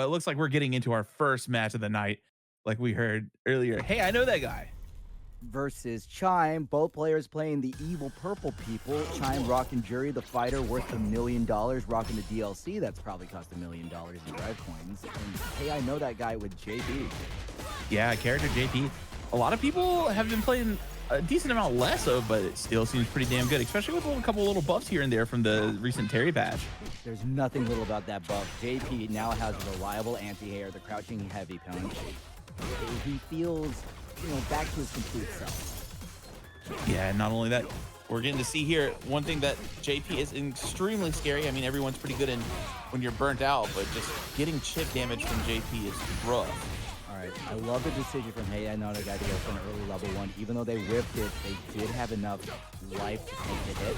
But it looks like we're getting into our first match of the night, like we heard earlier. Hey, I know that guy. Versus Chime, both players playing the evil purple people. Chime rocking Jury, the fighter, worth $1 million, rocking the DLC that's probably cost $1 million in drive coins. And hey, I know that guy with JP. Yeah, character JP. A lot of people have been playing a decent amount less of, but it still seems pretty damn good, especially with a couple little buffs here and there from the recent Terry patch. There's nothing little about that buff. JP now has a reliable anti-air, the crouching heavy punch. He feels, back to his complete self. Yeah, not only that, we're getting to see here one thing that JP is extremely scary. I mean, everyone's pretty good in when you're burnt out, but just getting chip damage from JP is rough. All right, I love the decision from Hey, I know the guy to go for an early level 1. Even though they whiffed it, they did have enough life to take the hit.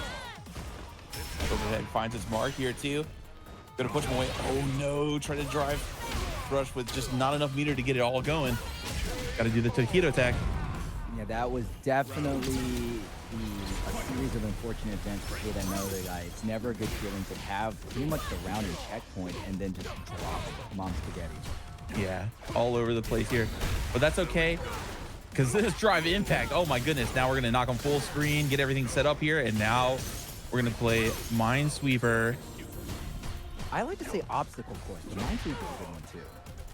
Overhead finds its mark here too. Gonna push him away. Oh no, try to drive rush with just not enough meter to get it all going. Got to do the taquito attack. Yeah, that was definitely a series of unfortunate events for Hey, I know the guy. It's never a good feeling to have pretty much the round and checkpoint and then just drop mom spaghetti. Yeah, all over the place here, but that's okay because this drive impact. Oh my goodness! Now we're gonna knock on full screen, get everything set up here, and now we're gonna play Minesweeper. I like to say obstacle course, but Minesweeper is a good one too.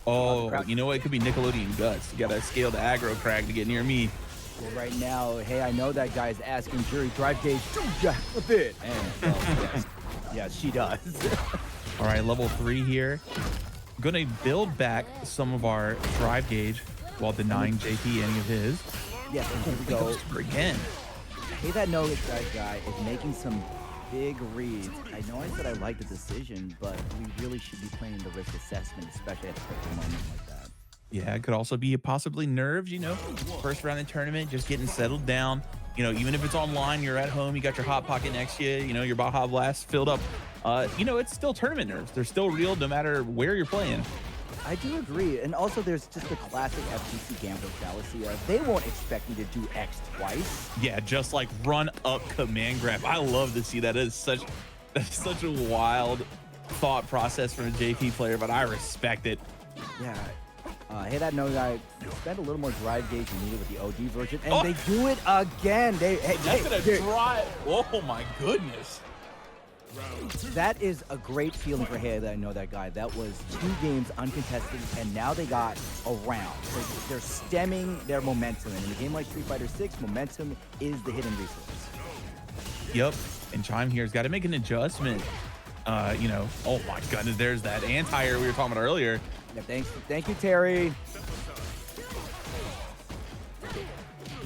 Oh, you know what? It could be Nickelodeon Guts. You gotta scale the aggro crag to get near me. Well, right now, Hey, I know that guy's asking Jury drive gauge jack a bit, and yes, she does. All right, level 3 here. Gonna build back some of our drive gauge while denying JP any of his. Yes, and here we go. Again. Hey, that know that guy is making some big reads. I know I said I like the decision, but we really should be playing the risk assessment, especially at a critical moment like that. Yeah, it could also be possibly nerves, first round in tournament, just getting settled down. Even if it's online, you're at home, you got your hot pocket next to you, your Baja Blast filled up. It's still tournament nerves. They're still real no matter where you're playing. I do agree. And also there's just the classic FGC gambler fallacy of they won't expect me to do X twice. Yeah, just like run up command grab. I love to see that. That's such a wild thought process from a JP player, but I respect it. Yeah. Hey, that no guy spent a little more drive gauge than needed with the OG version, and they do it again. That's gonna drive. Oh my goodness. That is a great feeling for Hey, that I know that guy. That was 2 games uncontested, and now they got a round. They're stemming their momentum, and in a game like Street Fighter 6, momentum is the hidden resource. Yep, and Chime here's got to make an adjustment. Oh my goodness, there's that anti-air we were talking about earlier. Yeah, thank you, Terry.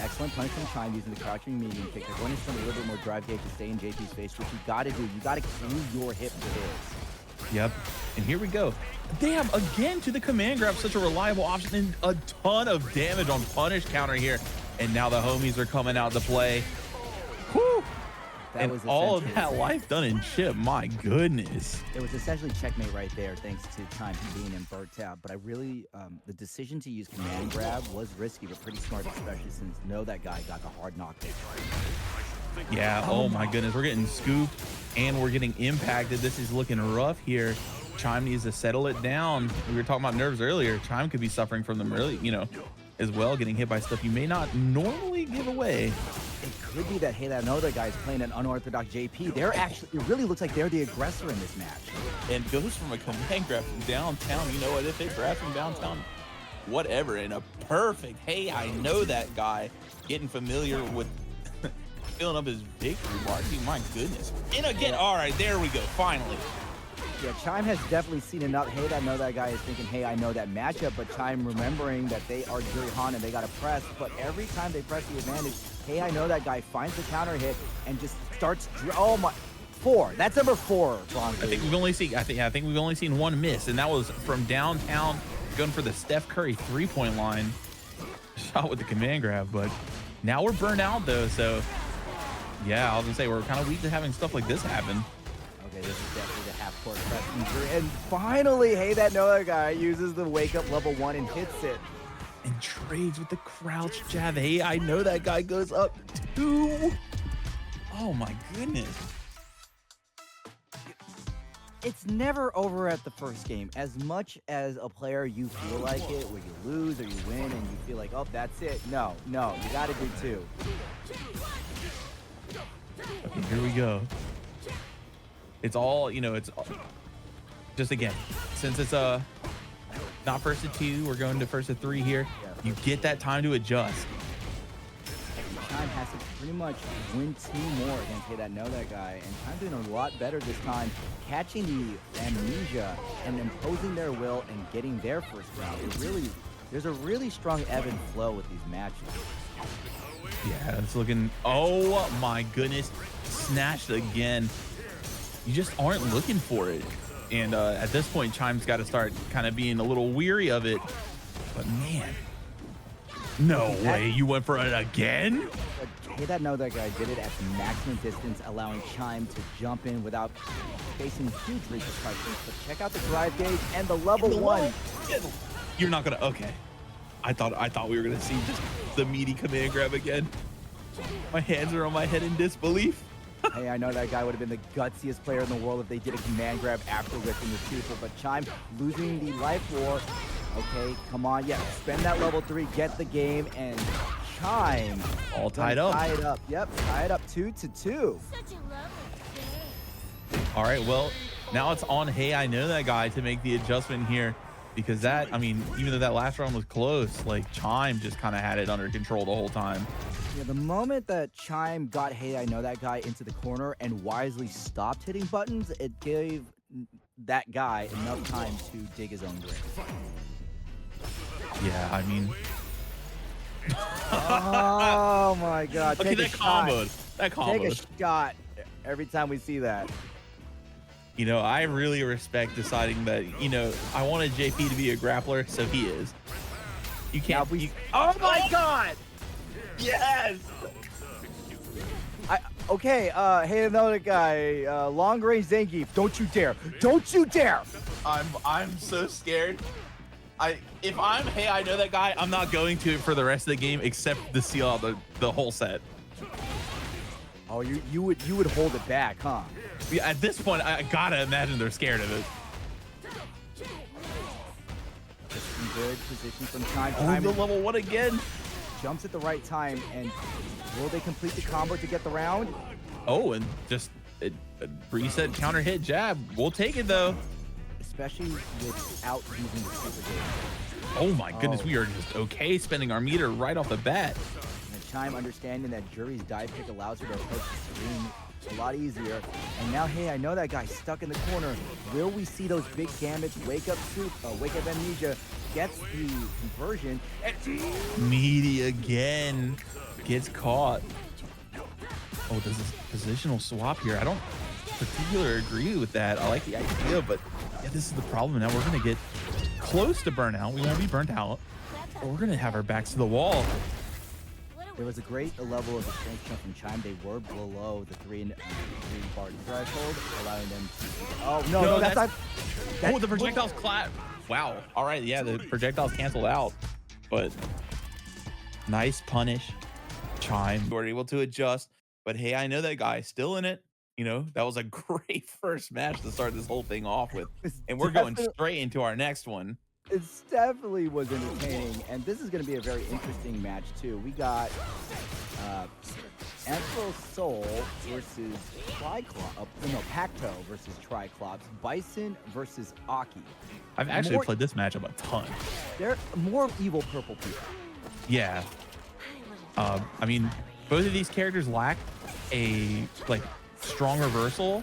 Excellent punch from Chime using the crouching medium kick. They're going to spend a little bit more drive gauge to stay in JP's face, which you got to do. You got to glue your hip to his. Yep, and here we go. Damn, again to the command grab, such a reliable option and a ton of damage on punish counter here. And now the homies are coming out to play. Whew. That and was all of that life done in chip, my goodness. It was essentially checkmate right there, thanks to Chime being in burnt out. But I really, the decision to use command grab was risky, but pretty smart, especially since that guy got the hard knockdown. Yeah, oh my goodness, we're getting scooped and we're getting impacted. This is looking rough here. Chime needs to settle it down. We were talking about nerves earlier. Chime could be suffering from them really, as well, getting hit by stuff you may not normally give away. It could be that, hey, that another guy's playing an unorthodox JP. It really looks like they're the aggressor in this match. And goes from a command grab from downtown. You know what? If they grab from downtown, whatever. And a perfect, hey, I know that guy, getting familiar with filling up his victory mark. My goodness. And again, all right, there we go. Finally. Yeah, Chime has definitely seen enough. Hey, I know that guy is thinking, hey, I know that matchup, but Chime remembering that they are Jury Han and they got to press. But every time they press the advantage, hey, I know that guy finds the counter hit and just starts. Oh my, 4. That's number 4. I think we've only seen. I think we've only seen one miss, and that was from downtown, going for the Steph Curry 3-point line. Shot with the command grab, but now we're burned out though. So yeah, I was gonna say we're kind of weak to having stuff like this happen. Okay, this is definitely the half-court press injury. And finally, hey, that Noah guy uses the wake-up level 1 and hits it. And trades with the crouch jab. Hey, I know that guy goes up 2. Oh my goodness. It's never over at the first game. As much as a player you feel like it, where you lose or you win and you feel like, oh, that's it. No, you got to do two. Okay, here we go. It's all, it's just, again, since it's not first to 2, we're going to first to 3 here. Yeah. You get that time to adjust. Chime has to pretty much win 2 more against Hey That Know That Guy, and Chime doing a lot better this time, catching the amnesia and imposing their will and getting their first round. There's a really strong ebb and flow with these matches. Yeah, it's looking, oh my goodness, snatched again. You just aren't looking for it. And at this point, Chime's got to start kind of being a little weary of it. But man, no way you went for it again? But Hey That Know That Guy did it at the maximum distance, allowing Chime to jump in without facing huge repercussions. But check out the drive gauge and the level 1. You're not gonna, okay. I thought we were gonna see just the meaty command grab again. My hands are on my head in disbelief. Hey, I know that guy would have been the gutsiest player in the world if they did a command grab after whipping the super, but Chime losing the life war. Okay, come on, yeah, spend that level 3, get the game, and Chime all tied up. Tie it up, yep, tie it up 2-2. All right, well, now it's on Hey I Know That Guy to make the adjustment here, because that, I mean, even though that last round was close, like Chime just kind of had it under control the whole time. Yeah, the moment that Chime got Hey I Know That Guy into the corner and wisely stopped hitting buttons, it gave that guy enough time to dig his own grave. Yeah, I mean... Oh my god. Okay, that combo. Take a shot every time we see that. You know, I really respect deciding that, I wanted JP to be a grappler, so he is. You can't... Oh my god! Yes! Okay, Hey another guy, long range Zangief. Don't you dare! Don't you dare! I'm so scared. If I'm Hey I Know That Guy, I'm not going to it for the rest of the game except to seal out the whole set. Oh, you would hold it back, huh? Yeah, at this point, I gotta imagine they're scared of it. Just in good position from Chime. Oh, the level 1 again. Jumps at the right time, and will they complete the combo to get the round? Oh, and just a reset counter hit jab. We'll take it though. Especially without using the super game. Oh my goodness, we are just okay spending our meter right off the bat. And Chime understanding that Jury's dive pick allows her to approach the screen a lot easier. And now, Hey I Know That Guy stuck in the corner. Will we see those big damage? Wake up amnesia gets the conversion. Meaty again gets caught. Oh, there's this positional swap here. I don't particularly agree with that. I like the idea, but yeah, this is the problem. Now we're gonna get close to burnout. We won't be burnt out, but we're gonna have our backs to the wall. There was a great level of the strength jump from Chime. They were below the 3 bar threshold, allowing them to... Oh, no, that's not... Oh, the projectiles clap. Wow. All right, yeah, the projectiles canceled out. But nice punish. Chime. We're able to adjust. But Hey I Know That Guy still in it. That was a great first match to start this whole thing off with. And we're going straight into our next one. It definitely was entertaining, and this is going to be a very interesting match too. We got Emperor Soul versus Pacto versus Triclops, Bison versus Aki. I've actually played this matchup a ton. They're more evil purple people. Yeah. I mean, both of these characters lack a strong reversal.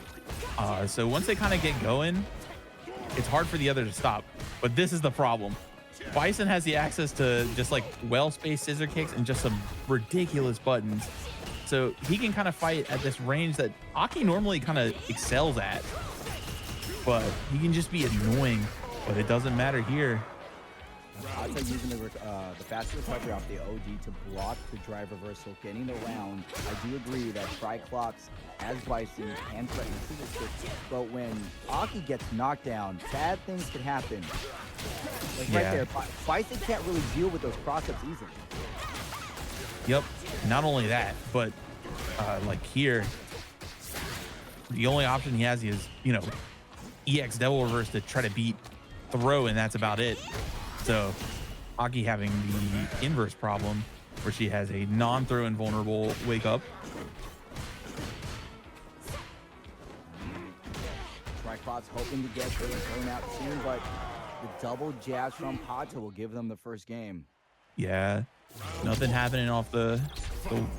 So once they kind of get going, it's hard for the other to stop. But this is the problem. Bison has the access to just well-spaced scissor kicks and just some ridiculous buttons. So he can kind of fight at this range that Aki normally kind of excels at. But he can just be annoying. But it doesn't matter here. I'd say using the fast recovery off the OD to block the drive reversal, getting the round. I do agree that Triclops as Bison can threaten the scissor kick, but when Aki gets knocked down, bad things can happen. Right there, Bison can't really deal with those cross-ups easily. Yep. Not only that, but here, the only option he has is, EX double reverse to try to beat throw, and that's about it. So Aki having the inverse problem where she has a non-throw invulnerable wake up. Triclops hoping to get a burnout soon, but the double jabs from Pato will give them the first game. Yeah, nothing happening off the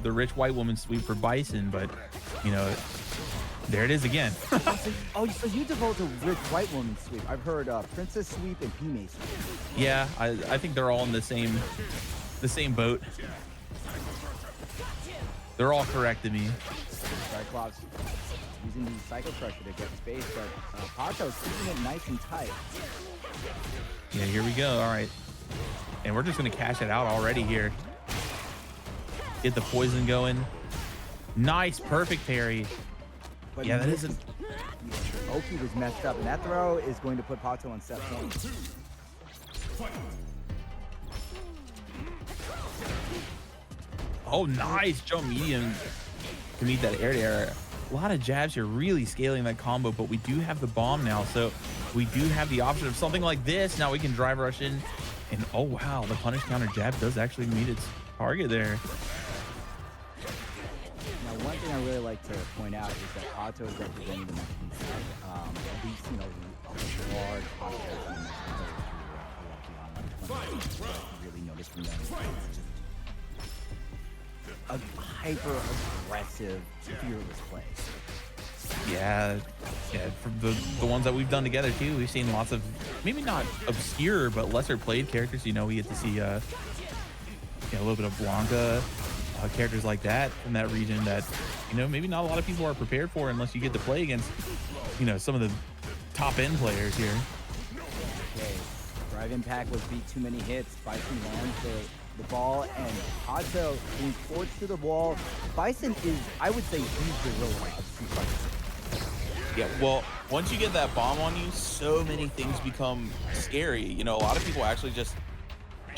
rich white woman sweep for Bison, but you know, there it is again. So you devote to rich white woman sweep. I've heard princess sweep and Hime sweep. Yeah, I think they're all in the same boat. They're all correct to me. Triclops using the Psycho Crusher to get space, but Pato's keeping it nice and tight. Yeah, here we go. All right. And we're just going to cash it out already here. Get the poison going. Nice, perfect parry. But yeah, that isn't... Oki was messed up, and that throw is going to put Pato on set point. Oh, nice jump medium to meet that air to air. A lot of jabs here, really scaling that combo, but we do have the bomb now, so we do have the option of something like this. Now we can drive rush in, and oh wow, the punish counter jab does actually meet its target there. Now, one thing I really like to point out is that Pato is representing the Mexican side. At least, you know, the large population in Mexico really notice from them. It's just a hyper-aggressive, fearless play. Yeah, from the ones that we've done together too, we've seen lots of maybe not obscure but lesser played characters. You know, we get to see a little bit of Blanca, characters like that from that region that, you know, maybe not a lot of people are prepared for unless you get to play against, you know, some of the top end players here. Okay, drive impact was beat too many hits. Bison lands the ball, and Pato being forced to the wall. Bison is, I would say, the gorilla of Street Fighter. Yeah, well, once you get that bomb on you, so many things become scary. You know, a lot of people actually just,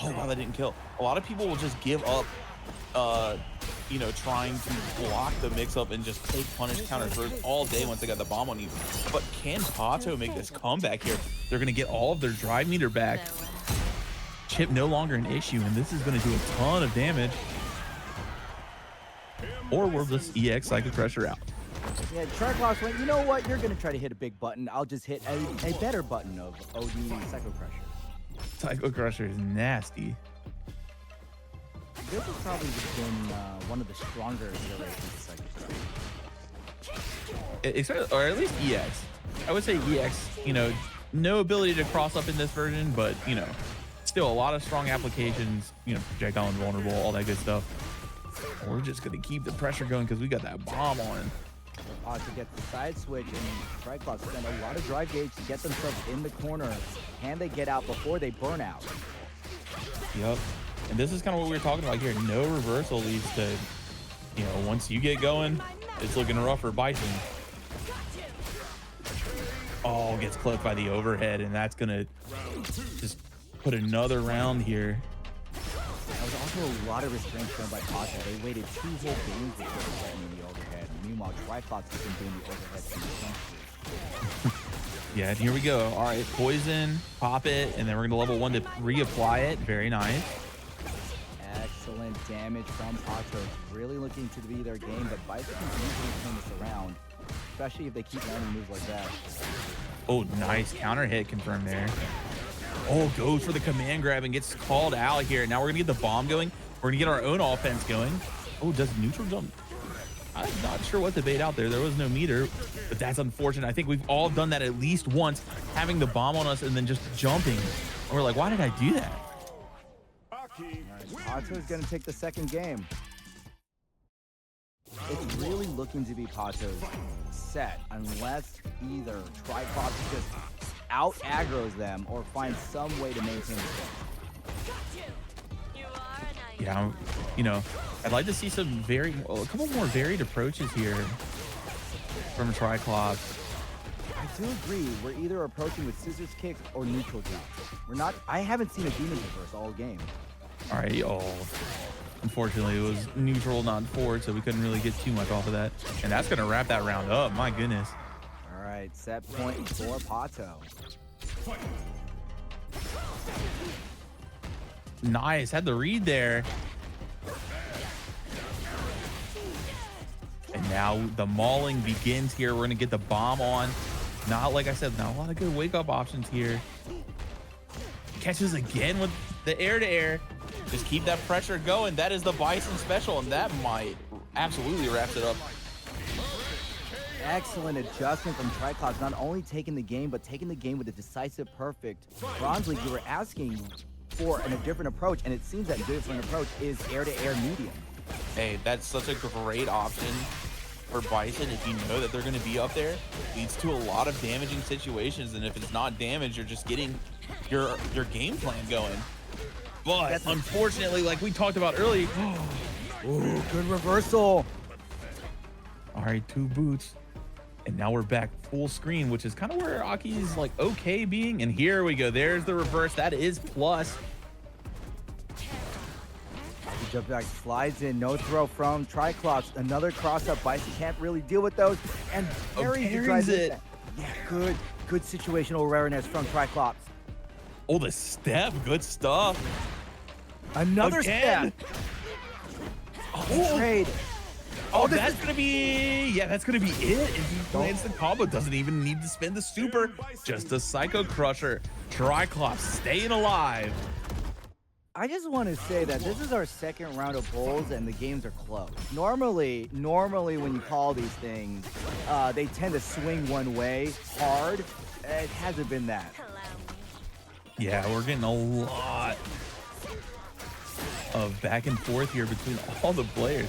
oh wow, that didn't kill. A lot of people will just give up, you know, trying to block the mix-up and just take punish counters for all day once they got the bomb on you. But can Pato make this comeback here? They're going to get all of their drive meter back. Chip no longer an issue, and this is going to do a ton of damage. Or we'll just EX Psycho Crusher out. Yeah, Triclops went, you know what? You're going to try to hit a big button. I'll just hit a better button of OD Psycho Crusher. Psycho Crusher is nasty. This has probably been one of the stronger iterations of Psycho Crusher. Or at least EX. I would say EX, you know, no ability to cross up in this version, but, you know, still a lot of strong applications, you know, projectile invulnerable, all that good stuff. We're just going to keep the pressure going because we got that bomb on. To get the side switch, and Triclops spend a lot of drive gauge to get themselves in the corner. Can they get out before they burn out? Yep. And this is kind of what we were talking about here. No reversal leads to, you know, once you get going, it's looking rough for Bison. Oh, gets clipped by the overhead, and that's going to just put another round here. There was also a lot of restraint shown by Pato. They waited 2 whole games before threatening the overhead. Meanwhile, Triclops has been doing the overhead since the century. Yeah, and here we go. All right, poison, pop it, and then we're going to level 1 to reapply it. Very nice. Excellent damage from Pato. Really looking to be their game, but Bison can easily turn this around, especially if they keep landing moves like that. Oh, nice counter hit confirmed there. Oh, goes for the command grab and gets called out here. Now we're gonna get the bomb going. We're gonna get our own offense going. Oh, does neutral jump? I'm not sure what to bait out there. There was no meter, but that's unfortunate. I think we've all done that at least once, having the bomb on us and then just jumping. And we're like, why did I do that? All right, Pato's gonna take the second game. It's really looking to be Pato's set, unless either Triclops just out aggro's them or find some way to maintain the set. Yeah, you know, I'd like to see a couple more varied approaches here from Triclops. I do agree. We're either approaching with scissors kicks or neutral jumps. I haven't seen a demon reverse all game. All right, unfortunately it was neutral, not forward, so we couldn't really get too much off of that. And that's gonna wrap that round up. My goodness. All right, right, set point for Pato. Nice, had the read there. And now the mauling begins here. We're gonna get the bomb on. Not, like I said, not a lot of good wake up options here. Catches again with the air to air. Just keep that pressure going. That is the Bison special, and that might absolutely wraps it up. Excellent adjustment from Triclops, not only taking the game, but taking the game with a decisive perfect. Bronze League, you were asking for a different approach, and it seems that different approach is air-to-air medium. Hey, that's such a great option for Bison. If you know that they're going to be up there, leads to a lot of damaging situations, and if it's not damage, you're just getting your game plan going. But unfortunately, like we talked about earlier, Ooh, good reversal. all right, 2 boots. And now we're back full screen, which is kind of where Aki's like okay being. And here we go. There's the reverse. That is plus. Aki jump back, slides in, no throw from Triclops. Another cross up. Bison can't really deal with those. And parries it. Yeah, good situational awareness from Triclops. Oh, the step. Good stuff. Another Again. step. Oh, Trade. oh, that's going to be, yeah, that's going to be it. If he lands the combo, doesn't even need to spend the super. Just a Psycho Crusher. Triclops staying alive. I just want to say that this is our second round of bowls and the games are close. Normally when you call these things, they tend to swing one way hard. It hasn't been that. Yeah, we're getting a lot of back and forth here between all the players.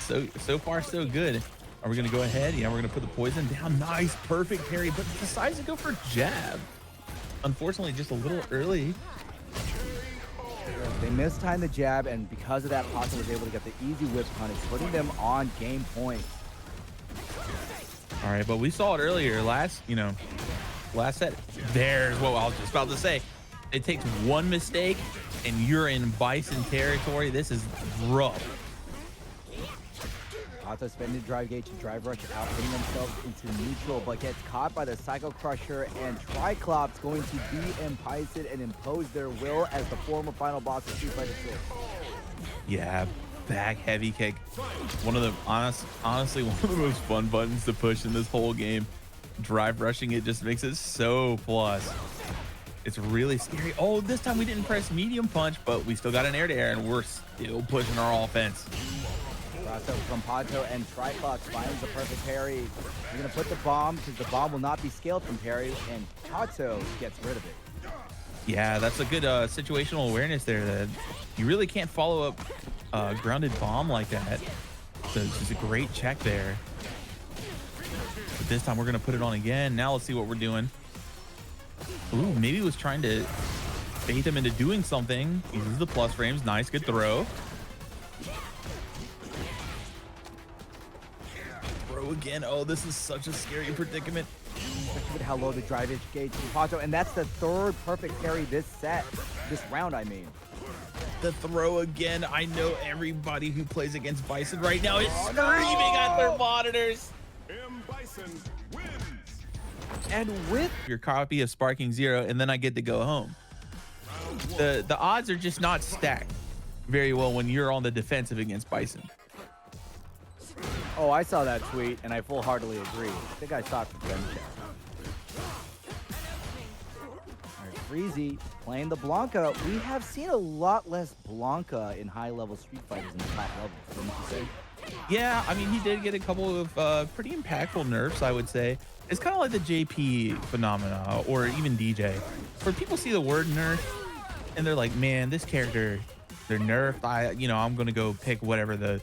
So far, so good. Are we going to go ahead? Yeah, we're going to put the poison down. Nice, perfect parry, but decides to go for jab. Unfortunately, just a little early. They mistimed the jab, and because of that, Pato was able to get the easy whip punish, putting them on game point. All right, but we saw it earlier last set. There's what I was just about to say. It takes one mistake and you're in Bison territory. This is rough. Pato spending drive gate to drive rush out, putting themselves into neutral, but gets caught by the Psycho Crusher, and Triclops going to be Bison and impose their will as the former final boss of Street Fighter 6. Yeah, back heavy kick. One of the honestly one of the most fun buttons to push in this whole game. Drive rushing it just makes it so plus. It's really scary. Oh, this time we didn't press medium punch, but we still got an air to air, and we're still pushing our offense. Cross up from Pato, and Triclops finds the perfect parry. You're gonna put the bomb because the bomb will not be scaled from parry, and Pato gets rid of it. Yeah, that's a good situational awareness there. That you really can't follow up grounded bomb like that. So it's just a great check there. But this time we're gonna put it on again. Now let's see what we're doing. Ooh, maybe he was trying to bait them into doing something. Uses the plus frames. Nice, good throw. Throw again. Oh, this is such a scary predicament. Especially with how low the drive edge gauge to Pato, and that's the third perfect parry this round, I mean. The throw again. I know everybody who plays against Bison right now is screaming at their monitors. Bison wins. And with Your copy of Sparking Zero, and then I get to go home. The odds are just not stacked very well when you're on the defensive against Bison. I saw that tweet, and I full-heartedly agree. I think I saw it from Bench. All right, Freezy playing the Blanca. We have seen a lot less Blanca in high-level Street Fighters in the top levels, wouldn't you say? Yeah, I mean, he did get a couple of pretty impactful nerfs, I would say. It's kind of like the JP phenomena, or even DJ, where people see the word nerf and they're like, man, this character, they're nerfed. I'm going to go pick whatever the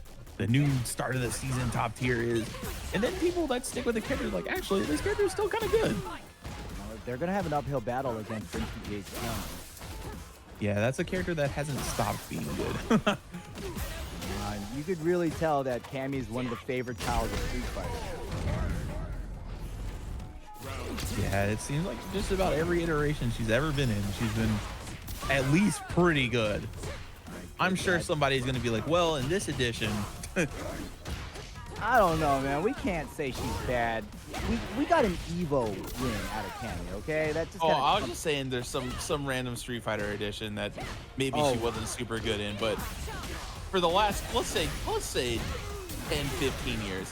new start of the season top tier is. And then people that stick with the character like, actually, this character is still kind of good. They're going to have an uphill battle against Prince Yeah, that's a character that hasn't stopped being good. You could really tell that Cammy is one of the favorite childs of Street Fighter. Yeah, it seems like just about every iteration she's ever been in, she's been at least pretty good. I'm sure somebody's going to be like, well, in this edition. I don't know, man. We can't say she's bad. We got an Evo win out of Cammy, okay? That just Oh, kinda I was just saying there's some random Street Fighter edition that maybe she wasn't super good in, but for the last, let's say 10, 15 years,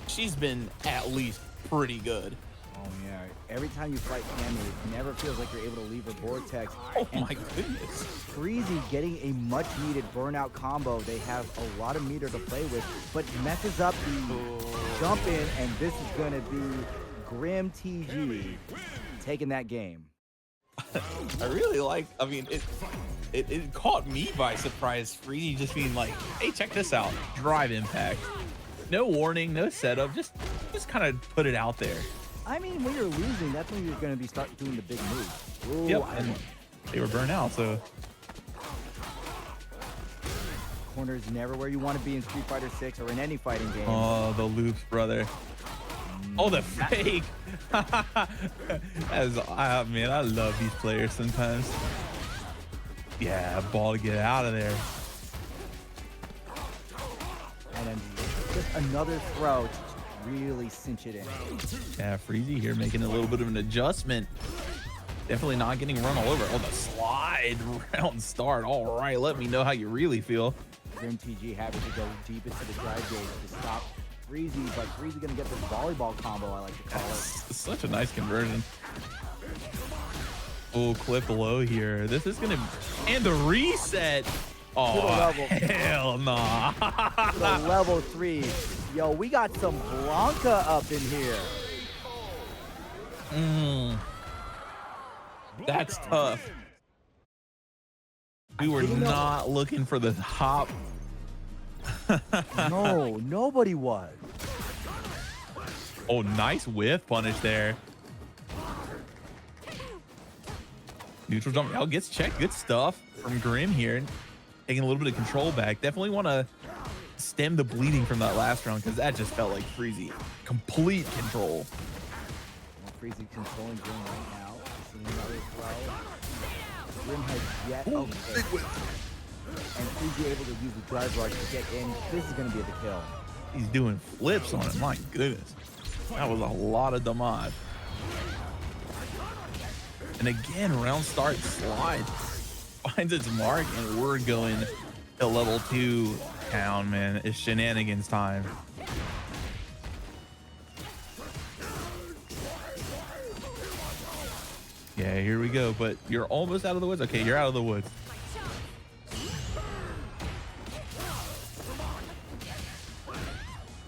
she's been at least pretty good. Oh yeah. Every time you fight Cammy, it never feels like you're able to leave her vortex. Oh And my goodness. Freezy getting a much needed burnout combo. They have a lot of meter to play with, but messes up the jump in, and this is gonna be Grim TG taking that game. I really like, I mean, it caught me by surprise. Freezy just being like, Hey, check this out. Drive impact. No warning, no setup. Just kind of put it out there. I mean, when you're losing, that's when you're gonna be starting doing the big moves. Ooh, Yep. And they were burnt out, so corner is never where you want to be in Street Fighter 6 or in any fighting game. oh, the loops, brother. Oh, the fake. Man, I love these players sometimes. Yeah, ball to get out of there. And then just another throw to really cinch it in. Yeah, Freezy here making a little bit of an adjustment. Definitely not getting run all over. Oh, the slide round start. All right, let me know how you really feel. Grim TG having to go deep into the drive gauge to stop Freezy, but Freezy gonna get this volleyball combo, I like to call it. Such a nice conversion. Oh, clip low here. This is gonna, and the reset. Oh, level. hell nah. To the level 3. Yo, we got some Blanca up in here. That's tough. We were not looking for the hop. No, nobody was. Oh, nice whiff punish there. Neutral jump out gets checked. Good stuff from Grim here. Taking a little bit of control back. Definitely want to stem the bleeding from that last round because that just felt like Freezy. Complete control. Well, Freezy controlling Grim right now. Seeing another throw. Grim has yet. Okay. And Freezy able to use the drive rush to get in. This is going to be the kill. He's doing flips on it. My goodness. That was a lot of damage. And again, round start slide finds its mark, and we're going to level 2 town, man. It's shenanigans time. Yeah, here we go. But you're almost out of the woods. Okay, you're out of the woods.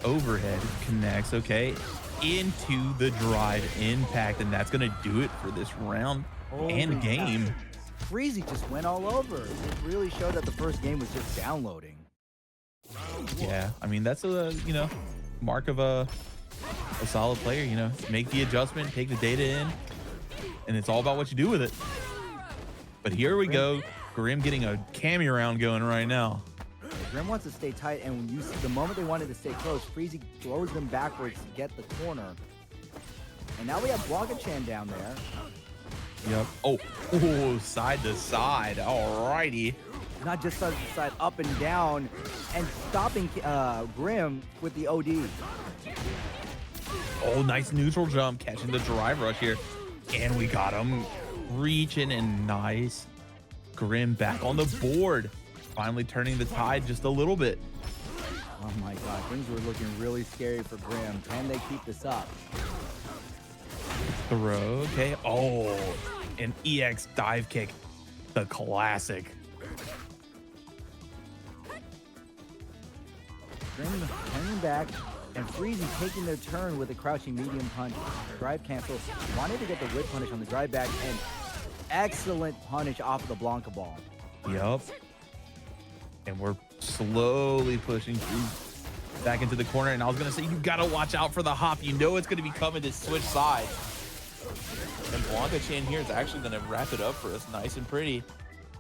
Overhead connects. Okay, into the drive impact, and that's gonna do it for this round and game. Freezy just went all over. It really showed that the first game was just downloading. Yeah, I mean that's a mark of a solid player. Make the adjustment, take the data in, and it's all about what you do with it. But here we go, Grim getting a Cammy round going right now. Grim wants to stay tight, and when you see the moment they wanted to stay close, Freezy throws them backwards to get the corner. And now we have Blanca-chan down there. Yep. Oh, side to side. Alrighty. Not just side to side, up and down, and stopping Grim with the OD. Oh, nice neutral jump, catching the drive rush here. And we got him reaching, and nice. Grim back on the board. Finally turning the tide just a little bit. Oh my god, things were looking really scary for Grim. Can they keep this up? Throw, okay. Oh, an EX dive kick. The classic. Grim turning back, and Freezy taking their turn with a crouching medium punch. Drive cancel. Wanted to get the whip punish on the drive back, and excellent punish off of the Blanca ball. Yup. And we're slowly pushing through back into the corner. And I was going to say, you got to watch out for the hop. You know it's going to be coming to switch sides. And Blanca-chan here is actually going to wrap it up for us nice and pretty.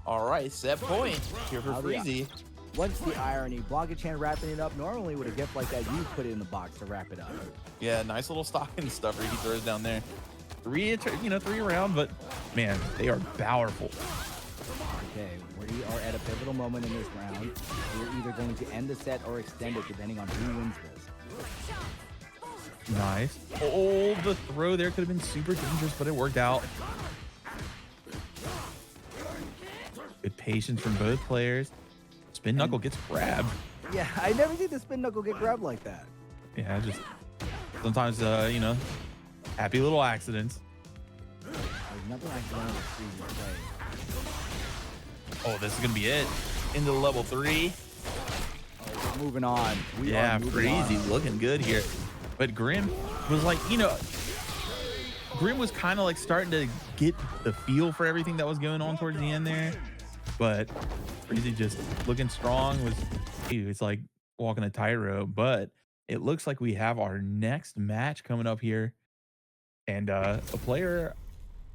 All right, set point here for Freezy. What's the irony? Blanca-chan wrapping it up. Normally with a gift like that, you put it in the box to wrap it up. Yeah, nice little stocking stuffer he throws down there. Three around, but man, they are powerful. Okay, we are at a pivotal moment in this round. We're either going to end the set or extend it, depending on who wins this. Nice. Oh, the throw there could have been super dangerous, but it worked out. Good patience from both players. Spin knuckle gets grabbed. Yeah, I never seen the spin knuckle get grabbed like that. Yeah, just sometimes, you know, happy little accidents. There's nothing like one of the freezing play. Oh, this is gonna be it. Into level 3. Oh, we're moving on. We Yeah, are moving Freezy on. looking good here. But Grim was like, you know, Grim was kind of like starting to get the feel for everything that was going on towards the end there. But Freezy just looking strong was, it's like walking a tightrope. But it looks like we have our next match coming up here. And a player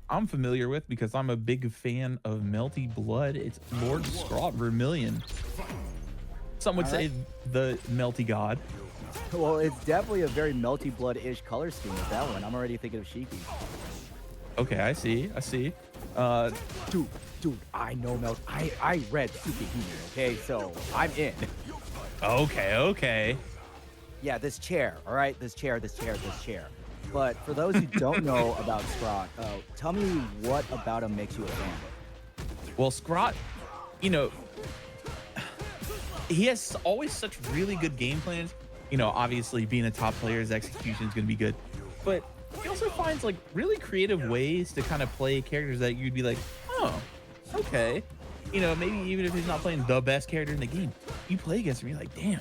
I'm familiar with because I'm a big fan of Melty Blood. It's Lord Scrot Vermilion. Some would say the Melty God. Well, it's definitely a very melty blood-ish color scheme with that one. I'm already thinking of Shiki. Okay, I see. Dude, I know Melt. I read Tsukihime, okay? So I'm in. Okay. Yeah, this chair, all right? This chair. But for those who don't know about Scrot, tell me what about him makes you a fan. Well, Scrot, you know, he has always such really good game plans. You know, obviously being a top player, his execution is going to be good. But he also finds like really creative ways to kind of play characters that you'd be like, oh, okay. You know, maybe even if he's not playing the best character in the game, you play against him, you're like, damn,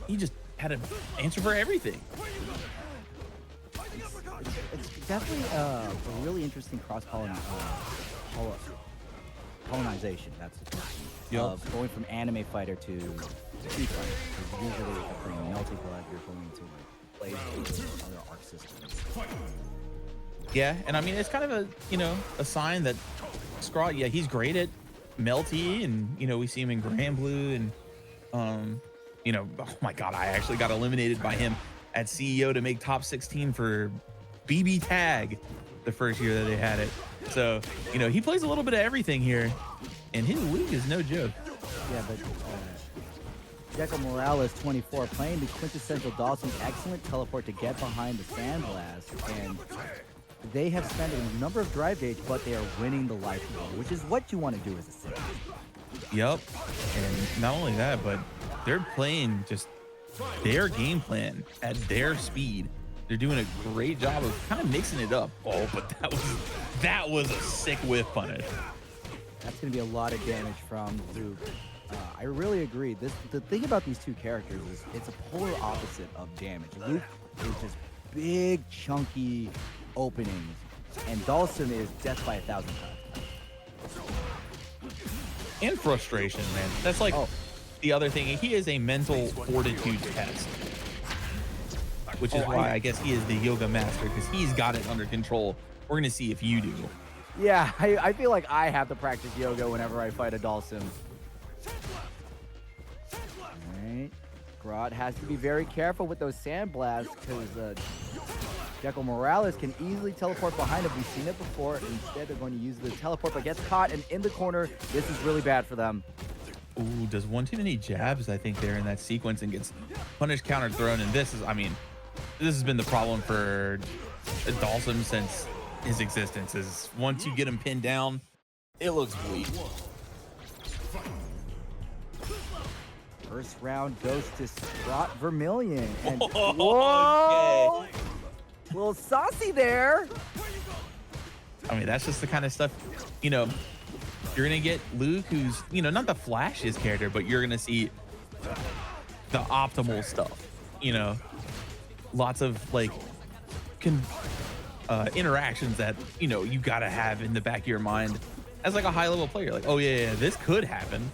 he just had an answer for everything. It's definitely a really interesting colonization. That's the term. Yep. Of going from anime fighter to street fighter. Because usually if you're playing Melty Blood, you're going to like play with other arc systems. Yeah, and I mean, it's kind of a, you know, a sign that Scrot, yeah, he's great at Melty, and, you know, we see him in Grand Blue, and, you know, oh my God, I actually got eliminated by him at CEO to make top 16 for BB Tag the first year that they had it. So, you know, he plays a little bit of everything here, and his league is no joke. Yeah, but Jekyll Morales 24 playing the quintessential Dawson, excellent teleport to get behind the Sandblast, and they have spent a number of drive days, but they are winning the life war, which is what you want to do as a sim. Yep, and not only that, but they're playing just their game plan at their speed. They're doing a great job of kind of mixing it up. Oh, but that was a sick whiff punish. That's going to be a lot of damage from Bloo. I really agree. The thing about these two characters is it's a polar opposite of damage. Luke is just big, chunky openings, and Dawson is death by 1,000 times. And frustration, man. That's like the other thing. He is a mental fortitude test, which is why I guess he is the yoga master, because he's got it under control. We're going to see if you do. Yeah, I feel like I have to practice yoga whenever I fight a Dawson. Alright. Grot has to be very careful with those sandblasts, because Jekyll Morales can easily teleport behind him. We've seen it before. Instead, they're going to use the teleport, but gets caught, and in the corner, this is really bad for them. Ooh, does one too many jabs, I think, there in that sequence, and gets punished, countered, thrown. And this is, I mean, this has been the problem for Dawson since his existence, is once you get him pinned down, it looks bleak. First round goes to Scrot Vermilion. And Whoa! whoa! Little saucy there. I mean, that's just the kind of stuff, you know, you're going to get Luke, who's, you know, not the flashiest character, but you're going to see the optimal stuff, you know, lots of like interactions that, you know, you got to have in the back of your mind as like a high level player. Like, oh yeah, this could happen.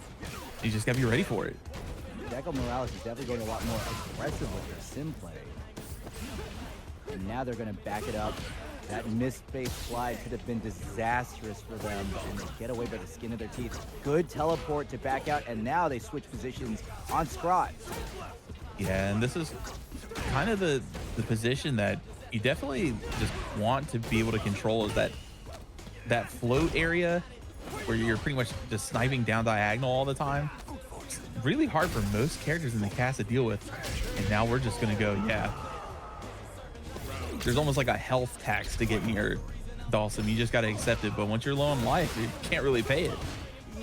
You just got to be ready for it. Jekyll Morales is definitely going a lot more aggressive with their sim play. And now they're going to back it up. That missed base slide could have been disastrous for them, and they get away by the skin of their teeth. Good teleport to back out, and now they switch positions on Scrot. Yeah, and this is kind of the position that you definitely just want to be able to control, is that float area where you're pretty much just sniping down diagonal all the time. It's really hard for most characters in the cast to deal with. And now we're just going to go, yeah. there's almost like a health tax to get near Dawson. You just got to accept it. But once you're low on life, you can't really pay it.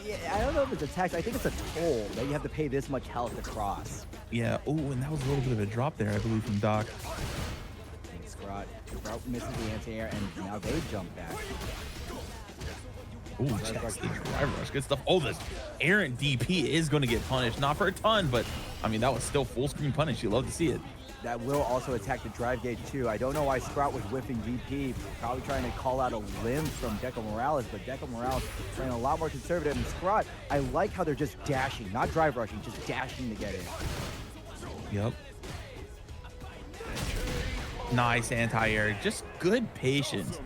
Yeah, I don't know if it's a tax. I think it's a toll that you have to pay this much health to cross. Yeah. Oh, and that was a little bit of a drop there, I believe, from Doc. Scrot misses the anti-air, and now they jump back. Ooh, checks the drive rush. Good stuff. Oh, this errant DP is going to get punished. Not for a ton, but I mean, that was still full screen punish. You love to see it. That will also attack the drive gauge too. I don't know why Scrot was whiffing DP, probably trying to call out a limb from Deco Morales, but Deco Morales playing a lot more conservative. And Scrot, I like how they're just dashing, not drive rushing, just dashing to get in. Yep. Nice anti-air. Just good patience.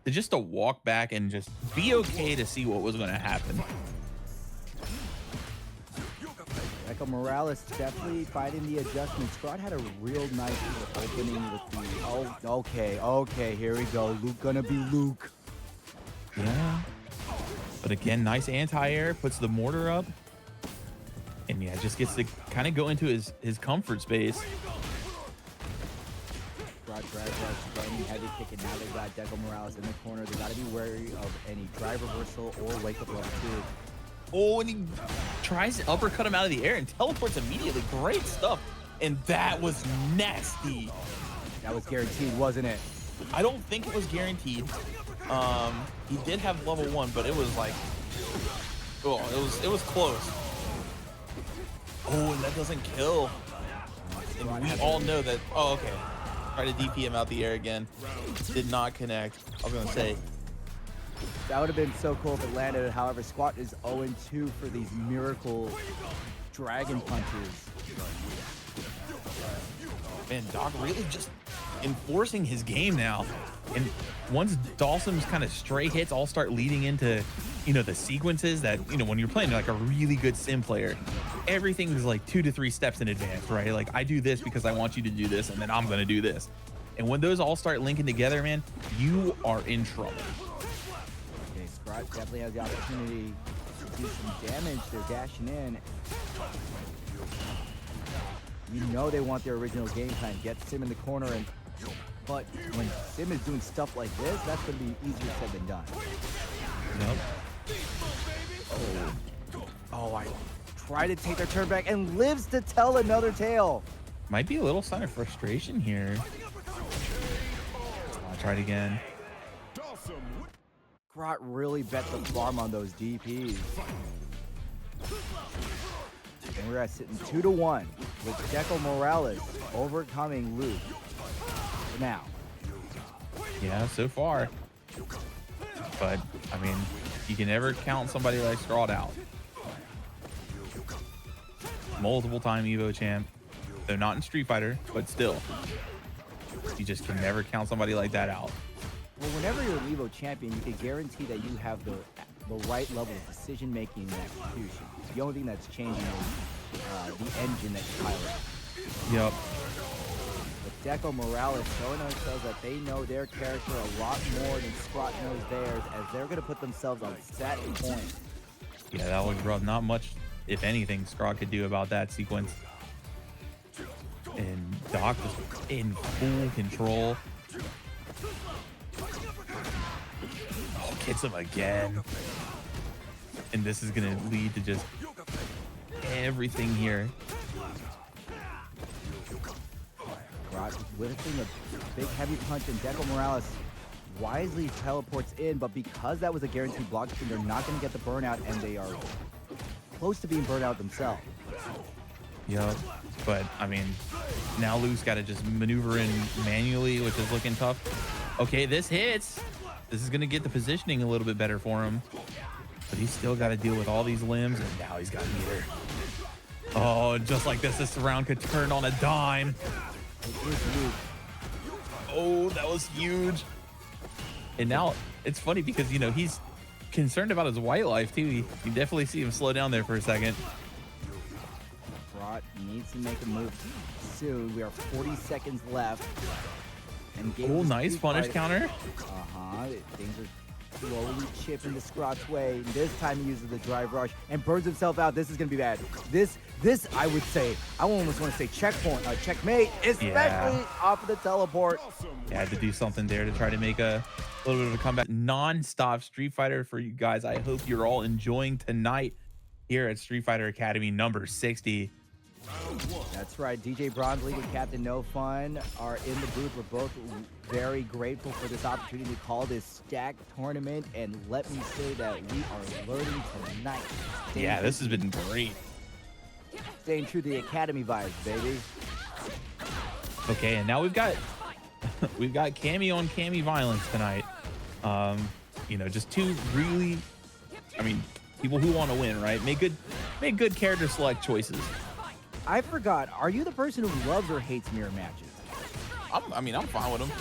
Just to walk back and just be okay to see what was going to happen. Deco Morales definitely fighting the adjustment. Scrot had a real nice opening with the, oh, okay, here we go. Luke gonna be Luke. Yeah. But again, nice anti-air, puts the mortar up. And yeah, just gets to kind of go into his comfort space. Drive rush, running heavy kick, and now they got Deco Morales in the corner. They got to be wary of any drive reversal or wake up level 2. Oh, and he tries to uppercut him out of the air and teleports immediately. Great stuff. And that was nasty. That was guaranteed, wasn't it? I don't think it was guaranteed. He did have level 1, but it was like, oh, it was close. Oh, and that doesn't kill. And we all know that. Oh, okay. Try to DP him out the air again. Did not connect. I was gonna say. That would have been so cool if it landed. However, Squat is 0-2 for these miracle dragon punches. Man, Doc really just enforcing his game now. And once Dawson's kind of stray hits all start leading into, you know, the sequences that, you know, when you're playing like a really good sim player, everything is like 2 to 3 steps in advance, right? Like, I do this because I want you to do this, and then I'm going to do this. And when those all start linking together, man, you are in trouble. Okay, Scrot definitely has the opportunity to do some damage. They're dashing in. You know they want their original game plan. Get Sim in the corner, but when Sim is doing stuff like this, that's going to be easier said than done. Nope. Oh, I try to take their turn back and lives to tell another tale. Might be a little sign of frustration here. I'll try it again. Scrot really bet the farm on those DPs. And we're at sitting 2-1 with Deco Morales overcoming Luke. Now. Yeah, so far. But, I mean, you can never count somebody like Scrot out. Multiple-time Evo champ. Though not in Street Fighter, but still. You just can never count somebody like that out. Well, whenever you're an Evo champion, you can guarantee that you have the right level of decision-making and execution. The only thing that's changing is the engine that you pilot. Yep. But Deco Morales showing ourselves that they know their character a lot more than Scrot knows theirs, as they're going to put themselves on set point. Yeah, that was rough. Not much, if anything, Scrot could do about that sequence. And Doc was in full control. Oh, hits him again. And this is going to lead to just everything here. Scrot lifting a big heavy punch, and Deco Morales wisely teleports in, but because that was a guaranteed block screen, they're not going to get the burnout, and they are close to being burnt out themselves. Yep. But, I mean, now Lou's got to just maneuver in manually, which is looking tough. Okay, this hits. This is going to get the positioning a little bit better for him. But he's still got to deal with all these limbs, and now he's got meter. Oh, just like this round could turn on a dime. Oh, that was huge. And now it's funny because, you know, he's concerned about his white life, too. You definitely see him slow down there for a second. Scrot needs to make a move soon. We are 40 seconds left. And oh, nice punish counter. Things are slowly chipping the Scrot's way. This time he uses the drive rush and burns himself out. This is gonna be bad. This I would say, I almost want to say checkmate, especially off of the teleport. Yeah, had to do something there to try to make a little bit of a comeback. Non-stop Street Fighter for you guys. I hope you're all enjoying tonight here at Street Fighter Academy number 60. That's right. DJ Bronze League and Captain No Fun are in the booth. We're both very grateful for this opportunity to call this stacked tournament. And let me say that we are learning tonight. Yeah, this has been great. Staying true to the Academy vibes, baby. Okay, and now we've got Cammy on Cammy violence tonight. You know, just two really, I mean, people who want to win, right? Make good character select choices. I forgot. Are you the person who loves or hates mirror matches? I'm fine with them.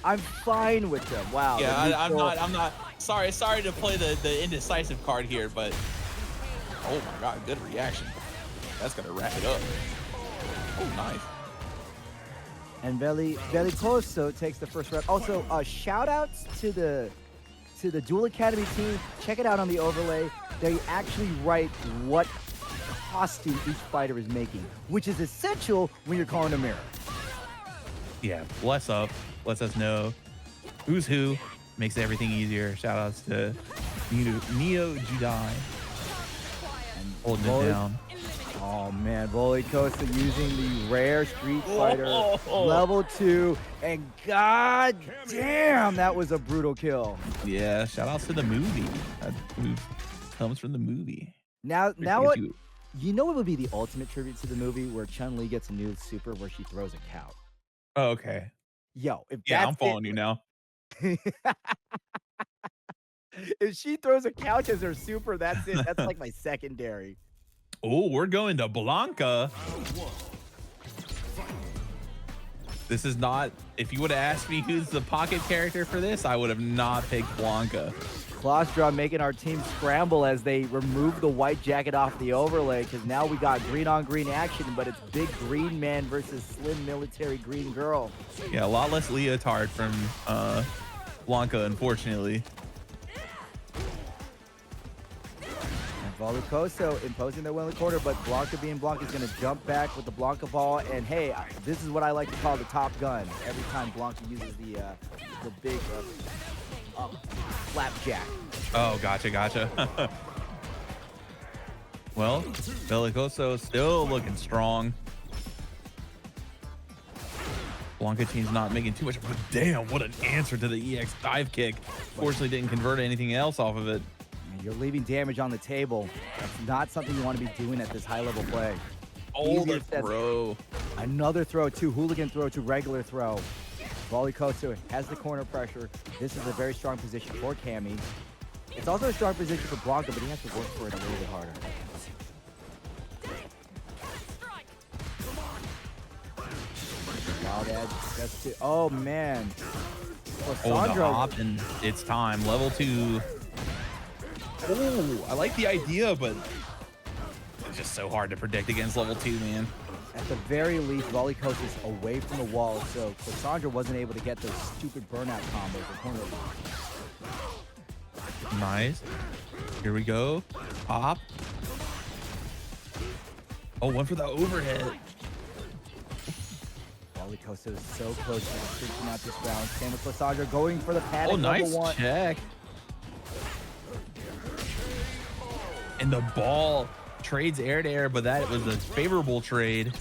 I'm fine with them. Wow. Yeah, I'm not. Sorry to play the indecisive card here, but oh my god, good reaction. That's gonna wrap it up. Oh, nice. And Bellicoso takes the first rep. Also, shout outs to the Duel Academy team. Check it out on the overlay. They actually write what costume each fighter is making, which is essential when you're calling a mirror. Yeah, bless up. Lets us know who's who. Makes everything easier. Shout outs to Neo Judai. And holding it down. Oh man, Bellicoso using the rare Street Fighter level 2, and god damn, that was a brutal kill. Yeah, shout outs to the movie. That move comes from the movie. Now what? You know what would be the ultimate tribute to the movie, where Chun-Li gets a new super where she throws a cow. Oh, okay. Yo, if yeah, I'm following you now. If she throws a couch as her super, that's it. That's like my secondary. Oh, we're going to Blanca. This is not, if you would have asked me who's the pocket character for this, I would have not picked Blanca. Claustra making our team scramble as they remove the white jacket off the overlay, because now we got green on green action, but it's big green man versus slim military green girl. Yeah, a lot less leotard from Blanca, unfortunately. Bellicoso imposing their will in the corner, but Blanca being Blanca is going to jump back with the Blanca ball. And hey, this is what I like to call the Top Gun. Every time Blanca uses the big flapjack. Oh, gotcha. Well, Bellicoso still looking strong. Blanca team's not making too much, but damn, what an answer to the EX dive kick. Fortunately, didn't convert anything else off of it. You're leaving damage on the table. That's not something you want to be doing at this high-level play. Oh, the throw. Another throw, too. Hooligan throw to regular throw. Bellicoso has the corner pressure. This is a very strong position for Cammy. It's also a strong position for Blanca, but he has to work for it a little bit harder. Wild edge. That's two. Oh, man. Oh, the hop, and it's time. Level 2. Oh, I like the idea, but it's just so hard to predict against level 2, man. At the very least, Bellicoso is away from the wall, so Cassandra wasn't able to get those stupid burnout combos or corner locks. Nice. Here we go. Pop. Oh, one for the overhead. Bellicoso is so close to freaking out this round. Same with Cassandra going for the panic. Oh, nice level 1. check. And the ball trades air to air, but that was a favorable trade.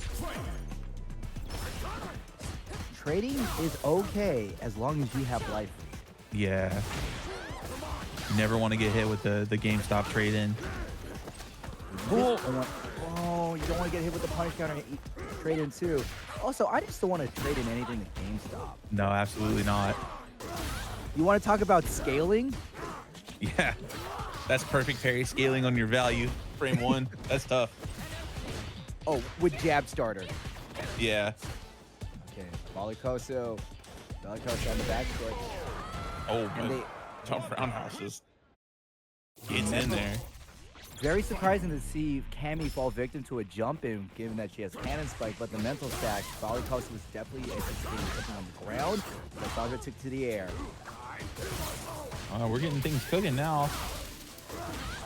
Trading is okay as long as you have life. Yeah. You never want to get hit with the GameStop trade in. Oh, you don't want to get hit with the punish counter and trade in too. Also, I just don't want to trade in anything at GameStop. No, absolutely not. You want to talk about scaling? Yeah. That's perfect parry scaling on your value. Frame 1. That's tough. Oh, with jab starter. Yeah. Okay, Bellicoso on the back foot. Oh, man. Jump roundhouses. Gets in there. Very surprising to see Cammy fall victim to a jump in, given that she has cannon spike, but the mental stack, Bellicoso was definitely anticipating something on the ground, but Sandra took to the air. We're getting things cooking now.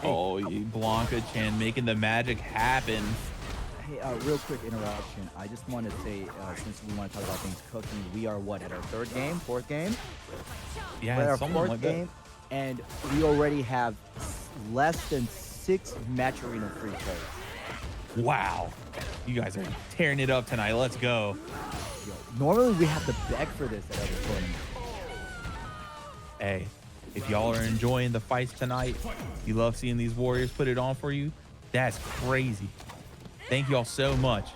Oh, Blanca Chan making the magic happen. Hey, real quick interruption. I just want to say, since we want to talk about things cooking, we are what, at our fourth game? Yeah, We're at our something fourth like game, and we already have less than 6 match arena free plays. that. Wow. You guys are tearing it up tonight. Let's go. Yo, normally we have to beg for this at other tournaments. Hey, if y'all are enjoying the fights tonight, you love seeing these warriors put it on for you, that's crazy. Thank y'all so much.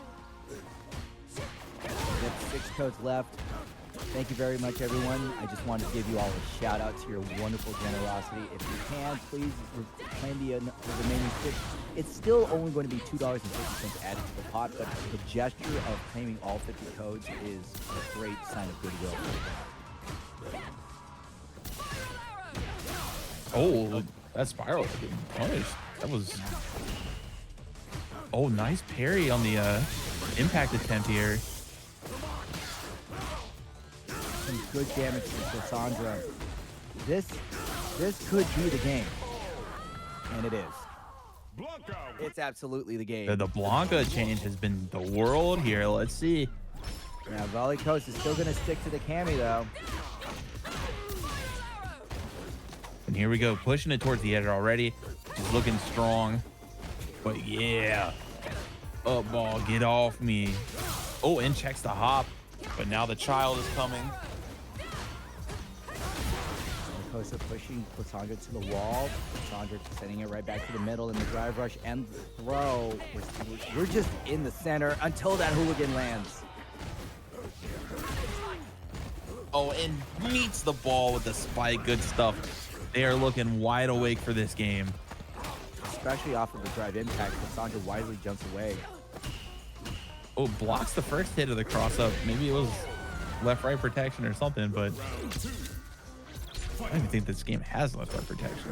We have 6 codes left. Thank you very much, everyone. I just wanted to give you all a shout out to your wonderful generosity. If you can, please claim the remaining 6. It's still only going to be $2.50 added to the pot, but the gesture of claiming all 50 codes is a great sign of goodwill. Oh, that spiral punish. That was. Oh, nice parry on the impact attempt here. Some good damage to Cassandra. This could be the game, and it is. Blanco. It's absolutely the game. The Blanca change has been the world here. Let's see. Yeah, Volley Coast is still going to stick to the Cammy, though. And here we go, pushing it towards the edge already. Just looking strong. But yeah. Up ball, get off me. Oh, and checks the hop. But now the child is coming. Kosa pushing Cassandra to the wall. Cassandra sending it right back to the middle in the drive rush and the throw. We're just in the center until that hooligan lands. Oh, and meets the ball with the spike. Good stuff. They are looking wide awake for this game. Especially off of the drive impact, Cassandra wisely jumps away. Oh, blocks the first hit of the cross up. Maybe it was left-right protection or something, but I don't even think this game has left-right protection.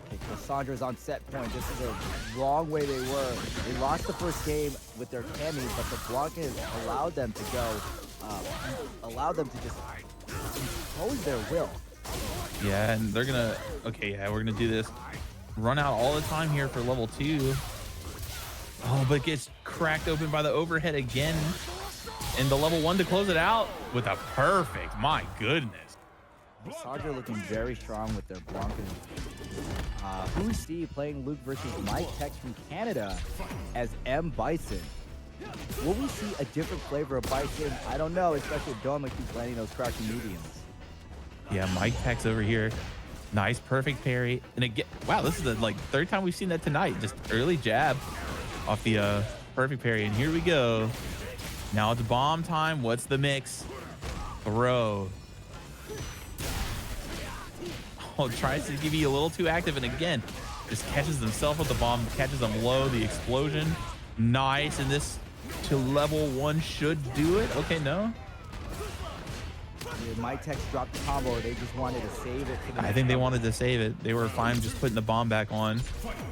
Okay, Cassandra's on set point. This is a wrong way they were. They lost the first game with their Cammy, but the Blanca has allowed them to go, allowed them to just impose their will. Yeah, and they're gonna, okay, yeah, we're gonna do this. Run out all the time here for level 2. Oh, but gets cracked open by the overhead again. And the level 1 to close it out with a perfect, my goodness. Cassandra looking very strong with their Blanca. Who's Steve playing Luke versus Mike Tex from Canada as M. Bison. Will we see a different flavor of Bison? I don't know, especially if Doma keeps landing those crouching mediums. Yeah, Mike Tex over here. Nice, perfect parry. And again, wow, this is the third time we've seen that tonight. Just early jab off the perfect parry. And here we go. Now it's bomb time. What's the mix? Throw. Oh, tries to give you a little too active. And again, just catches himself with the bomb, catches them low. The explosion. Nice. And this to level 1 should do it. Okay, no. Mike Tex dropped the combo, or they just wanted to save it. I think they wanted to save it. They were fine just putting the bomb back on.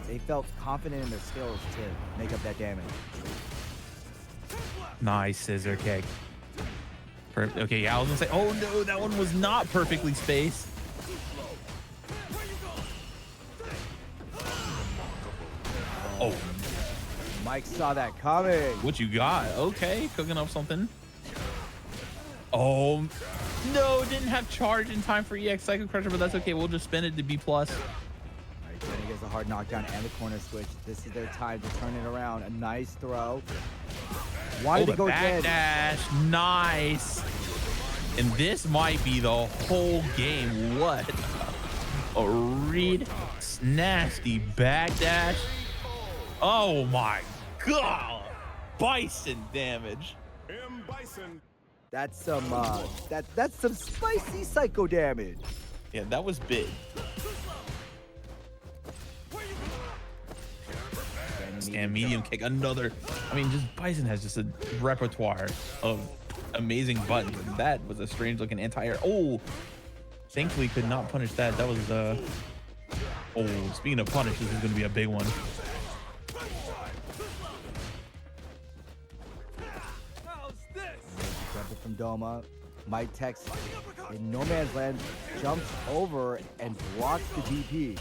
They felt confident in their skills to make up that damage. Nice scissor kick. Okay, yeah, I was gonna say, oh no, that one was not perfectly spaced. Oh, Mike saw that coming. what you got? Okay, cooking up something. Oh, no, didn't have charge in time for EX Psycho Crusher, but that's okay. We'll just spin it to B+. All right, Jenny gets a hard knockdown and the corner switch. This is their time to turn it around. A nice throw. Wanted to go back dead. dash. Nice. And this might be the whole game. What? A read. Nasty back dash. Oh my God. Bison damage. M. Bison. That's some that's some spicy psycho damage. Yeah, that was big. Stand medium kick. Another. I mean, just Bison has just a repertoire of amazing buttons. That was a strange looking anti-air. Oh, thankfully could not punish that. That was oh, speaking of punish, this is going to be a big one. Jumping from Doma. Mike Tex in no man's land jumps over and blocks the DP.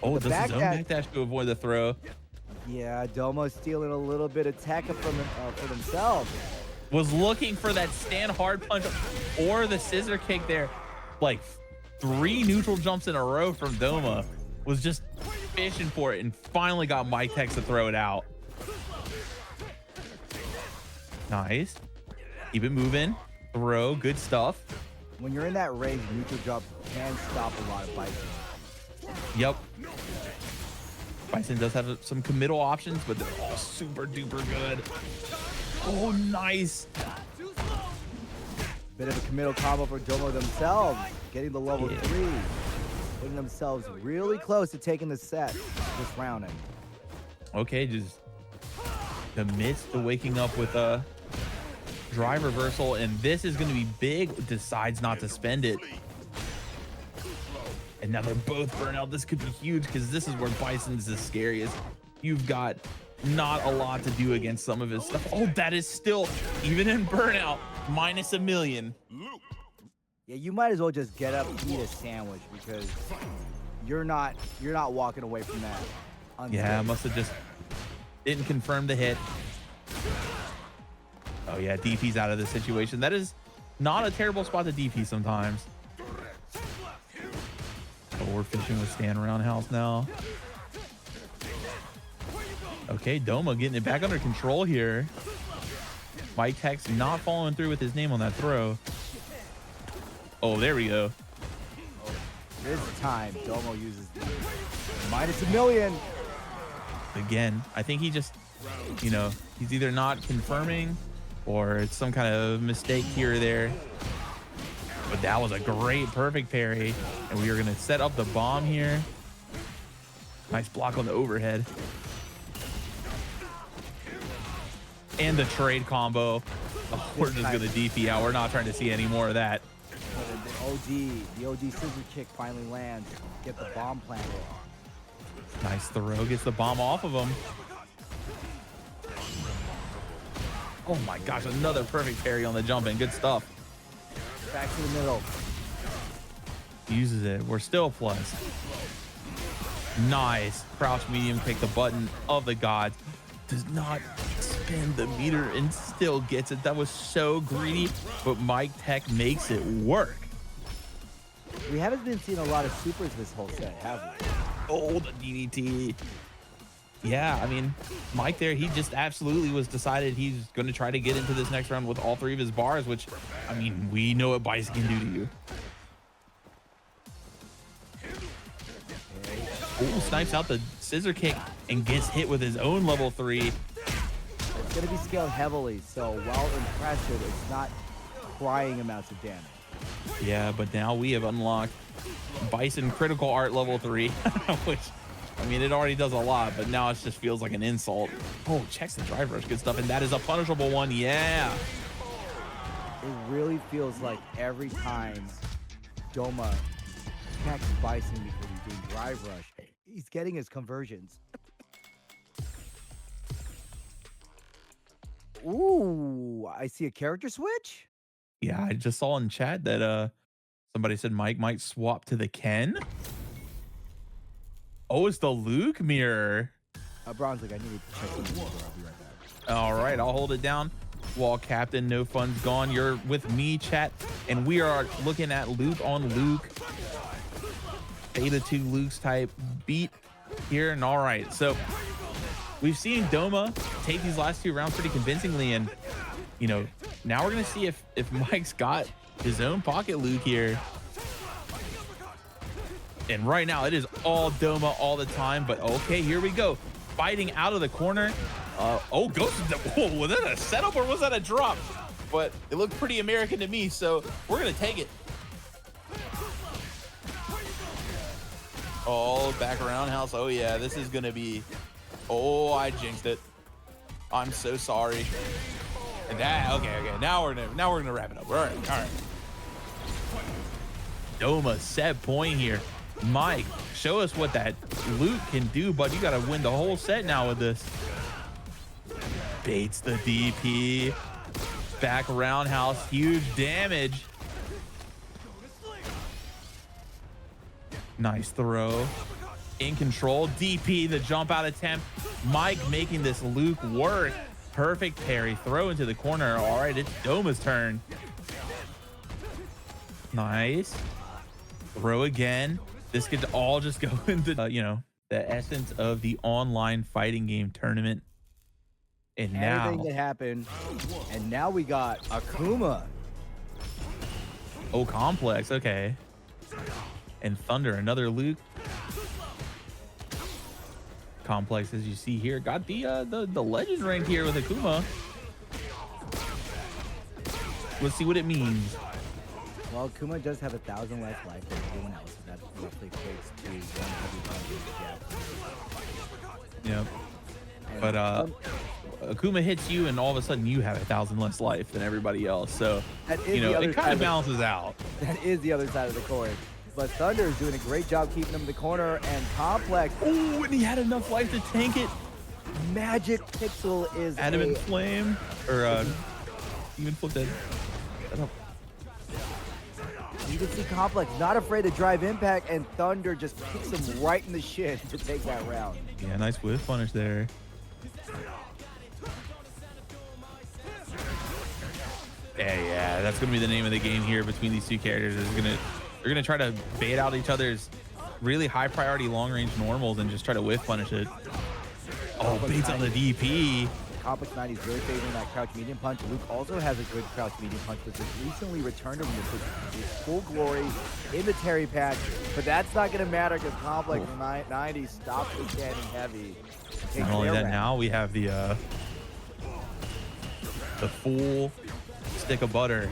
Oh, The does his own backdash- backdash to avoid the throw. Yeah, Domo stealing a little bit of tech for themselves. Was looking for that stand hard punch or the scissor kick there. Like 3 neutral jumps in a row from Doma. Was just fishing for it and finally got Mike Tex to throw it out. Nice. Keep it moving. Throw. Good stuff. When you're in that range, neutral jump can stop a lot of Bison. Yep. Bison does have some committal options, but they're all super duper good. Oh, nice. Bit of a committal combo for Domo themselves, getting the level Yeah. 3, putting themselves really close to taking the set this round. Okay, just commits to waking up with a drive reversal, and this is going to be big. Decides not to spend it. And now they're both burnout. This could be huge because this is where Bison's the scariest. You've got not a lot to do against some of his stuff. Oh, that is still, even in burnout, minus $1 million. Yeah, you might as well just get up, eat a sandwich, because you're not walking away from that. Yeah, must have just didn't confirm the hit. Oh yeah, DP's out of this situation. That is not a terrible spot to DP sometimes. Oh, we're fishing with stand roundhouse now. Okay, Doma getting it back under control here. Mike Tex not following through with his name on that throw. Oh, there we go. This time, Domo uses the minus $1 million. Again, I think he just, you know, he's either not confirming or it's some kind of mistake here or there. But that was a great, perfect parry. And we are going to set up the bomb here. Nice block on the overhead. And the trade combo. Oh, we're just going to DP out. We're not trying to see any more of that. The OG scissor kick finally lands. Get the bomb planted. Nice throw. Gets the bomb off of him. Oh my gosh, another perfect parry on the jump in. Good stuff. Back to the middle. Uses it. We're still plus. Nice. Crouch medium kick, the button of the gods. Does not spin the meter and still gets it. That was so greedy, but Mike Tech makes it work. We haven't been seeing a lot of supers this whole set, have we? Oh, the DDT. Yeah, I mean, Mike there, he just absolutely was decided he's going to try to get into this next round with all 3 of his bars, which, I mean, we know what Bison can do to you. Oh, snipes out the scissor kick and gets hit with his own level 3. It's going to be scaled heavily, so while impressive, it's not crying amounts of damage. Yeah, but now we have unlocked Bison critical art level 3, which, I mean, it already does a lot, but now it just feels like an insult. Oh, checks the drive rush, good stuff, and that is a punishable one. Yeah. It really feels like every time Doma attacks Bison because he's doing drive rush, he's getting his conversions. Ooh, I see a character switch. Yeah, I just saw in chat that somebody said Mike might swap to the Ken. Oh, it's the Luke mirror. Braun's like, I need to check the mirror. I'll be right back. All right, I'll hold it down. Wall captain, no fun's gone. You're with me, chat, and we are looking at Luke on Luke. Beta 2 Luke's type beat here, and all right, so we've seen Doma take these last 2 rounds pretty convincingly, and you know, now we're gonna see if Mike's got his own pocket Luke here. And right now it is all Doma all the time, but okay, here we go. Fighting out of the corner. Oh, Ghost, whoa, was that a setup or was that a drop? But it looked pretty American to me, so we're gonna take it. Oh, back around house. Oh yeah, this is gonna be, oh, I jinxed it. I'm so sorry. And that, okay, now we're gonna wrap it up. All right. Doma set point here. Mike, show us what that Luke can do, but you gotta win the whole set now with this. Baits the DP. Back roundhouse, huge damage. Nice throw. In control. DP, the jump out attempt. Mike making this Luke work. Perfect parry. Throw into the corner. All right, it's Doma's turn. Nice. Throw again. This could all just go into, you know, the essence of the online fighting game tournament. And now, Anything can happen. And now we got Akuma. oh, complex. Okay. And Thunder, another Luke. Complex, as you see here, got the legend rank here with Akuma. Let's see what it means. Well, Akuma does have 1,000 less life than everyone else. That roughly equates to 1 heavy Yep. But Akuma hits you, and all of a sudden you have 1,000 less life than everybody else. So that is you know, the other it kind side of balances out. That is the other side of the coin. But Thunder is doing a great job keeping him in the corner, and Complex. Oh, and he had enough life to tank it. Magic Pixel is Adamant Flame, or even flip that. You can see Complex not afraid to drive impact, and Thunder just kicks him right in the shin to take that round. Yeah, nice whiff punish there. Yeah, that's gonna be the name of the game here between these two characters. They're gonna try to bait out each other's really high priority long range normals and just try to whiff punish it. Oh, baits on the DP. Complex 90 is really favoring that crouch medium punch. Luke also has a good crouch medium punch, which was recently returned to him to his full glory in the Terry patch. But that's not going to matter because Complex 90 stops the standing heavy. Not only that, now we have the full stick of butter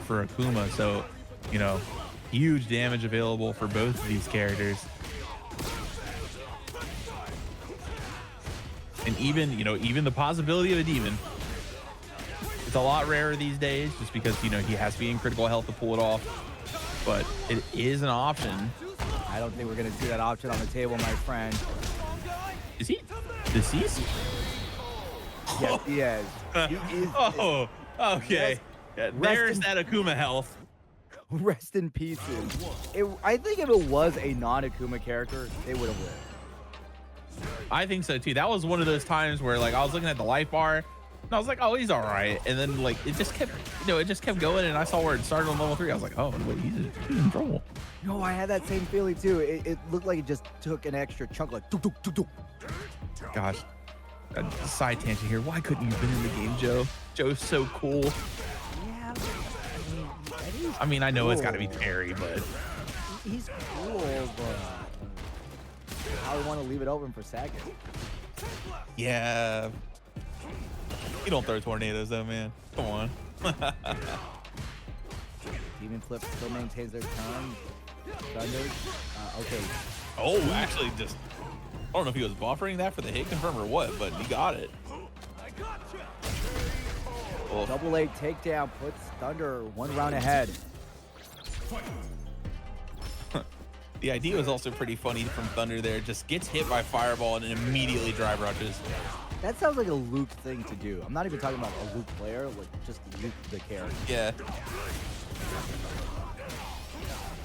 for Akuma. So, you know, huge damage available for both of these characters. And even, you know, even the possibility of a demon. It's a lot rarer these days just because, you know, he has to be in critical health to pull it off. But it is an option. I don't think we're going to see that option on the table, my friend. Is he deceased? Yes, he is. He is. Oh, okay. Yeah, there's that Akuma health. Rest in pieces. I think if it was a non-Akuma character, they would have won. I think so too. That was one of those times where like I was looking at the life bar and I was like, oh, he's all right. And then like it just kept, you know, it just kept going. And I saw where it started on level 3. I was like, oh, wait, he's in trouble. No, I had that same feeling too. It looked like it just took an extra chunk, like doo, doo, doo, doo. Gosh, a side tangent here. Why couldn't you have been in the game, Joe? Joe's so cool. Yeah, I mean, I know it's got to be cool. Terry, but He's cool, but I want to leave it open for seconds. Yeah. You don't throw tornadoes though, man. Come on. Demon Flip still maintains their turn. Thunder. Okay. Oh, actually, just I don't know if he was buffering that for the hit confirm or what, but he got it. Oh. Double A takedown puts Thunder 1 round ahead. The idea was also pretty funny from Thunder there. Just gets hit by Fireball and then immediately drive rushes. That sounds like a Luke thing to do. I'm not even talking about a Luke player, like just Luke the character. Yeah.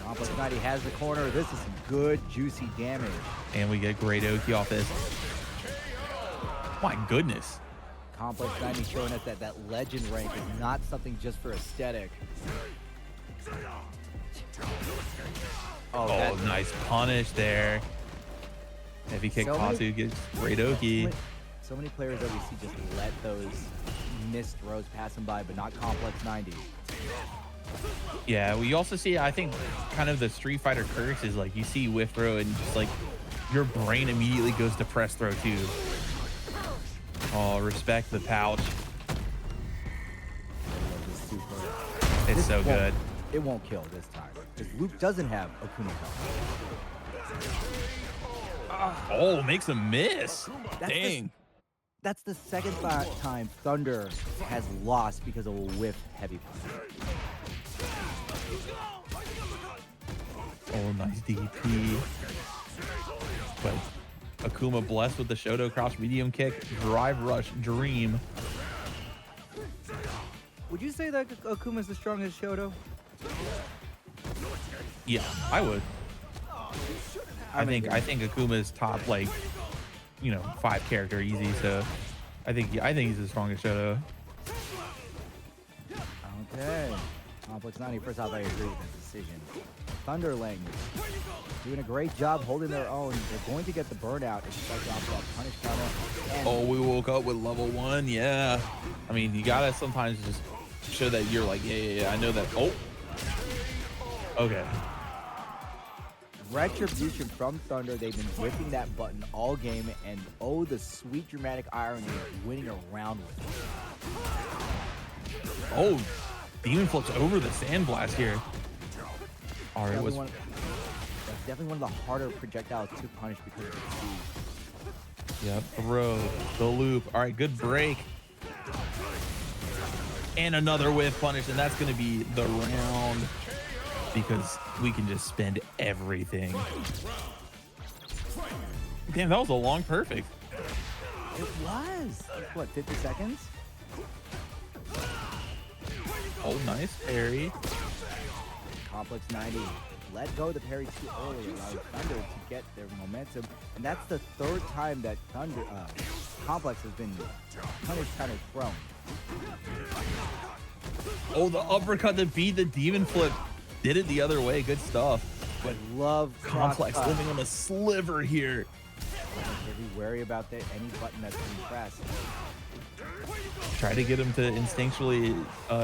Complex 90 has the corner. This is some good, juicy damage. and we get great Oki off this. My goodness. Complex 90 showing us that legend rank is not something just for aesthetic. Oh, that- nice punish there. Heavy kick Patu gets great Oki. So many players that we see just let those missed throws pass them by, but not Complex 90. Yeah, we also see, I think, kind of the Street Fighter curse is like you see whiff throw and just like your brain immediately goes to press throw too. Oh, respect the pouch. It's so good. It won't kill this time because Luke doesn't have Akuma health. Oh, makes a miss. That's Dang. That's the second time Thunder has lost because of a whiff heavy punch. Oh, nice DP. But Akuma blessed with the Shoto crouch medium kick, drive rush, dream. Would you say that Akuma's the strongest Shoto? Yeah, I would. I think Akuma is top, like, you know, 5 character easy. So I think he's the strongest Shoto. Okay. Complex 90. First off, I agree with this decision. Thunderling doing a great job holding their own. They're going to get the burnout if you start off that punish counter. And Oh, we woke up with level 1. Yeah. I mean, you gotta sometimes just show that you're like, yeah, I know that. Oh. Okay. retribution from Thunder. They've been whipping that button all game, and oh, the sweet dramatic irony of winning a round with it. Oh, Demon flips over the Sandblast here. All right, That's definitely one of the harder projectiles to punish because of its speed. Yep, throw, the loop. All right, good break. And another whiff punish, and that's going to be the round because we can just spend everything. Damn, that was a long perfect. It was. What, 50 seconds? Oh, nice parry. Complex 90 let go of the parry too early, allowing Thunder to get their momentum. And that's the third time that Complex has been punished kind of thrown. Oh, the uppercut that beat the Demon flip. Did it the other way. Good stuff. But Love Complex cross-cut. living on a sliver here. Be wary about any button that's being pressed. Try to get him to instinctually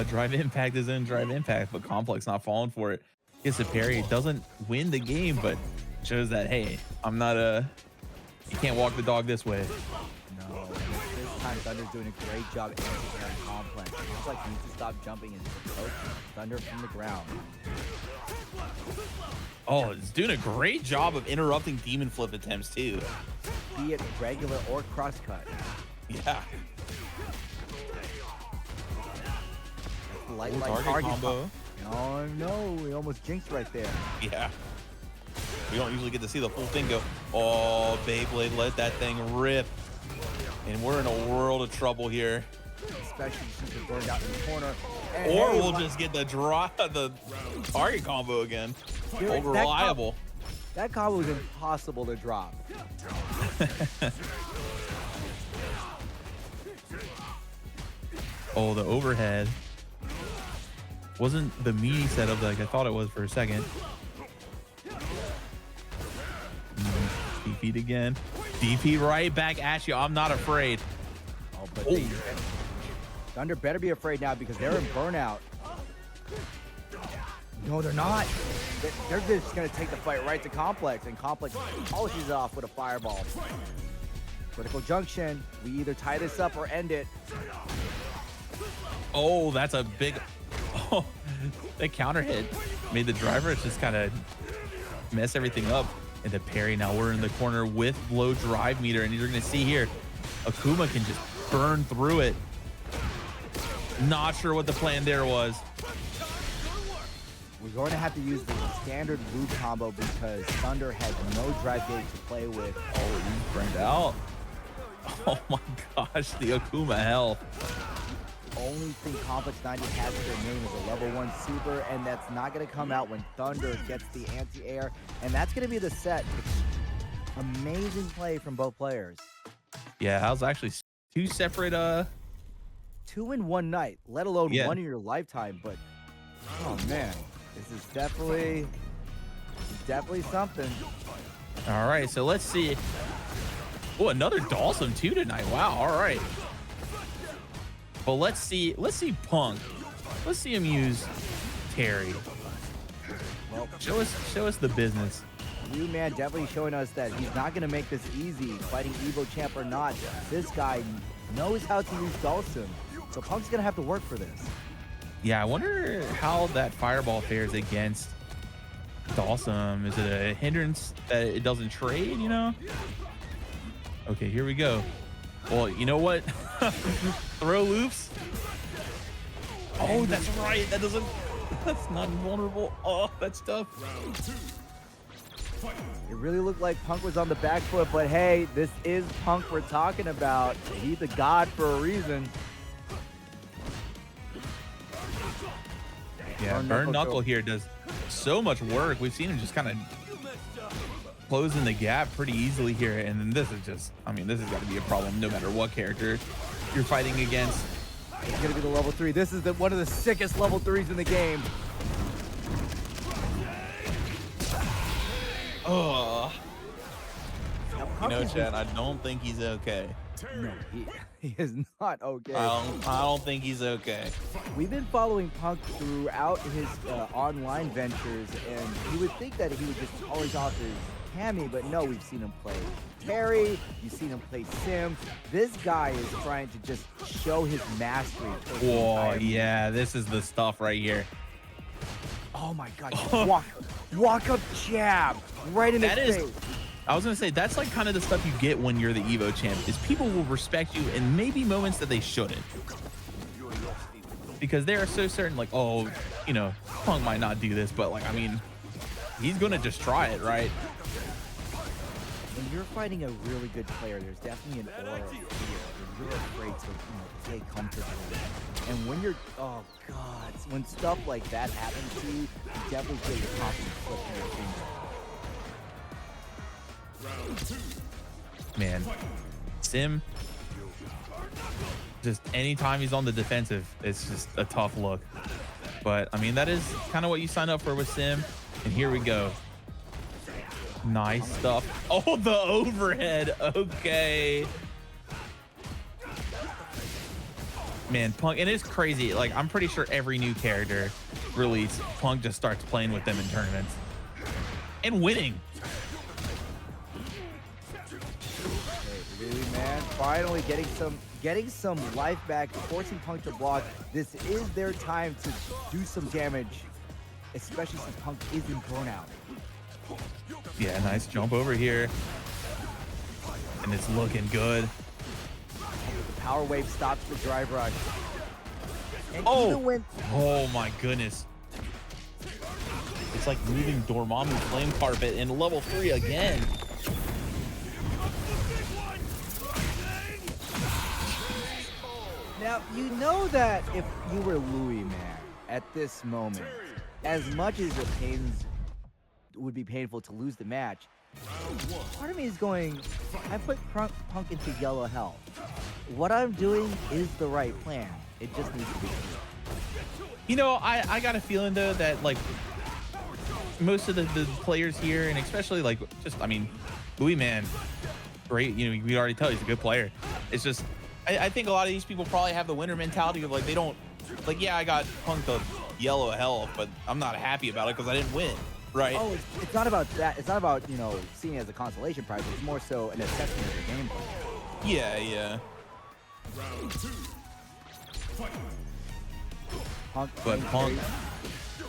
drive impact his own drive impact, but Complex not falling for it. Gets a parry. Doesn't win the game, but shows that, hey, I'm not you can't walk the dog this way. No, and this time Thunder's doing a great job anti-airing Complex. Complex needs to stop jumping and just approach Thunder from the ground. Oh, it's doing a great job of interrupting demon flip attempts too. Be it regular or cross-cut. Yeah. Light, Ooh, light target target combo. Oh no, we almost jinxed right there. Yeah. We don't usually get to see the full thing go. Oh, Beyblade let that thing rip. And we're in a world of trouble here. Especially since we're burned out in the corner. And Or hey, we'll just get the target combo again. dude, Old reliable. That combo was impossible to drop. Oh, the overhead wasn't the meaty setup like I thought it was for a second. DP'd again. DP right back at you. I'm not afraid. Oh, but Thunder better be afraid now because they're in burnout. No, they're not. They're just going to take the fight right to Complex, and Complex polishes it off with a fireball. Critical junction. We either tie this up or end it. Oh, that's a big. Oh, that counter hit made the driver just kind of mess everything up. And the parry. Now we're in the corner with low drive meter, and you're going to see here, Akuma can just burn through it. Not sure what the plan there was. We're going to have to use the standard Bloo combo because Thunder has no drive gauge to play with. Oh, he's burned out. Oh my gosh, the Akuma hell. Only thing Complex 90 has to their name is a level 1 super, and that's not going to come out when Thunder gets the anti-air, and that's going to be the set. Amazing play from both players. Yeah, that was actually 2 separate 2 in one night, let alone Yeah. 1 in your lifetime, but oh man, this is definitely something. All right, so let's see. Oh, another Dawson too tonight. Wow. All right. But let's see Punk. Let's see him use Terry. Well, Show us the business. Blue Man definitely showing us that he's not going to make this easy, fighting Evo Champ or not. This guy knows how to use Dawson, so Punk's going to have to work for this. Yeah, I wonder how that fireball fares against Dawson. Is it a hindrance that it doesn't trade, you know? Okay, here we go. Well, you know what? Throw loops. Oh, that's right. That's not invulnerable. Oh, that's tough. It really looked like Punk was on the back foot, but hey, this is Punk we're talking about. He's a god for a reason. Yeah, Burn Knuckle here does so much work. We've seen him just kind of closing the gap pretty easily here. And then this is just, I mean, this has got to be a problem no matter what character you're fighting against. It's gonna be the level 3. This is one of the sickest level 3s in the game. Oh, Now, you Punk know, is Chad, I don't think he's okay. no, he is not okay. I don't think he's okay. We've been following Punk throughout his online ventures, and you would think that he would just always off his Cammy, but no, we've seen him play Terry, you've seen him play Sim. This guy is trying to just show his mastery. Whoa, yeah, this is the stuff right here. Oh my God, walk up jab right in That his is, face. I was gonna say, that's like kind of the stuff you get when you're the Evo champ, is people will respect you in maybe moments that they shouldn't. Because they are so certain, like, oh, you know, Punk might not do this, but like, I mean, he's gonna just try it, right? When you're fighting a really good player, there's definitely an aura of fear, and you're afraid to, take comfortably. And when you're, oh God, when stuff like that happens to you, you definitely feel your confidence slip from your fingers. Man, Sim, just anytime he's on the defensive, it's just a tough look. But I mean, that is kind of what you sign up for with Sim. And here we go. Nice stuff. Oh, the overhead. Okay. Man, Punk, and it's crazy. Like, I'm pretty sure every new character release, Punk just starts playing with them in tournaments and winning. Really, man, finally getting some life back, forcing Punk to block. This is their time to do some damage, especially since Punk is in burnout. Yeah, nice jump over here. And it's looking good. The power wave stops the drive rush. And Oh, even when oh my goodness. It's like moving Dormammu flame carpet in level 3 again. now you know that if you were Louis, man, at this moment, as much as it would be painful to lose the match, part of me is going, I put Punk into yellow hell. What I'm doing is the right plan. It just needs to be clear. You know, I got a feeling though that like most of the players here, and especially like just, I mean, Louis, man, great. You know, we already tell he's a good player. It's just, I think a lot of these people probably have the winner mentality of like, they don't, like, yeah, I got Punk to yellow hell, but I'm not happy about it because I didn't win. Right. Oh, it's not about that. It's not about, seeing it as a consolation prize. It's more so an assessment of your gameplay. Yeah, yeah. Punk, But Punk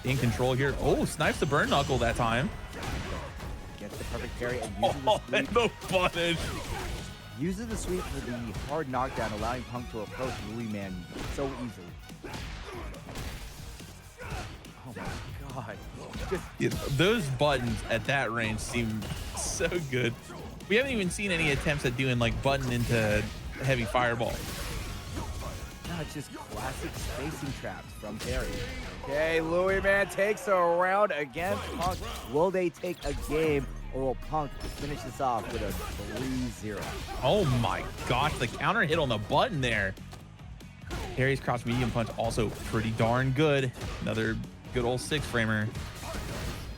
in control here. Oh, snipes the burn knuckle that time. gets the perfect parry and Oh, and the punish. uses the sweep for the hard knockdown, allowing Punk to approach Louis Man so easily. Oh my God. Just You know, those buttons at that range seem so good. We haven't even seen any attempts at doing like button into heavy fireball. No, it's just classic spacing traps from Terry. Okay, Louis Man takes a round against Punk. Will they take a game, or will Punk finish this off with a 3-0? Oh my gosh, the counter hit on the button there. Terry's cross medium punch also pretty darn good. Another good old 6-framer.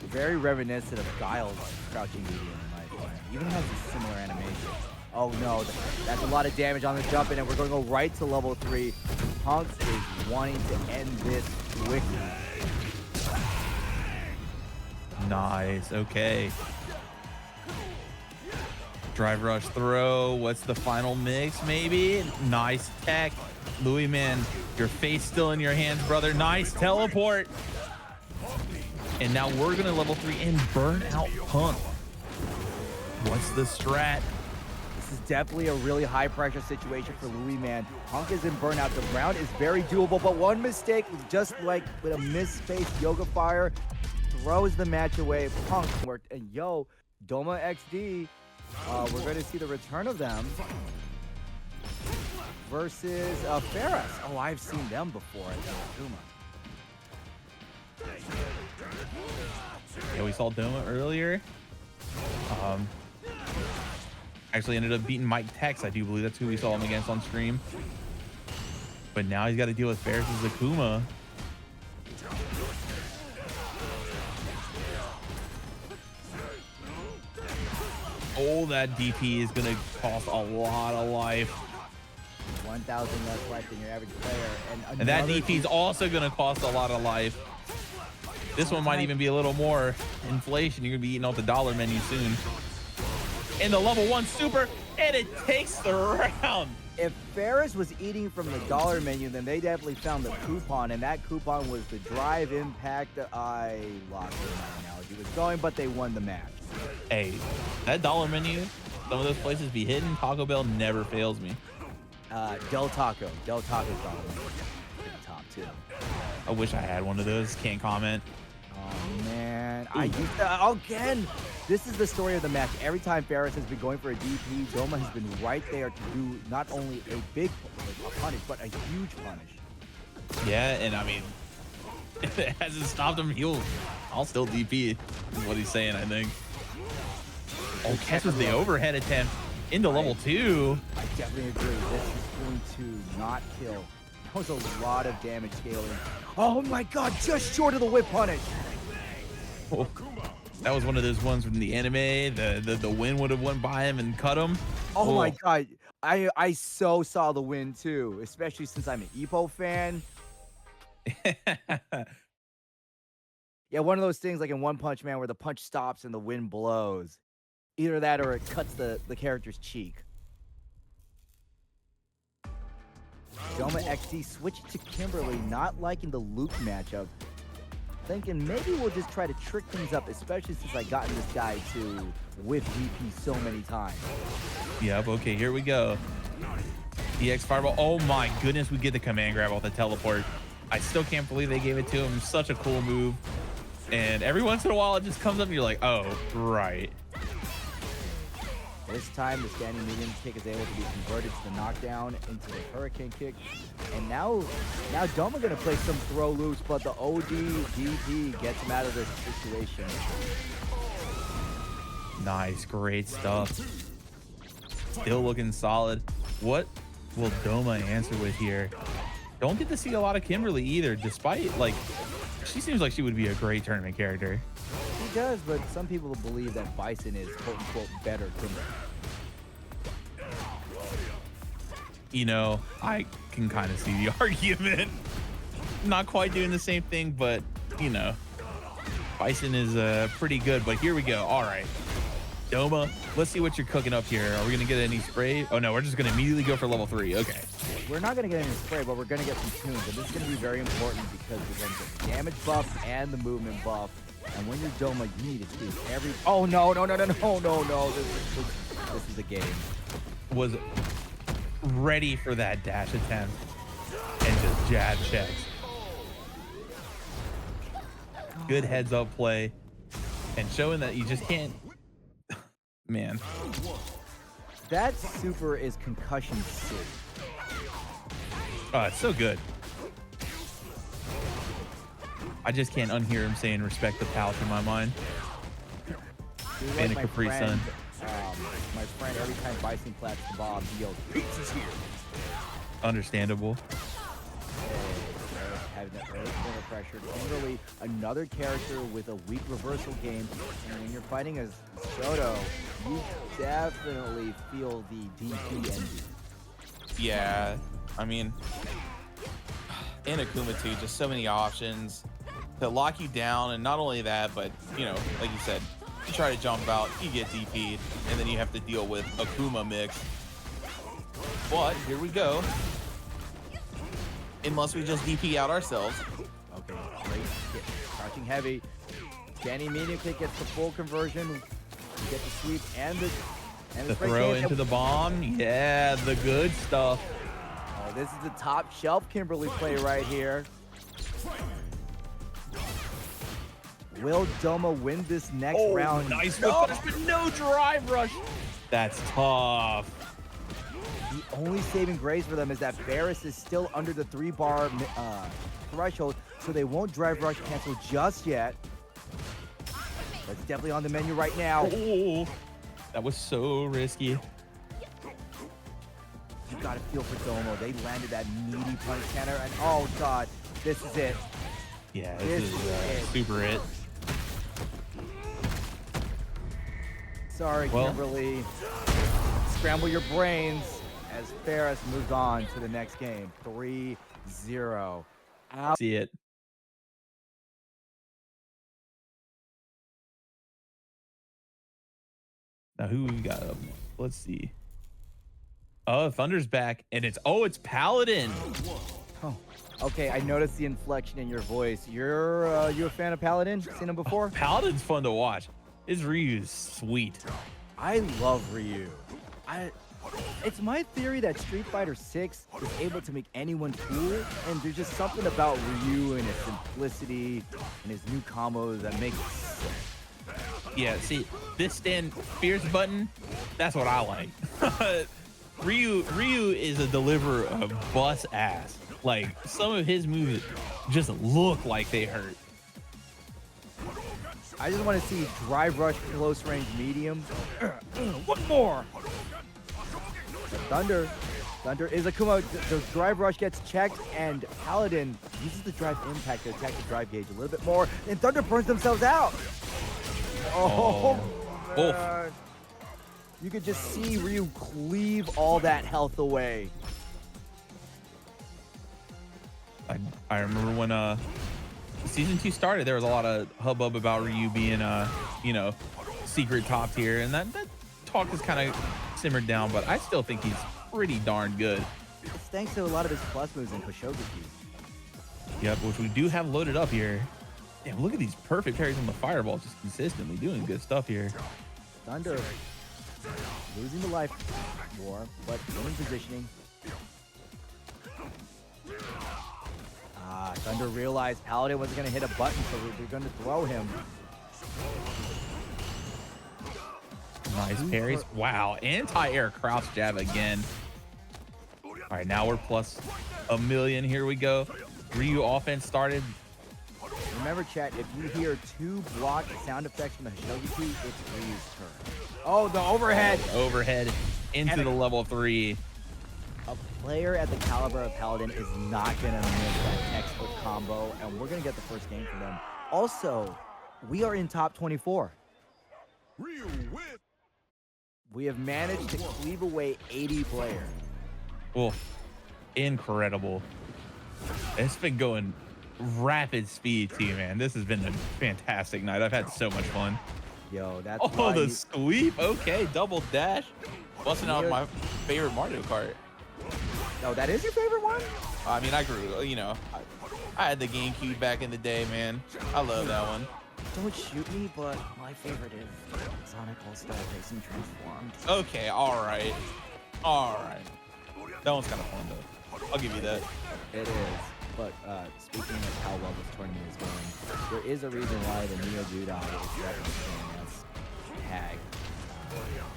Very reminiscent of Guile's crouching medium in my opinion. Even has a similar animation. Oh no, that's a lot of damage on the jump in, and we're going to go right to level 3. Punk is wanting to end this quickly. Nice, okay. Drive rush throw. What's the final mix? Maybe. Nice tech. Louis, man, your face still in your hands, brother. Nice teleport. And now we're gonna level 3 and burn out Punk. What's the strat? This is definitely a really high pressure situation for Louis, man. Punk is in burnout. The round is very doable, but one mistake, just like with a misspaced Yoga Fire, throws the match away. Punk worked, and yo, Doma XD, we're going to see the return of them versus Ferris. Oh, I've seen them before at Doma. Yeah, we saw Doma earlier. Actually ended up beating Mike Tex. I do believe that's who we saw him against on stream. But now he's got to deal with Ferris' Akuma. Oh, that DP is going to cost a lot of life. 1,000 less life than your average player. And that DP is also going to cost a lot of life. This one might even be a little more inflation. You're going to be eating off the dollar menu soon. And the level 1 super, and it takes the round. If Ferris was eating from the dollar menu, then they definitely found the coupon, and that coupon was the drive impact. I lost where my analogy was going, but they won the match. Hey, that dollar menu, some of those places be hidden. Taco Bell never fails me. Del Taco's dollar menu at the top too. I wish I had one of those. Can't comment. Oh man, I used to, again. This is the story of the match. Every time Ferris has been going for a DP, Doma has been right there to do not only a big punish, but a huge punish. Yeah, and I mean, if it hasn't stopped him, I'll still DP, is what he's saying, I think. Oh, catches the overhead attempt into level 2. I definitely agree. This is going to not kill. That was a lot of damage scaling. Oh my god, just short of the whip punish. Oh, that was one of those ones from the anime. The wind would have went by him and cut him. Oh my god. I so saw the win too, especially since I'm an Ippo fan. Yeah, one of those things like in One Punch Man where the punch stops and the wind blows. Either that or it cuts the character's cheek. Doma XD switched to Kimberly, not liking the Luke matchup. Thinking maybe we'll just try to trick things up, especially since I gotten this guy to whiff DP so many times. Yep, okay, here we go. EX Fireball. Oh my goodness, we get the command grab off the teleport. I still can't believe they gave it to him. Such a cool move. And every once in a while, it just comes up and you're like, oh, right. This time, the standing medium kick is able to be converted to the knockdown into the hurricane kick. And now Doma gonna play some throw loose, but the OD DP gets him out of this situation. Nice, great stuff. Still looking solid. What will Doma answer with here? Don't get to see a lot of Kimberly either, despite, like, she seems like she would be a great tournament character. He does, but some people believe that Bison is quote-unquote better Kimberly. You know, I can kind of see the argument. Not quite doing the same thing, but, you know, Bison is pretty good. But here we go. All right. Doma, let's see what you're cooking up here. Are we going to get any spray? Oh, no, we're just going to immediately go for level 3. Okay. We're not going to get any spray, but we're going to get some tunes. And this is going to be very important because we're going to get the damage buff and the movement buff. And when you're Doma, you need to speed every... Oh, no. This is a game. Was ready for that dash attempt and just jab checks. Good heads up play and showing that you just can't... Man. That super is concussion safe. Oh, it's so good. I just can't unhear him saying respect the pouch in my mind. And a Capri Sun. My friend, every time Bison claps the bomb, he yells, "Pizza's here." Understandable. Having that early corner pressure. Kimberly, another character with a weak reversal game. And when you're fighting as Shoto, you definitely feel the DP engine. Yeah, I mean, in Akuma too, just so many options to lock you down. And not only that, but, you know, like you said, you try to jump out, you get DP'd, and then you have to deal with Akuma mix. But here we go. Unless we just DP out ourselves. Okay, great hit. Crouching heavy. Standing medium kick gets the full conversion. You get the sweep and the throw into the bomb. Yeah, the good stuff. Oh, this is the top shelf Kimberly play right here. Will Doma win this next round? Nice whip punish, but no drive rush. That's tough. The only saving grace for them is that Ferris is still under the 3-bar threshold, so they won't drive rush cancel just yet. That's definitely on the menu right now. Oh, that was so risky. You gotta feel for Domo. They landed that meaty punch counter, and oh god, this is it. Yeah, this is super it. Sorry, Well, Kimberly. Scramble your brains as Ferris moves on to the next game. 3-0. Out. see it. Now who we got up? Let's see. Oh, Thunder's back, and it's Paladin. Oh, okay, I noticed the inflection in your voice. You're you a fan of Paladin? Seen him before? Paladin's fun to watch. His Ryu's sweet. I love Ryu. It's my theory that Street Fighter 6 is able to make anyone cool, and there's just something about Ryu and his simplicity and his new combos that makes it sick. Yeah, see, this stand fierce button, that's what I like. Ryu is a deliverer of bus ass. Like, some of his moves just look like they hurt. I just want to see drive rush close range medium. What more? Thunder is Akuma. The drive rush gets checked, and Paladin uses the drive impact to attack the drive gauge a little bit more, and Thunder burns themselves out. Oh, man. You could just see Ryu cleave all that health away. I remember when season 2 started, there was a lot of hubbub about Ryu being you know, secret top tier, and that talk has kind of simmered down, but I still think he's pretty darn good. It's thanks to a lot of his plus moves and Koshoguki. Yep, which we do have loaded up here. Damn, look at these perfect parries on the fireball, just consistently doing good stuff here. Thunder losing the life more, but in positioning. Thunder realized Paladin wasn't going to hit a button, so they're going to throw him. Nice parries. Wow, anti-air crouch jab again. All right, now we're plus a million. Here we go. Ryu offense started. Remember, chat, if you hear 2 block sound effects from the Koshoguki, it's Ryu's turn. Oh, the overhead. Overhead into the level 3. A player at the caliber of Paladin is not going to miss that expert combo, and we're going to get the first game for them. Also, we are in top 24. Ryu win. We have managed to cleave away 80 players. Oh, incredible. It's been going rapid speed too, man. This has been a fantastic night. I've had so much fun. Yo, that's Oh, the sweep. Okay, double dash. Busting out my favorite Mario Kart. No, that is your favorite one? I mean, I grew, you know, I had the GameCube back in the day, man. I love that one. Don't shoot me, but my favorite is Sonic All-Star Racing Transformed. Okay, all right. That one's kind of fun, though. I'll give you that. It is. But speaking of how well this tournament is going, there is a reason why the Neo Judai is representing us tag.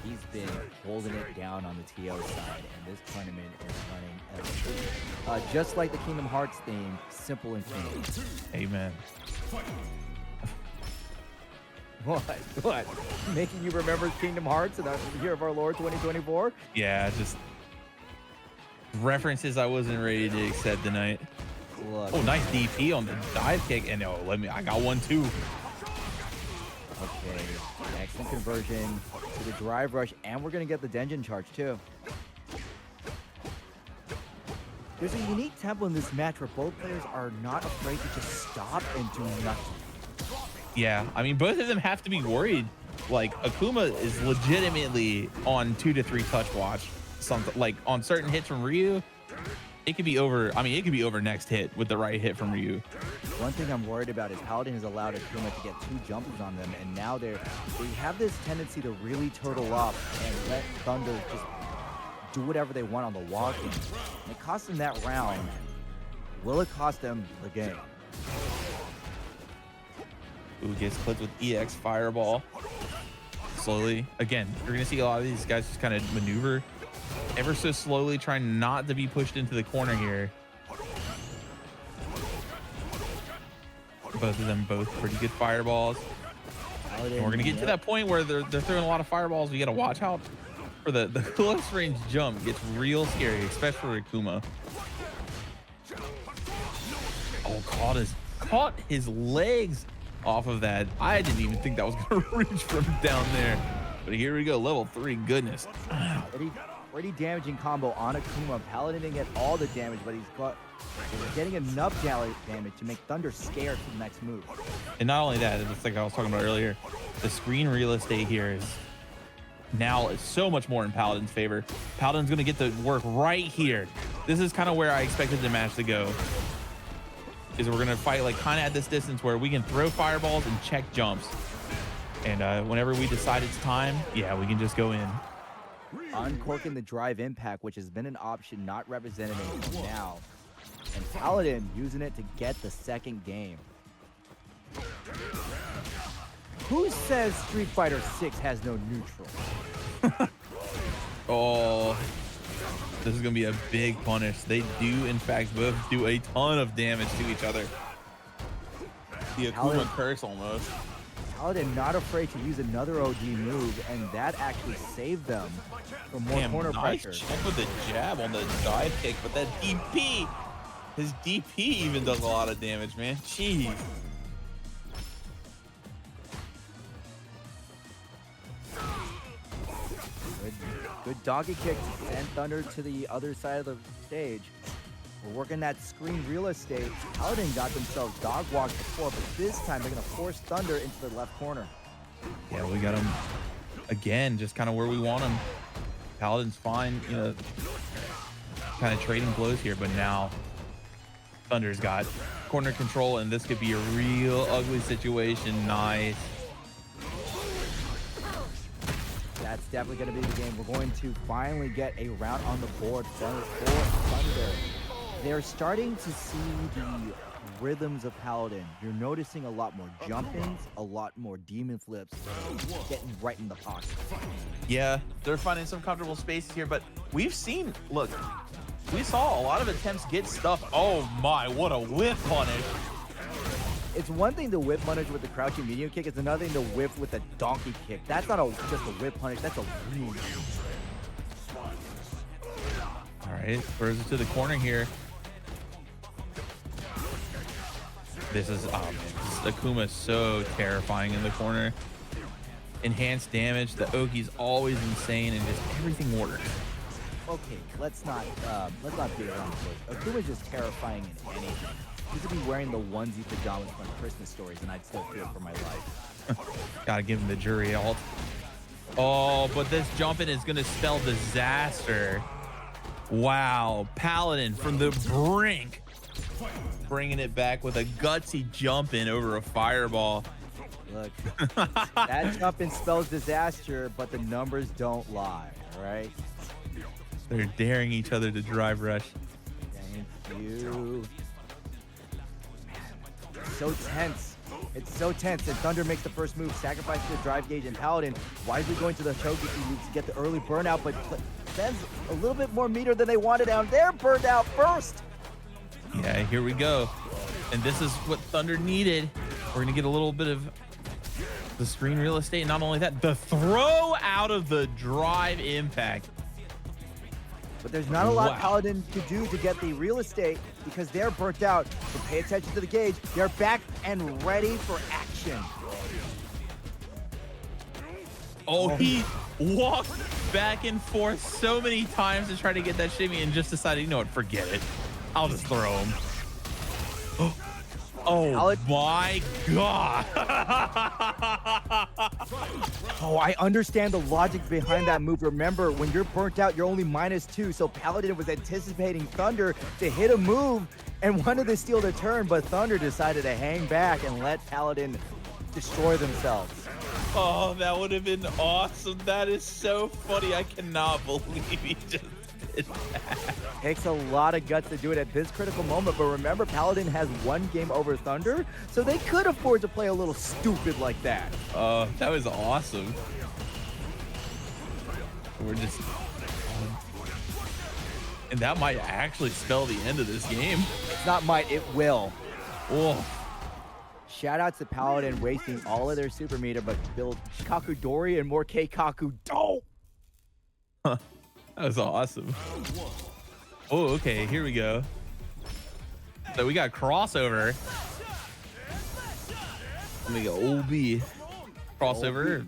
He's been holding it down on the TO side, and this tournament is running just like the Kingdom Hearts theme, simple and clean. Amen. What? Making you remember Kingdom Hearts and the year of our Lord 2024? Yeah, just references I wasn't ready to accept tonight. Look. Oh, nice DP on the dive kick, and I got one too. Okay, excellent conversion to the drive rush, and we're gonna get the Denjin charge too. There's a unique tempo in this match where both players are not afraid to just stop and do nothing. Yeah, I mean, both of them have to be worried. Like, Akuma is legitimately on 2 to 3 touch watch. Something like on certain hits from Ryu, it could be over. I mean, it could be over next hit with the right hit from Ryu. One thing I'm worried about is Paladin has allowed Akuma to get 2 jumps on them, and now they have this tendency to really turtle up and let Thunder just do whatever they want on the walking. And it cost them that round. Will it cost them the game? Ooh, gets clipped with EX Fireball. Slowly. Again, you're going to see a lot of these guys just kind of maneuver ever so slowly, trying not to be pushed into the corner here. Both of them pretty good fireballs. And we're gonna get to that point where they're throwing a lot of fireballs. We gotta watch out for the close range jump. It gets real scary, especially for Akuma. Oh, caught his legs off of that. I didn't even think that was gonna reach from down there. But here we go, level 3. Goodness. Pretty damaging combo on Akuma. Paladin didn't get all the damage, but he's getting enough damage to make Thunder scared for the next move. And not only that, it's like I was talking about earlier, the screen real estate here is now so much more in Paladin's favor. Paladin's gonna get the work right here. This is kind of where I expected the match to go. Is we're gonna fight like kind of at this distance where we can throw fireballs and check jumps. And whenever we decide it's time, yeah, we can just go in. Uncorking the drive impact, which has been an option not represented until now. And Paladin using it to get the second game. Who says Street Fighter 6 has no neutral? Oh, this is gonna be a big punish. They do in fact both do a ton of damage to each other. The Akuma curse almost. Paladin not afraid to use another OD move, and that actually saved them from more corner nice pressure. check with the jab on the dive kick, but that DP, his DP even does a lot of damage, man. Jeez. Good donkey kick to send Thunder to the other side of the stage. We're working that screen real estate. Paladin got themselves dog walked before, but this time they're gonna force Thunder into the left corner. Yeah, we got him again, just kind of where we want him. Paladin's fine, you know, kind of trading blows here, but now Thunder's got corner control, and this could be a real ugly situation. Nice. That's definitely going to be the game. We're going to finally get a round on the board for Thunder. They're starting to see the rhythms of Paladin. You're noticing a lot more jump-ins, a lot more demon flips, getting right in the pocket. Yeah, they're finding some comfortable spaces here, but we've seen, look, we saw a lot of attempts get stuff. Oh my, what a whip punish. It's one thing to whip punish with the crouching medium kick. It's another thing to whip with a donkey kick. That's not just a whip punish. That's a real. All right, throws it to the corner here. This is, oh man, this Akuma is so terrifying in the corner. Enhanced damage. The Oki's always insane, and just everything works. Okay, let's not beat around the bush. Akuma's just terrifying in anything. He could be wearing the onesie pajamas from Christmas Stories, and I'd still fear for my life. Gotta give him the jury ult. Oh, but this jumping is gonna spell disaster. Wow, Paladin from the brink, bringing it back with a gutsy jump in over a fireball. Look, that jump in spells disaster, but the numbers don't lie, all right? They're daring each other to drive rush. Thank you. So tense. It's so tense. And Thunder makes the first move, sacrifices the drive gauge, and Paladin wisely going to the Choki to get the early burnout, but spends a little bit more meter than they wanted down. They're burned out first. Yeah, here we go. And this is what Thunder needed. We're gonna get a little bit of the screen real estate. And not only that, the throw out of the drive impact. But there's not a lot Wow. Paladin to do to get the real estate because they're burnt out. So pay attention to the gauge. They're back and ready for action. Oh, he walked back and forth so many times to try to get that shimmy and just decided, you know what, forget it. I'll just throw him. Oh my God. Oh, I understand the logic behind that move. Remember, when you're burnt out, you're only -2. So Paladin was anticipating Thunder to hit a move and wanted to steal the turn, but Thunder decided to hang back and let Paladin destroy themselves. Oh, that would have been awesome. That is so funny. I cannot believe he just did that. Takes a lot of guts to do it at this critical moment, but remember, Paladin has one game over Thunder, so they could afford to play a little stupid like that. That was awesome. We're just... and that might actually spell the end of this game. It's not might, it will. Oh, Shout out to Paladin wasting all of their super meter, but build Kakudori and more Keikaku. Oh! That was awesome. Oh, okay, here we go. So we got crossover. Let me go OB. Crossover.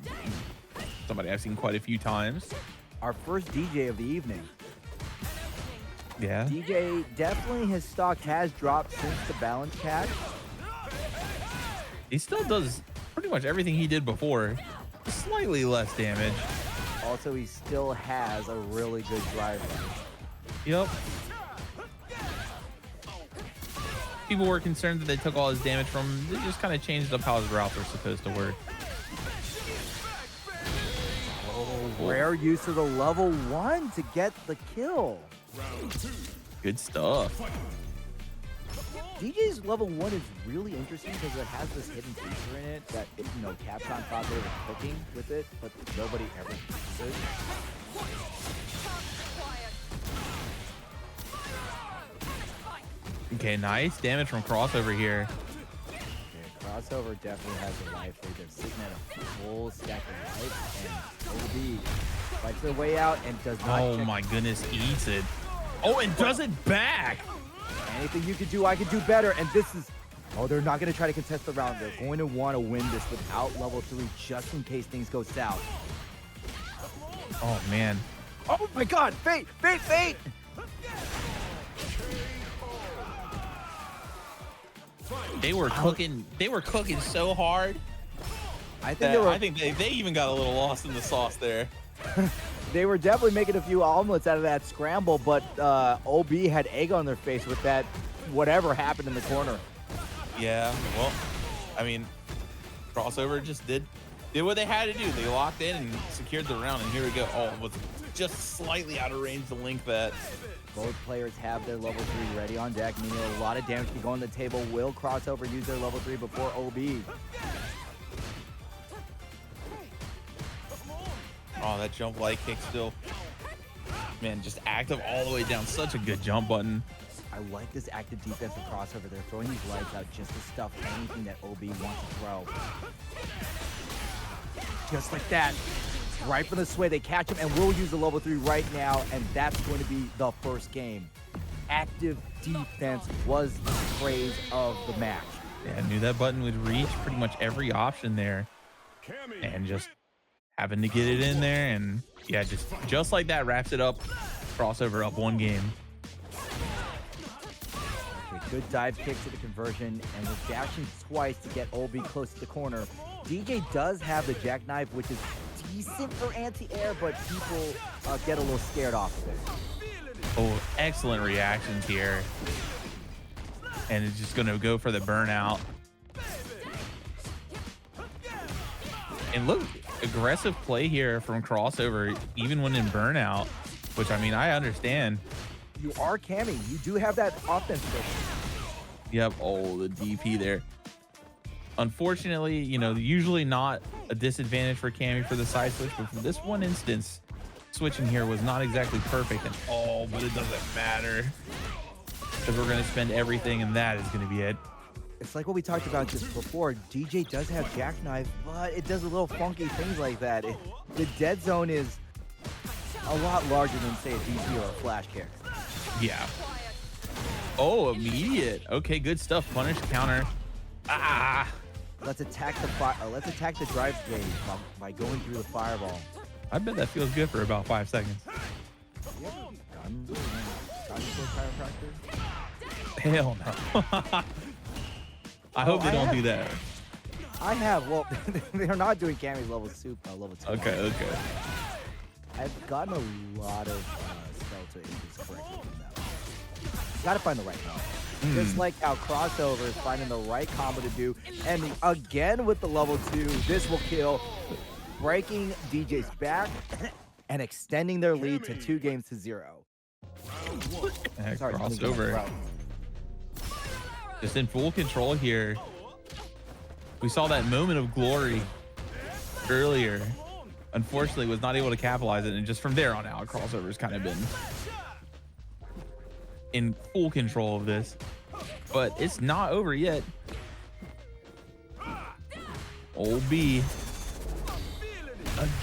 Somebody I've seen quite a few times. Our first DJ of the evening. Yeah. DJ, definitely his stock has dropped since the balance patch. He still does pretty much everything he did before. Slightly less damage. Also, he still has a really good driver. Yep. People were concerned that they took all his damage from him. They just kind of changed up how his routes are supposed to work. Rare use of the level 1 to get the kill. Good stuff. DJ's level 1 is really interesting because it has this hidden feature in it that, Capcom thought they were cooking with it, but nobody ever uses it. Okay, nice damage from crossover here. Okay, crossover definitely has a life lead. They're sitting at a full stack of life, and OB fights their way out and does not. Oh my goodness, eats it. Oh, and does it back. Anything you could do, I could do better. And this is. Oh, they're not going to try to contest the round. They're going to want to win this without level 3 just in case things go south. Oh man. Oh my God! Fate! Fate! Fate! They were cooking. They were cooking so hard. I think they even got a little lost in the sauce there. they were definitely making a few omelets out of that scramble, but OB had egg on their face with that whatever happened in the corner. Yeah, well, I mean, crossover just did what they had to do. They locked in and secured the round, and here we go. Oh, it was just slightly out of range to link that. Both players have their level 3 ready on deck, meaning a lot of damage can go on the table. Will crossover use their level 3 before OB? Oh, that jump light kick still. Man, just active all the way down. Such a good jump button. I like this active defensive crossover. They're throwing these lights out just to stuff anything that OB wants to throw. Just like that. Right from the sway, they catch him, and we'll use the level 3 right now, and that's going to be the first game. Active defense was the phrase of the match. Yeah, I knew that button would reach pretty much every option there, and just having to get it in there, and yeah, just like that wraps it up. Crossover up 1 game. Okay, good dive kick to the conversion, and with dashing twice to get OB close to the corner. DJ does have the jackknife, which is decent for anti-air, but people get a little scared off of it. Oh, excellent reactions here. And it's just going to go for the burnout. And look, aggressive play here from crossover, even when in burnout, which, I mean, I understand. You are camming. You do have that offense. Yep. Oh, the DP there. Unfortunately, usually not a disadvantage for Cammy for the side switch, but for this one instance, switching here was not exactly perfect. And oh, but it doesn't matter because we're going to spend everything, and that is going to be it. It's like what we talked about just before. DJ does have jackknife, but it does a little funky things like that. The dead zone is a lot larger than, say, a DP or a flash kick. Yeah. Oh, immediate. Okay, good stuff. Punish counter. Ah. Let's attack the drive stage by going through the fireball. I bet that feels good for about 5 seconds. You ever done chiropractor? Hell no. I hope they don't do that. I have. Well, they're not doing Cammy's level 2. Okay. I've gotten a lot of skeletal injuries correctly from that one. Gotta find the right combo. Just like how crossover is finding the right combo to do. And again with the level 2, this will kill, breaking DJ's back and extending their lead to 2 games to 0. Sorry, crossover. Just in full control here. We saw that moment of glory earlier. Unfortunately, was not able to capitalize it, and just from there on out, crossover's kind of been in full control of this. But it's not over yet. Old B.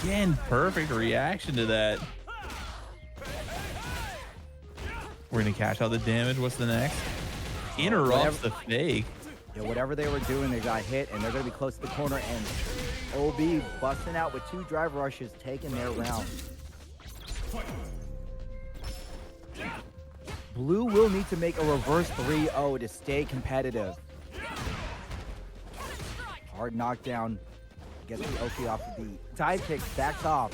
Again, perfect reaction to that. We're going to cash out the damage. What's the next? Interrupts the fake. Yeah, whatever they were doing, they got hit, and they're going to be close to the corner, and OB busting out with 2 drive rushes, taking their round. Blue will need to make a reverse 3-0 to stay competitive. Hard knockdown. Gets the Oki off of the dive kick, backs off.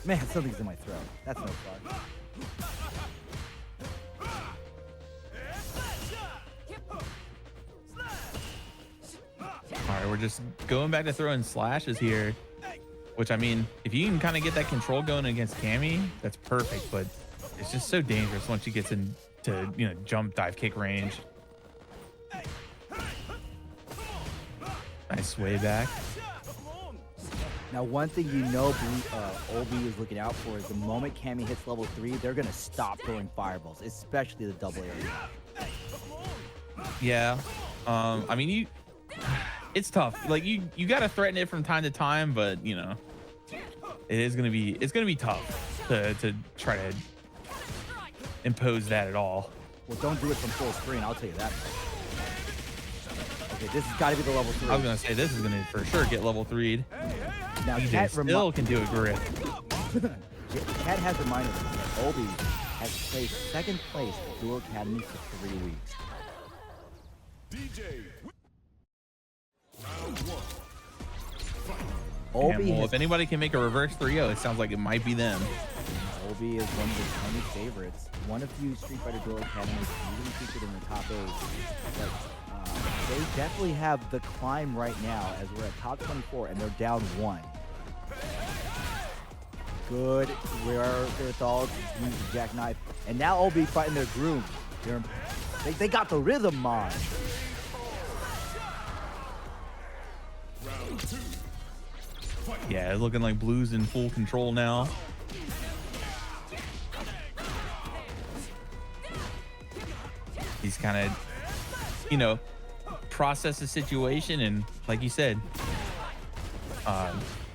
Man, something's in my throat. That's no fun. All right, we're just going back to throwing slashes here, which, I mean, if you can kind of get that control going against Cammy, that's perfect, but it's just so dangerous once she gets into, you know, jump dive kick range. Nice sway back. Now, one thing you know OB is looking out for is the moment Cammy hits level 3, they're going to stop throwing fireballs, especially the double area. Yeah. I mean, it's tough. Like, you got to threaten it from time to time, but, you know, it's going to be tough to try to impose that at all. Well, don't do it from full screen, I'll tell you that. Okay, this has got to be the level 3. I was going to say, this is going to for sure get level 3'd. Now, DJ Cat still can do a grip. Cat has reminded us that Obi has placed 2nd place at Duo Academy for 3 weeks. DJ. Obi Well, has, if anybody can make a reverse 3-0, it sounds like it might be them. Obi is one of the Tony favorites. One of few Street Fighter Duo Academies usually featured in the top 8. But they definitely have the climb right now as we're at top 24 and they're down 1. Good wherewithal to use the jackknife. And now OB fighting their groove. They got the rhythm mod. Yeah, it's looking like Blue's in full control now. He's kind of, you know, process the situation, and like you said,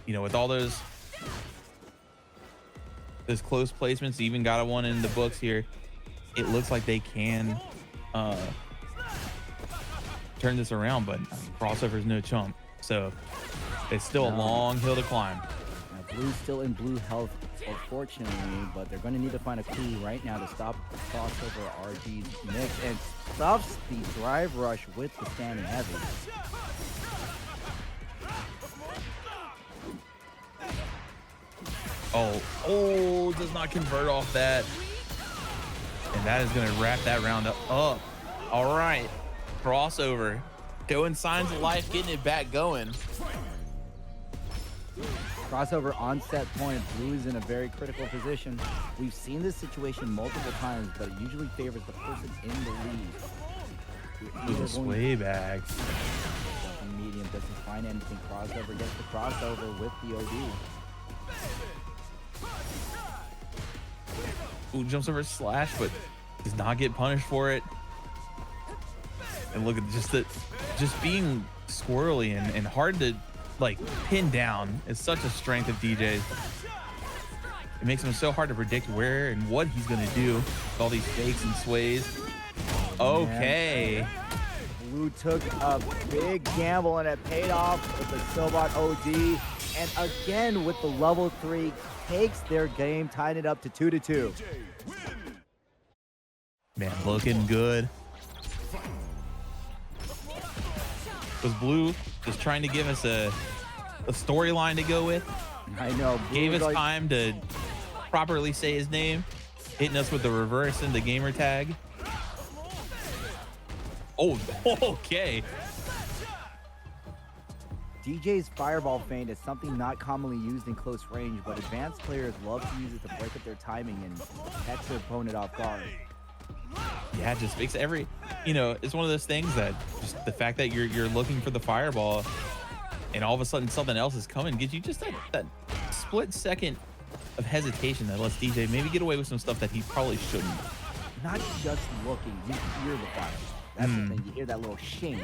you know, with all those close placements, even got one in the books here, it looks like they can turn this around, but Crossover's no chump, so it's still a long hill to climb. Now, Blue's still in blue health, unfortunately, but they're going to need to find a clue right now to stop Crossover RG's mix and stuffs the drive rush with the standing heavy. Oh, does not convert off that. And that is going to wrap that round up. All right, Crossover Showing signs of life, getting it back going. Crossover on set point. Blue is in a very critical position. We've seen this situation multiple times, but it usually favors the person in the lead. with a sway back. Medium doesn't find anything. Crossover gets the crossover with the OD. Ooh, jumps over slash, but does not get punished for it. And look at just being squirrely and hard to like pin down is such a strength of DJ's. It makes him so hard to predict where and what he's gonna do with all these fakes and sways. Okay. Blue took a big gamble and it paid off with the Silbot OD. And again with the level 3, takes their game, tying it up to 2-2. Man, looking good. Was Blue just trying to give us a storyline to go with? I know. Blue Gave us like, time to properly say his name, hitting us with the reverse into gamer tag. Oh, okay. DJ's fireball feint is something not commonly used in close range, but advanced players love to use it to break up their timing and catch their opponent off guard. Yeah, it just makes every, you know, it's one of those things that just the fact that you're looking for the fireball and all of a sudden something else is coming gives you just that split second of hesitation that lets DJ maybe get away with some stuff that he probably shouldn't. Not just looking, you hear the fire. That's the thing, you hear that little shing.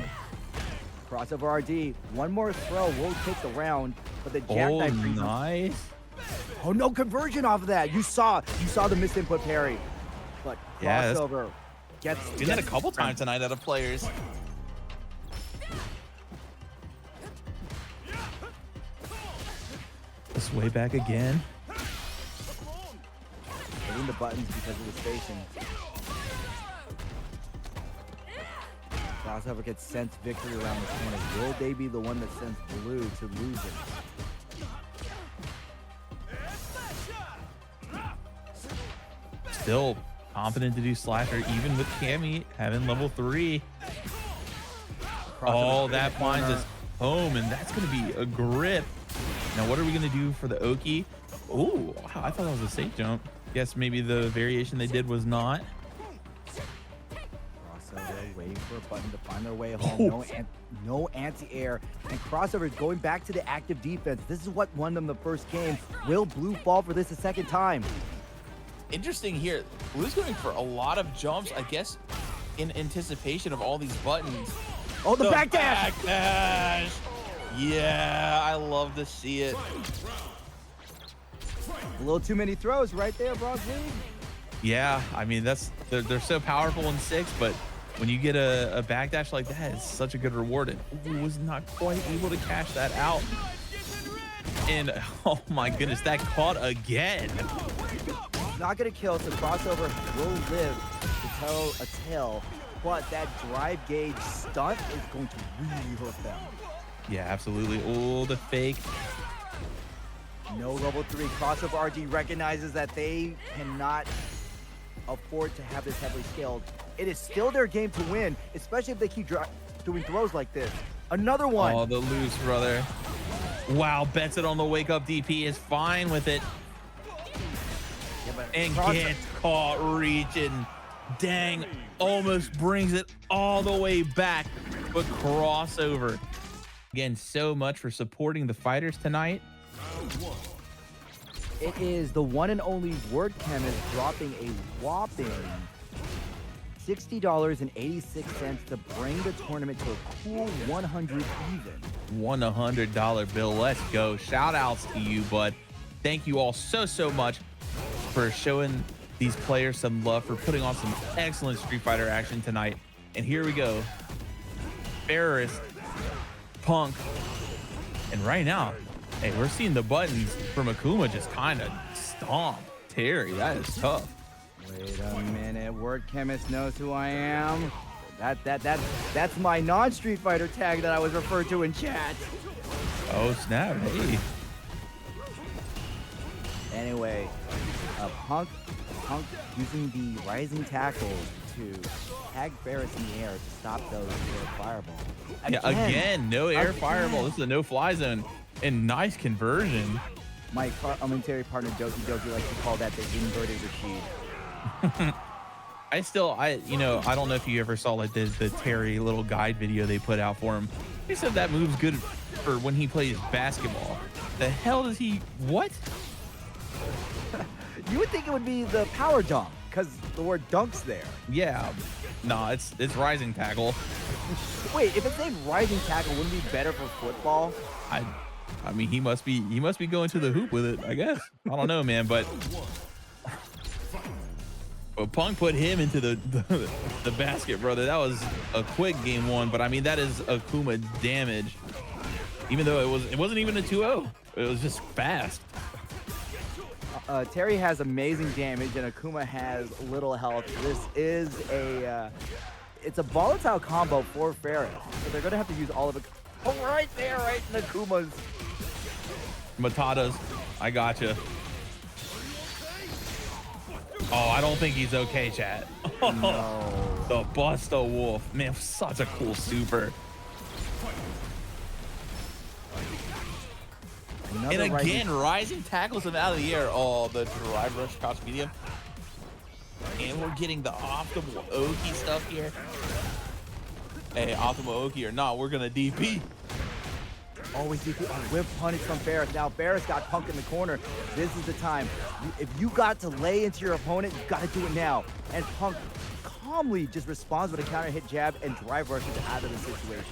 Crossover RD. One more throw will take the round, but the jackknife brings him. Nice. Oh, no conversion off of that. You saw the misinput parry. But Yeah, crossover gets. Seen that a couple times tonight out of players. This way back again. Hitting the buttons because of the spacing. Crossover gets sense victory around the corner. Will they be the one that sends Blue to lose it? Still confident to do slasher, even with Cammy having level 3. Oh, that finds us home, and that's going to be a grip. Now, what are we going to do for the Oki? Oh, I thought that was a safe jump. Guess maybe the variation they did was not. Crossover waiting for a button to find their way home. No anti-air. And Crossover is going back to the active defense. This is what won them the first game. Will Blue fall for this a second time? Interesting here. Blue's going for a lot of jumps, I guess, in anticipation of all these buttons. Oh, the back dash! Backdash! Yeah, I love to see it. A little too many throws right there, Bronx League. Yeah, I mean, they're so powerful in 6, but when you get a backdash like that, it's such a good reward. And ooh, was not quite able to cash that out. And oh my goodness, that caught again. Not gonna kill, so Crossover will live to tell a tale, but that drive gauge stunt is going to really hurt them. Yeah, absolutely. Oh, the fake. No level 3. Crossover RG recognizes that they cannot afford to have this heavily scaled. It is still their game to win, especially if they keep doing throws like this. Another one. Oh, the loose, brother. Wow, bets it on the wake up DP, is fine with it. And gets caught reaching. Dang, almost brings it all the way back, but Crossover. Again, so much for supporting the fighters tonight. It is the one and only Word Chemist dropping a whopping $60.86 to bring the tournament to a cool 100 even. $100 bill. Let's go. Shout outs to you, bud. Thank you all so much for showing these players some love, for putting on some excellent Street Fighter action tonight. And here we go. Ferris, Punk, and right now, hey, we're seeing the buttons from Akuma just kind of stomp Terry. That is tough. Wait a minute. Word Chemist knows who I am. That's my non-Street Fighter tag that I was referred to in chat. Oh, snap. Hey. Anyway, Punk using the rising tackle to tag Ferris in the air to stop those air fireball. Yeah, again, no air fireball. This is a no-fly zone. And nice conversion. My commentary partner Doki Doki likes to call that the inverted Rashid. I don't know if you ever saw like the Terry little guide video they put out for him. He said that move's good for when he plays basketball. The hell does he, what? You would think it would be the power dunk because the word dunk's there. Yeah, no, it's rising tackle. Wait, if it's named rising tackle, wouldn't it be better for football? I mean, he must be going to the hoop with it, I guess. I don't know, man, but Punk put him into the basket, brother. That was a quick game 1, but I mean, that is Akuma damage. Even though it wasn't even a 2-0. It was just fast. Terry has amazing damage and Akuma has little health. This is it's a volatile combo for Ferris, so they're gonna have to use all of it. Oh, right there, right in Akuma's. Matatas, I gotcha. Oh, I don't think he's okay, chat. No. The Busta Wolf, man, such a cool super. Another And again, rising tackles him out of the air. Oh, the drive rush crouch medium. And we're getting the optimal Oki stuff here. Hey, optimal Oki or not, we're gonna DP. Always DP. Oh, whip punish from Ferris. Now Ferris got Punk in the corner. This is the time. If you got to lay into your opponent, you got to do it now. And Punk calmly just responds with a counter hit jab and drive rushes out of the situation.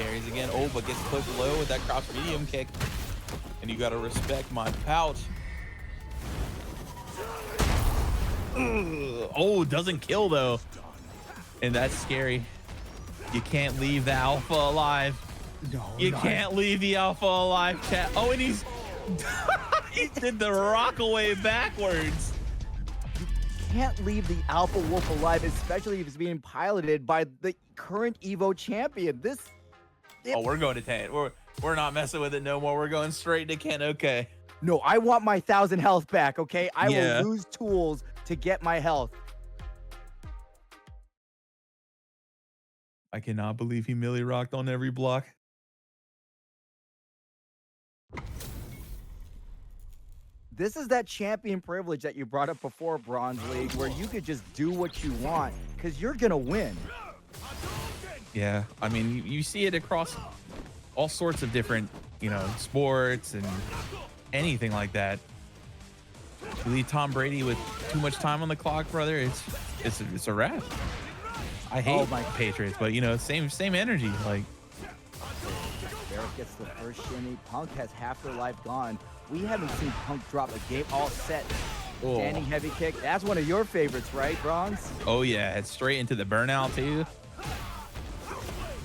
Carries again. Oh, but gets pushed low with that crouch medium kick. And you gotta respect my pouch. Ugh. Oh, doesn't kill though. And that's scary. You can't leave the alpha alive. No, You can't leave the alpha alive, chat. Oh, and he's he did the rock away backwards. Can't leave the Alpha Wolf alive, especially if it's being piloted by the current Evo champion. Oh, we're going to 10. We're not messing with it no more. We're going straight to Ken. Okay. No, I want my 1,000 health back, okay? I Yeah. will lose tools to get my health. I cannot believe he milli rocked on every block. This is that champion privilege that you brought up before, Bronze League, where you could just do what you want because you're going to win. Yeah, I mean, you see it across all sorts of different, sports and anything like that. You leave Tom Brady with too much time on the clock, brother. It's a wrap. I hate my Patriots, but same energy. Like, Barrett gets the first shimmy. Punk has half their life gone. We haven't seen Punk drop a game all set. oh, Standing heavy kick. That's one of your favorites, right, Bronze? oh yeah, it's straight into the burnout too.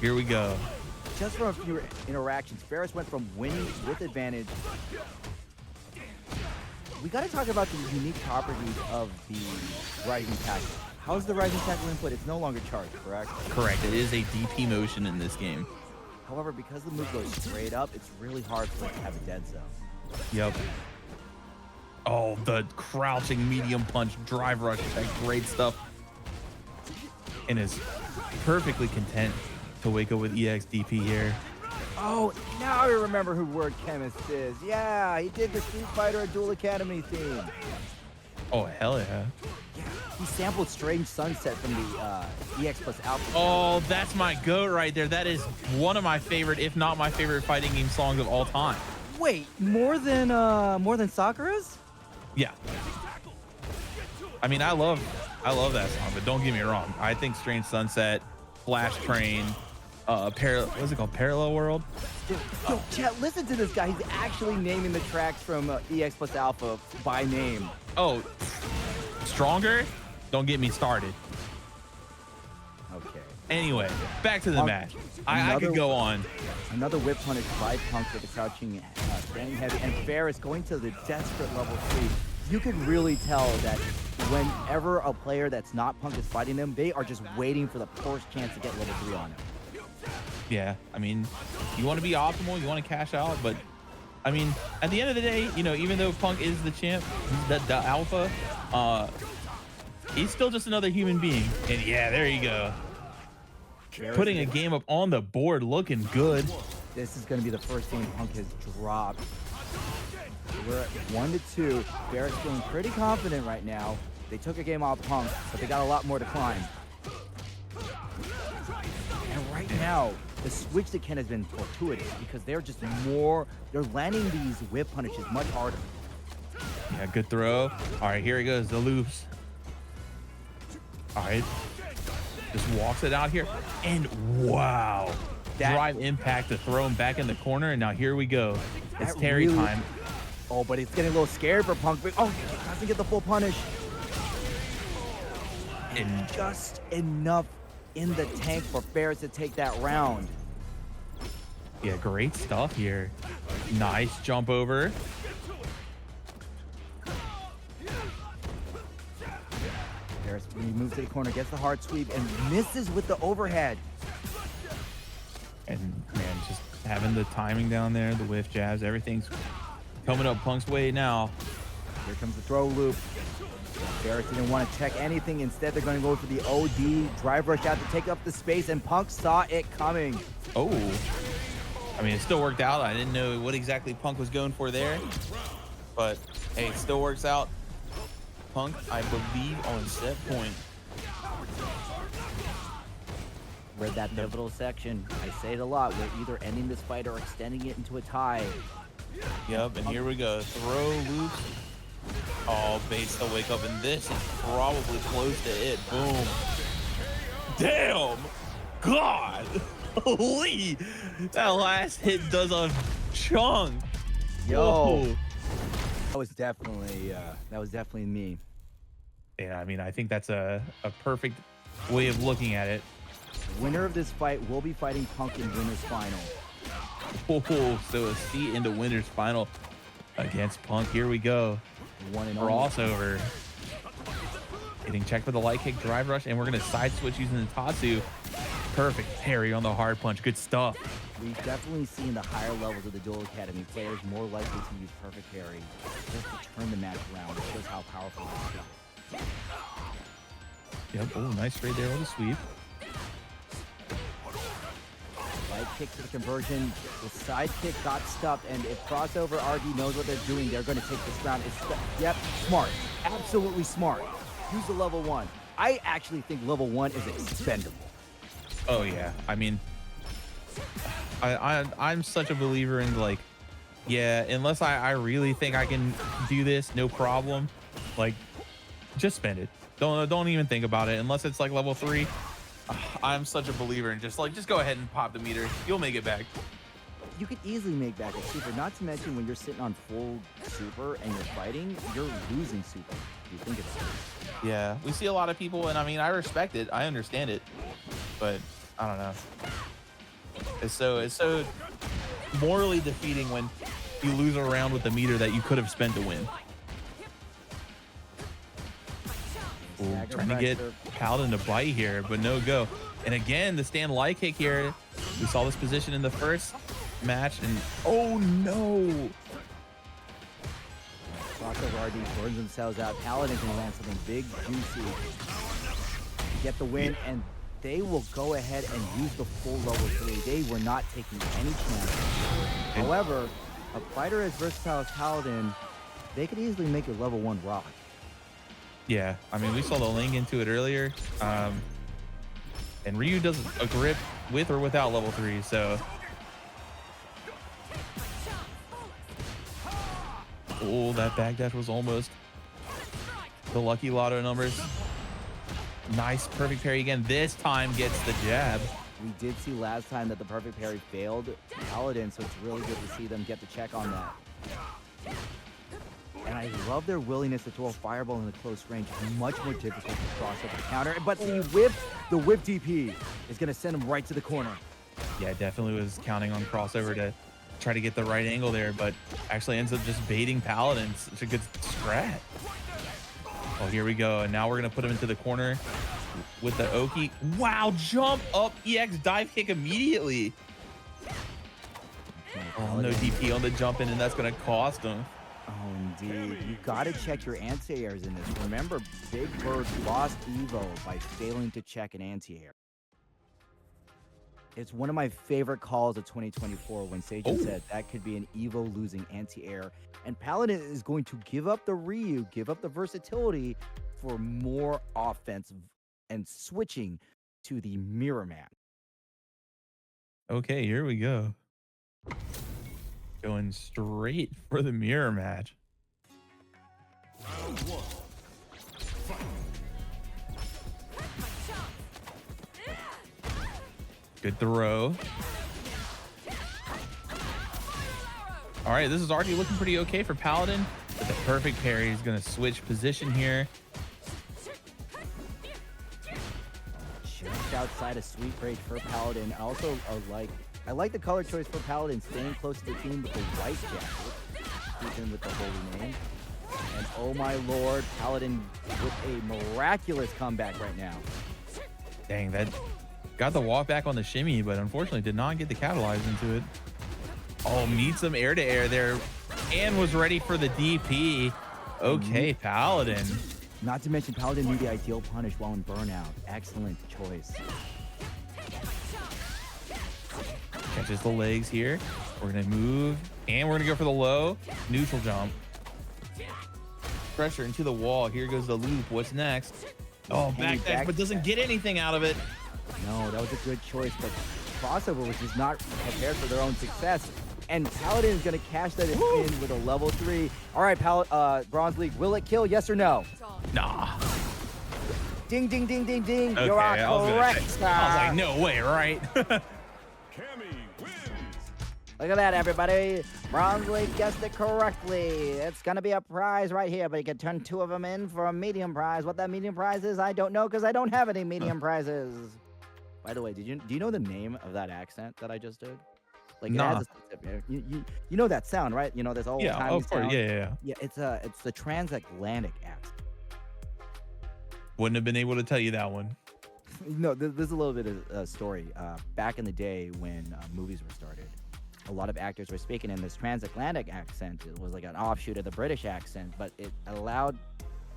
Here we go. Just from a few interactions, Ferris went from winning with advantage. We got to talk about the unique properties of the rising tackle. How's the rising tackle input? It's no longer charged, correct? Correct. It is a DP motion in this game. However, because the move goes straight up, it's really hard for it to have a dead zone. Yep. Oh, the crouching medium punch drive rush attack. Great stuff. And is perfectly content to wake up with EXDP here. Oh, now I remember who Word Chemist is. Yeah, he did the Street Fighter Duel Academy theme. Oh, hell yeah. He sampled Strange Sunset from the EX plus Alpha. Oh, that's my goat right there. That is one of my favorite, if not my favorite fighting game songs of all time. Wait, more than Sakura's? Yeah. I mean, I love that song, but don't get me wrong. I think Strange Sunset, Flash Train, what's it called? Parallel World? Yo, chat, listen to this guy. He's actually naming the tracks from EX plus Alpha by name. Oh, Stronger? Don't get me started. Okay. Anyway, back to the match. I could go on. Another whip punish by Punk with the crouching standing heavy, and Ferris going to the desperate level 3. You could really tell that whenever a player that's not Punk is fighting them, they are just waiting for the first chance to get level 3 on him. Yeah, I mean, you want to be optimal, you want to cash out, but I mean, at the end of the day, even though Punk is the champ, the alpha, he's still just another human being. And yeah, there you go. Putting a game up on the board, looking good. This is going to be the first game Punk has dropped. We're at 1-2. Ferris feeling pretty confident right now. They took a game off Punk, but they got a lot more to climb. And right now, the switch to Ken has been fortuitous because they're landing these whip punishes much harder. Yeah, good throw. All right, here he goes, the loops. All right, just walks it out here. And wow, drive impact to throw him back in the corner. And now here we go. It's Terry time. Oh, but it's getting a little scared for Punk. But, oh, he doesn't get the full punish. And just enough in the tank for Ferris to take that round. Yeah, great stuff here. Nice jump over. Ferris moves to the corner, gets the hard sweep, and misses with the overhead. And man, just having the timing down there, the whiff jabs, everything's coming up Punk's way now. Here comes the throw loop. Ferris didn't want to check anything. Instead, they're going to go for the OD. Drive rush out to take up the space, and Punk saw it coming. Oh. I mean, it still worked out. I didn't know what exactly Punk was going for there, but hey, it still works out. Punk, I believe, on set point. We're at that pivotal section. I say it a lot. We're either ending this fight or extending it into a tie. Yep, and here we go. Throw loops. Oh, base to wake up, and this is probably close to it. Boom. Damn. God. Holy, that last hit does a chunk. Yo, Whoa. that was definitely me. Yeah, I mean, I think that's a perfect way of looking at it. Winner of this fight will be fighting Punk in winner's final. Oh, so a seat into winner's final against Punk. Here we go. One and only. Crossover. Getting checked for the light kick, drive rush, and we're going to side switch using the Tatsu. Perfect parry on the hard punch. Good stuff. We've definitely seen the higher levels of the Duel Academy players more likely to use perfect parry just to turn the match around. It shows how powerful it is. Yep. Oh, nice straight there with a sweep. Light kick to the conversion. The side kick got stuck, and if crossover RD knows what they're doing, they're going to take this round. Yep, smart. Absolutely smart. Use the level 1. I actually think level 1 is expendable. Oh, yeah. I mean, I'm such a believer in, like, yeah, unless I really think I can do this, no problem. Like, just spend it. Don't even think about it unless it's like level 3. I'm such a believer in just go ahead and pop the meter. You'll make it back. You could easily make back a super, not to mention when you're sitting on full super and you're fighting, you're losing super. If you think about it. Yeah, we see a lot of people, and I mean, I respect it, I understand it, but I don't know. It's so morally defeating when You lose a round with the meter that you could have spent to win. Ooh, trying to get Paladin to bite here, but no go. And again, the stand light kick here. We saw this position in the first match, and oh no! Crossover RD burns themselves out. Paladin can land something big, juicy to get the win, and they will go ahead and use the full level 3. They were not taking any chances. However, a fighter as versatile as Paladin, they could easily make a level 1 rock. Yeah, I mean, we saw the link into it earlier. And Ryu does a grip with or without level 3, so. Oh, that backdash was almost the lucky lotto numbers. Nice perfect parry again. This time gets the jab. We did see last time that the perfect parry failed Paladin, so it's really good to see them get the check on that. And I love their willingness to throw a fireball in the close range. It's much more difficult to cross over the counter. But the whip DP is going to send him right to the corner. Yeah, definitely was counting on crossover to try to get the right angle there, but actually ends up just baiting Paladin. Such a good strat. Oh, here we go. And now we're going to put him into the corner with the Oki. Wow, jump up EX dive kick immediately. Oh, no DP on the jump in, and that's going to cost him. Oh, indeed. You got to check your anti-airs in this. Remember, Big Bird lost Evo by failing to check an anti-air. It's one of my favorite calls of 2024 when Seijun said that could be an Evo losing anti-air. And Paladin is going to give up the Ryu, give up the versatility for more offense and switching to the mirror match. Okay, here we go. Going straight for the mirror match. Round 1. Fight. Good throw. All right, this is already looking pretty okay for Paladin. But the perfect parry is going to switch position here. Just outside a sweet rage for Paladin. Also, I like the color choice for Paladin, staying close to the team with the white jacket, keeping with the holy name. And oh my lord, Paladin with a miraculous comeback right now. Dang, that got the walk back on the shimmy, but unfortunately did not get the catalyze into it. Oh, meets some air to air there and was ready for the DP. Okay, Paladin. Not to mention Paladin knew the ideal punish while in burnout. Excellent choice. Catches the legs here. We're going to move and we're going to go for the low neutral jump. Pressure into the wall. Here goes the loop. What's next? Oh, backdash, but doesn't get anything out of it. No, that was a good choice, but crossover was just not prepared for their own success. And Paladin is going to cash that in with a level 3. All right, Bronze League, will it kill? Yes or no? Nah. Ding, ding, ding, ding, ding. Okay, You're I was correct. like, no way, right? Look at that, everybody. Bronze League guessed it correctly. It's going to be a prize right here, but you can turn 2 of them in for a medium prize. What that medium prize is, I don't know because I don't have any medium prizes. By the way, do you know the name of that accent that I just did? Like, it has a specific, you know that sound, right? You know this old Yeah, timey of course. sound? Yeah. Yeah, it's the transatlantic accent. Wouldn't have been able to tell you that one. No, this is a little bit of a story. Back in the day when movies were started, a lot of actors were speaking in this transatlantic accent. It was like an offshoot of the British accent, but it allowed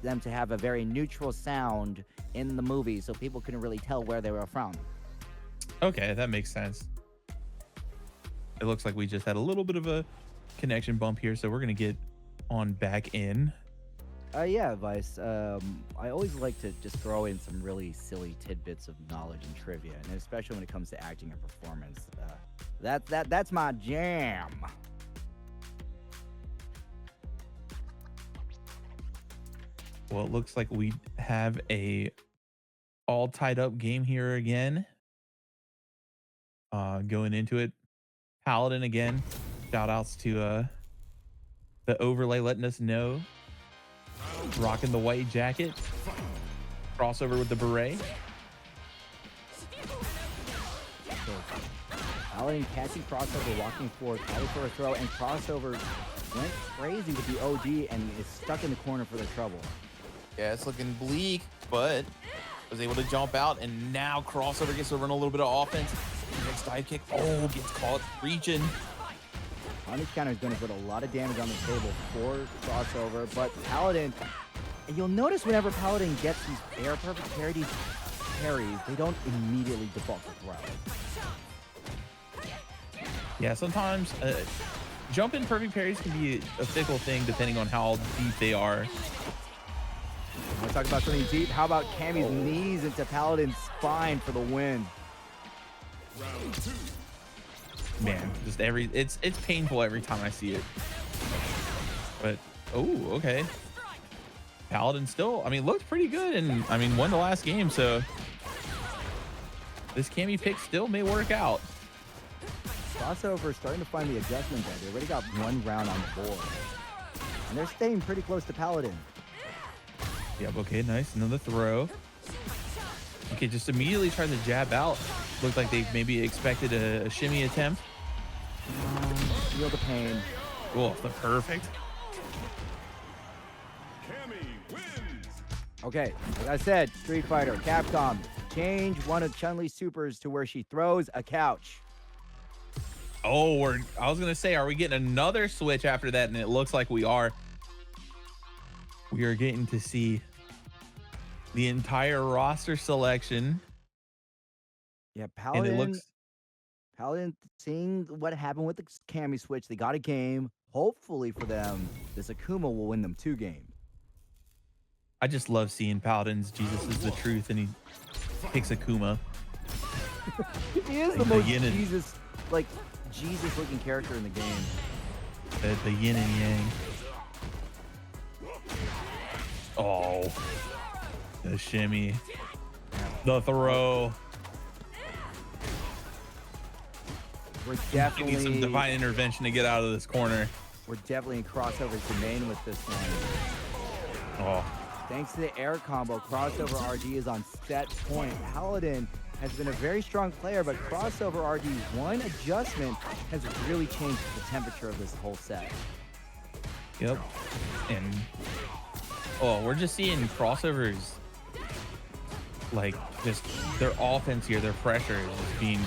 them to have a very neutral sound in the movie, so people couldn't really tell where they were from. Okay, that makes sense. It looks like we just had a little bit of a connection bump here, so we're gonna get on back in. Yeah, Vice. I always like to just throw in some really silly tidbits of knowledge and trivia, and especially when it comes to acting and performance. That's my jam. Well, it looks like we have a all tied up game here again. Going into it, Paladin again. Shout outs to the overlay letting us know. Rocking the white jacket. Crossover with the beret. So, Paladin catching crossover, walking forward, calling for a throw, and crossover went crazy with the OG and is stuck in the corner for the trouble. Yeah, it's looking bleak, but was able to jump out, and now crossover gets to run a little bit of offense. Next dive kick, gets caught reaching. Punish counter is going to put a lot of damage on the table for crossover, but Paladin, and you'll notice whenever Paladin gets these air perfect parries, they don't immediately default to throw. Yeah, sometimes jumping perfect parries can be a fickle thing depending on how deep they are. Want to talk about something deep? How about Cammy's knees into Paladin's spine for the win? Round 2. Man, just it's painful every time I see it. But okay. Paladin still, I mean, looked pretty good, and I mean, won the last game, so this Cammy pick still may work out. Crossover starting to find the adjustment there. They already got 1 round on the board, and they're staying pretty close to Paladin. Yep, okay, nice. Another throw. Okay, just immediately tried to jab out. Looked like they maybe expected a shimmy attempt. Feel the pain. Oh, the perfect. Cammy wins. Okay, like I said, Street Fighter, Capcom, change one of Chun-Li's supers to where she throws a couch. Oh, I was gonna say, are we getting another switch after that? And it looks like we are. We are getting to see the entire roster selection. Yeah, And it looks Paladin seeing what happened with the Cammy switch. They got a game. Hopefully for them, this Akuma will win them 2 games. I just love seeing Paladin's Jesus is the truth, and he picks Akuma. He is the Like the most yin and- Jesus looking character in the game. The yin and yang. Oh, the shimmy, the throw. We're We definitely need some divine intervention to get out of this corner. We're definitely in crossover's domain with this one. Oh, Thanks to the air combo, crossover RG is on set point. Paladin has been a very strong player, but crossover RG's one adjustment has really changed the temperature of this whole set. yep. And we're just seeing crossovers, like just their offense here, their pressure is just being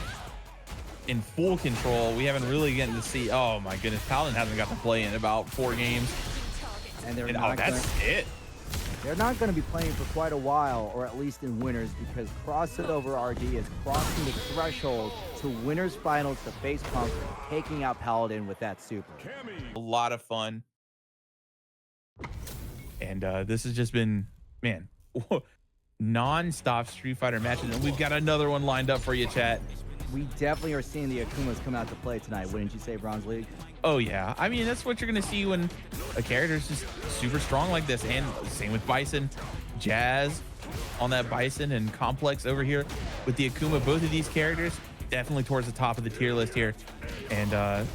in full control. We haven't really gotten to see. Oh my goodness, Paladin hasn't got to play in about 4 games. And they're And, not that's it. They're not going to be playing for quite a while, or at least in winners, because crossover RG is crossing the threshold to winners finals to face pump, taking out Paladin with that super. Cammy. A lot of fun. And this has just been, man, non-stop Street Fighter matches, and we've got another one lined up for you, chat. We definitely are seeing the Akumas come out to play tonight, wouldn't you say, Bronze League? Oh yeah, I mean, that's what you're gonna see when a character's just super strong like this. And same with Bison, Jazz on that Bison, and Complex over here with the Akuma. Both of these characters definitely towards the top of the tier list here. And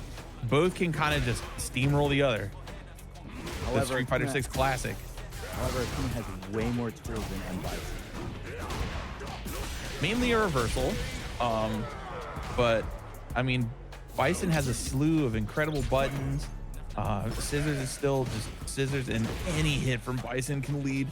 both can kind of just steamroll the other. The However, Street Fighter 6 classic. However, Akuma has way more tools than M. Bison. Mainly a reversal. But I mean, Bison has a slew of incredible buttons. Scissors is still just scissors, and any hit from Bison can lead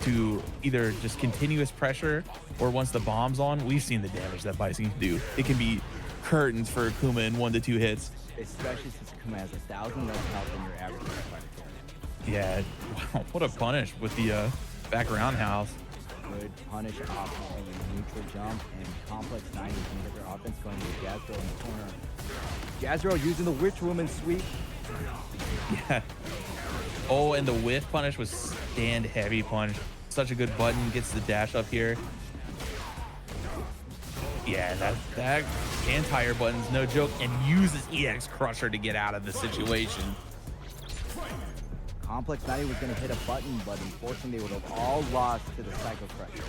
to either just continuous pressure, or once the bomb's on, we've seen the damage that Bison can do. It can be curtains for Akuma in 1 to 2 hits. Especially since Akuma has 1,000 less health than your average Street Fighter character. Yeah, wow, what a punish with the back roundhouse. Good punish off of a neutral jump, and Complex 90 can get their offense going with Jazro in the corner. Jazro using the Witch Woman sweep. Yeah. Oh, and the whiff punish was stand heavy punch. Such a good button. Gets the dash up here. Yeah, that anti-air button's no joke, and uses EX Crusher to get out of the situation. Complex 90 was going to hit a button, but unfortunately they would have all lost to the Psycho Crusher.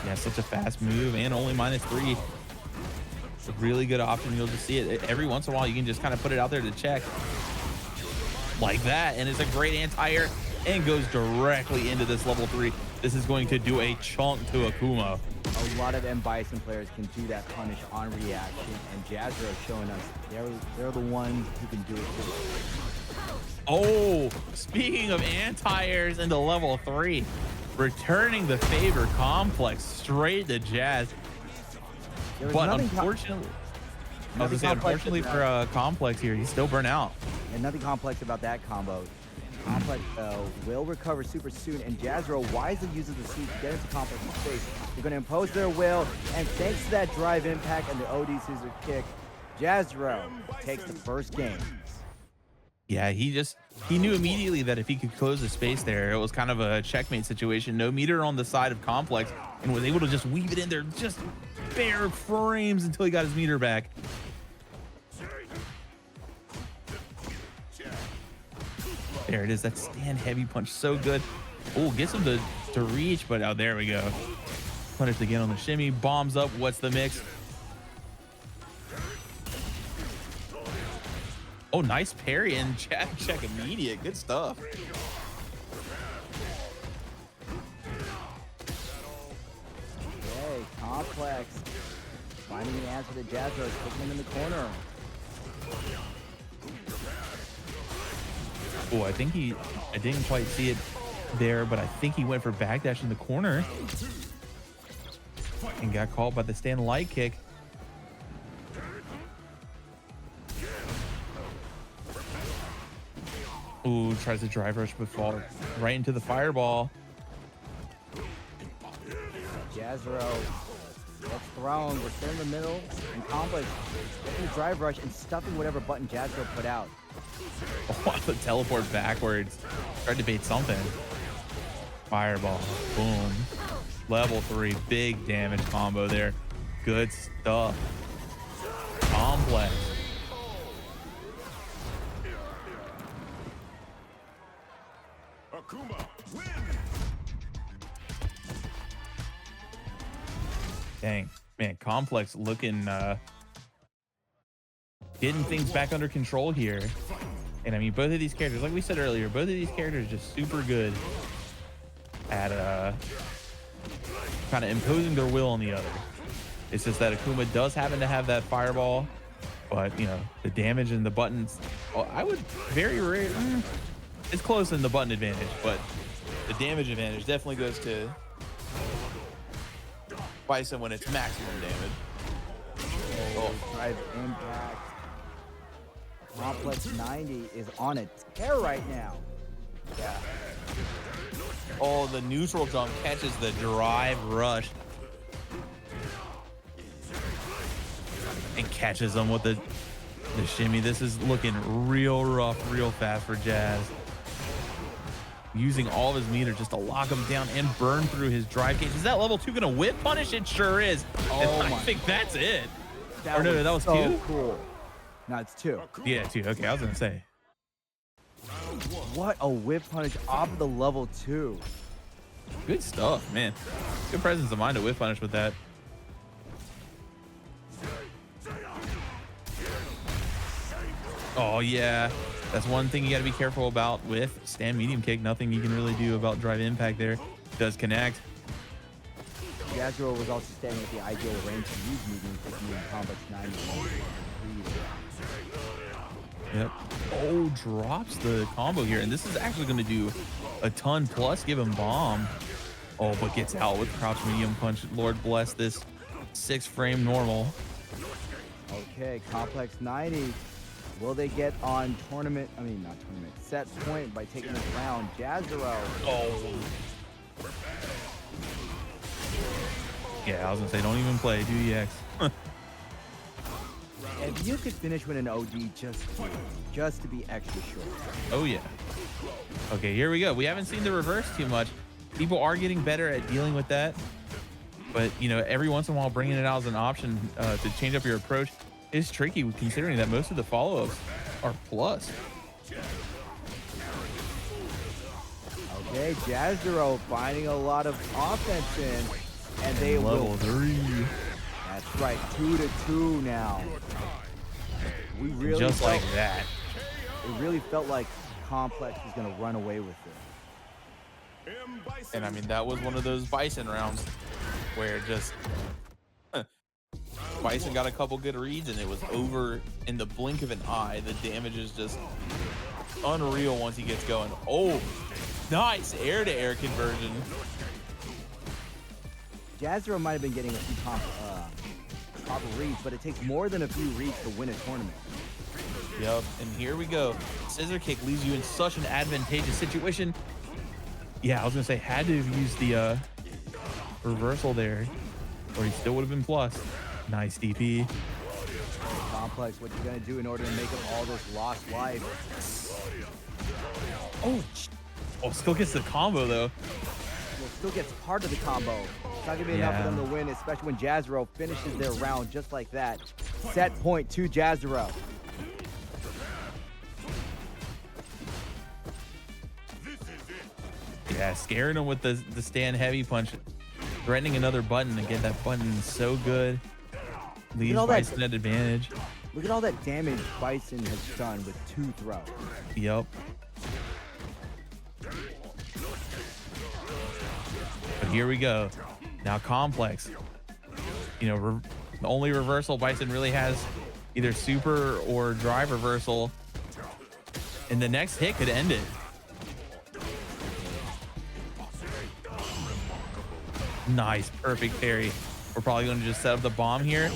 Yeah, such a fast move, and only -3. It's a really good option. You'll just see it every once in a while. You can just kind of put it out there to check like that, and it's a great anti-air and goes directly into this level 3. This is going to do a chunk to Akuma. A lot of M. Bison players can do that punish on reaction, and Jazro is showing us they're the ones who can do it too. Oh, speaking of anti-airs into level 3, returning the favor, Complex straight to Jazz. But unfortunately, unfortunately for Complex here, he's still burnt out. And nothing complex about that combo. Complex will recover super soon, and Jazro wisely uses the sweep to get into Complex's face. They're going to impose their will, and thanks to that drive impact and the OD scissor kick, Jazro takes the first game. Yeah, he knew immediately that if he could close the space there, it was kind of a checkmate situation. No meter on the side of Complex, and was able to just weave it in there, just bare frames until he got his meter back. There it is, that stand heavy punch, so good. Oh, gets him to reach, but oh, there we go. Punished again on the shimmy, bombs up. What's the mix? Oh, nice parry and check immediate. Good stuff. Okay, Complex finding the answer to Jazro, putting him in the corner. Oh, I didn't quite see it there, but I think he went for backdash in the corner and got caught by the stand light kick. Ooh, tries to drive rush, but fall right into the fireball. Jazro gets thrown. We're still in the middle, and Complex getting the drive rush and stuffing whatever button Jazro put out. Oh, the teleport backwards. Tried to bait something. Fireball. Boom. Level 3. Big damage combo there. Good stuff. Complex. Akuma win. Dang. Man, Complex looking getting things back under control here. And I mean, both of these characters, like we said earlier, both of these characters are just super good at kind of imposing their will on the other. It's just that Akuma does happen to have that fireball, but you know, the damage and the buttons, well, I would very rare, it's close in the button advantage, but the damage advantage definitely goes to Bison when it's maximum damage. Oh, drive impact. Complex 90 is on a tear right now. Yeah. Oh, the neutral jump catches the drive rush and catches them with the shimmy. This is looking real rough, real fast for Jazz. Using all of his meter just to lock him down and burn through his drive cage. Is that level 2 gonna whip punish? It sure is. Oh, I think that's it. That Or no, that was so 2? Cool. No, it's 2. Yeah, 2. Okay, I was gonna say. What a whip punish off of the level 2. Good stuff, man. Good presence of mind to whip punish with that. Oh yeah, that's one thing you got to be careful about with stand medium kick. Nothing you can really do about drive impact there. Does connect. Yasuo was also standing at the ideal range to use medium kick in complex 90. Yep. Oh, drops the combo here, and this is actually going to do a ton plus give him bomb. Oh, but gets out with crouch medium punch. Lord bless this 6-frame normal. Okay, complex 90. Will they get on tournament? I mean, not tournament. Set point by taking this round. Jazero. Oh. Yeah, I was gonna say, don't even play, do EX. If you could finish with an OD just to be extra sure. Oh yeah. Okay, here we go. We haven't seen the reverse too much. People are getting better at dealing with that, but you know, every once in a while, bringing it out as an option to change up your approach is tricky, considering that most of the follow-ups are plus. Okay, Jazero finding a lot of offense in, and they Level will. 3. That's right, 2-2 now. We really Just felt, like that. It really felt like Complex was gonna run away with it. And I mean, that was one of those Bison rounds where just Bison got a couple good reads and it was over in the blink of an eye. The damage is just unreal once he gets going. Oh, nice air-to-air conversion. Jazero might have been getting a few proper reads, but it takes more than a few reads to win a tournament. Yep, and here we go. Scissor kick leaves you in such an advantageous situation. Yeah, I was gonna say, had to have used the reversal there, or he still would have been plus. Nice DP. Complex, what you're gonna do in order to make up all this lost life. Oh, still gets the combo though. Well, still gets part of the combo. It's not gonna be enough for them to win, especially when Jazero finishes their round just like that. Set point to Jazero. Yeah, scaring him with the stand heavy punch, threatening another button. Again, that button is so good. Leaves Bison at advantage. Look at all that damage Bison has done with 2 throws. Yep. But here we go. Now Complex. You know, the only reversal Bison really has, either super or drive reversal. And the next hit could end it. Nice, perfect parry. We're probably going to just set up the bomb here.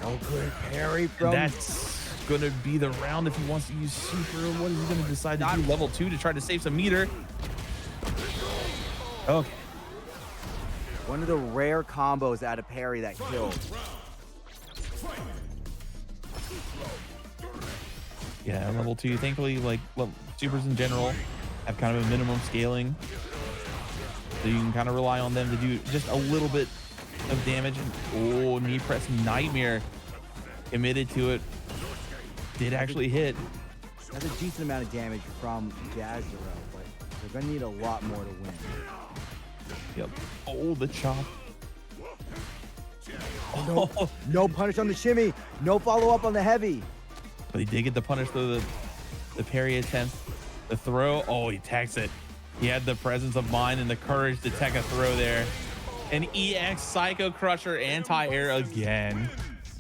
Oh, good parry from... That's going to be the round if he wants to use super. What is he going to decide to do? Level 2 to try to save some meter. Okay. One of the rare combos out of parry that killed. Yeah, level 2. Thankfully, like, supers in general have kind of a minimum scaling. So you can kind of rely on them to do just a little bit of damage. Oh, knee press nightmare. Committed to it. Did actually hit. That's a decent amount of damage from Jazero, but they're gonna need a lot more to win. Yep. Oh, the chop. Oh, no punish on the shimmy. No follow-up on the heavy. But he did get the punish through the parry attempt. The throw. Oh, he techs it. He had the presence of mind and the courage to tech a throw there. An EX Psycho Crusher anti-air again.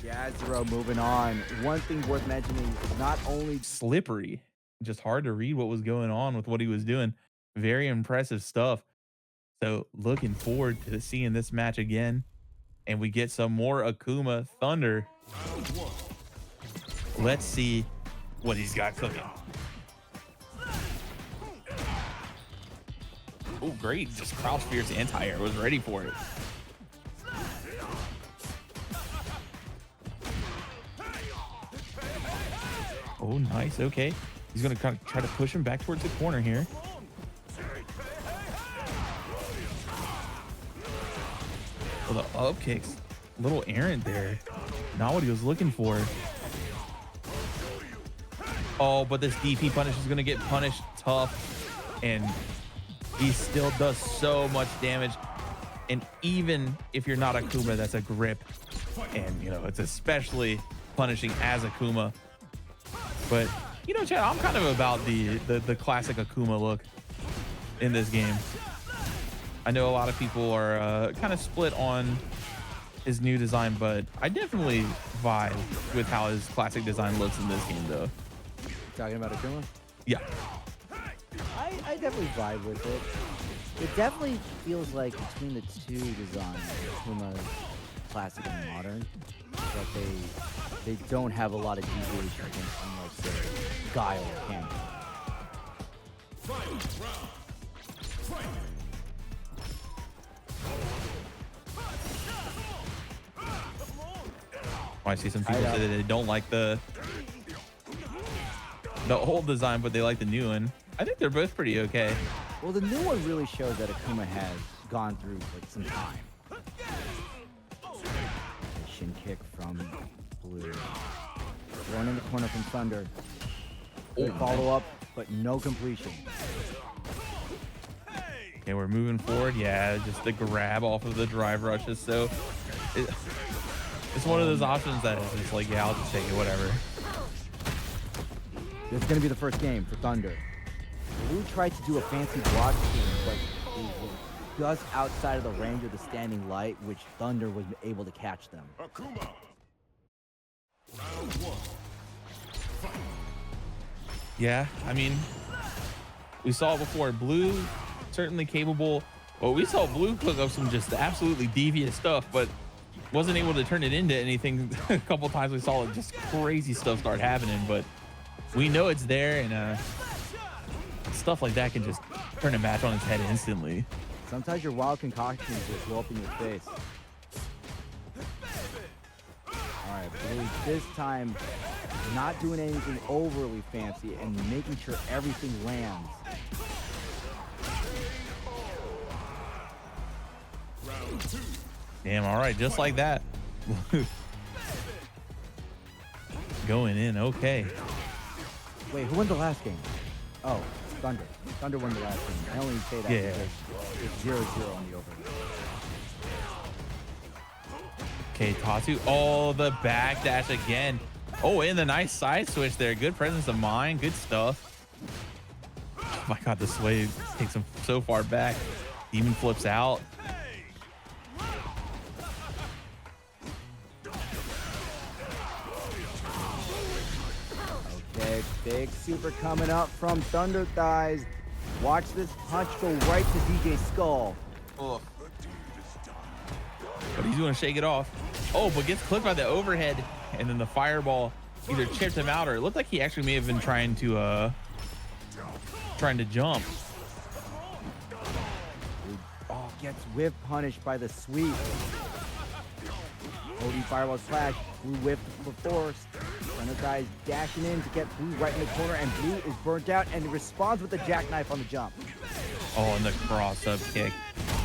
Jazero moving on. One thing worth mentioning is not only slippery, just hard to read what was going on with what he was doing. Very impressive stuff. So looking forward to seeing this match again. And we get some more Akuma Thunder. Let's see what he's got cooking. Oh, great. Just crouch fierce anti-air. Was ready for it. Oh, nice. Okay. He's going to kind of try to push him back towards the corner here. Well, the up kicks, a little errant there. Not what he was looking for. Oh, but this DP punish is going to get punished tough. And he still does so much damage. And even if you're not Akuma, that's a grip. And, you know, it's especially punishing as Akuma. But you know, Chad, I'm kind of about the classic Akuma look in this game. I know a lot of people are kind of split on his new design, but I definitely vibe with how his classic design looks in this game, though. Talking about Akuma? Yeah. I definitely vibe with it. It definitely feels like between the two designs, Akuma classic and modern, that they don't have a lot of deviation against, unlike say, Guile or Candy. I see some people say that they don't like the old design, but they like the new one. I think they're both pretty okay. Well, the new one really shows that Akuma has gone through like some time. Shin kick from Blue. Thrown in the corner from Thunder. Good follow up, but no completion. Okay, we're moving forward. Yeah, just the grab off of the drive rush is so... It's one of those options that is just like, yeah, I'll just take it, whatever. This is going to be the first game for Thunder. Blue tried to do a fancy block scheme, but he was just outside of the range of the standing light, which Thunder was able to catch them. Akuma. Round 1. Fight. Yeah, I mean, we saw it before. Blue, certainly capable. Well, we saw Blue cook up some just absolutely devious stuff, but wasn't able to turn it into anything. A couple times we saw it, just crazy stuff start happening, but we know it's there, and stuff like that can just turn a match on its head instantly. Sometimes your wild concoctions just blow up in your face. All right, Blue this time not doing anything overly fancy and making sure everything lands. Round 2. Damn, all right, just like that. Going in, okay. Wait, who won the last game? Oh, Thunder. Thunder won the last game. I only say that Yeah. because it's 0-0 on the over. Okay, Tatsu. Oh, the backdash again. Oh, and the nice side switch there. Good presence of mind. Good stuff. Oh my God, the sway takes him so far back. Demon flips out. Okay, big super coming up from Thunder Thighs. Watch this punch go right to DJ Skull. Ugh. But he's going to shake it off. Oh, but gets clipped by the overhead. And then the fireball either chipped him out, or it looked like he actually may have been trying to jump. Oh, gets whip punished by the sweep. Odie fireball slash. Blue whipped before. Thunder Thighs dashing in to get Blue right in the corner, and Blue is burnt out and responds with the jackknife on the jump. Oh, and the cross-up kick.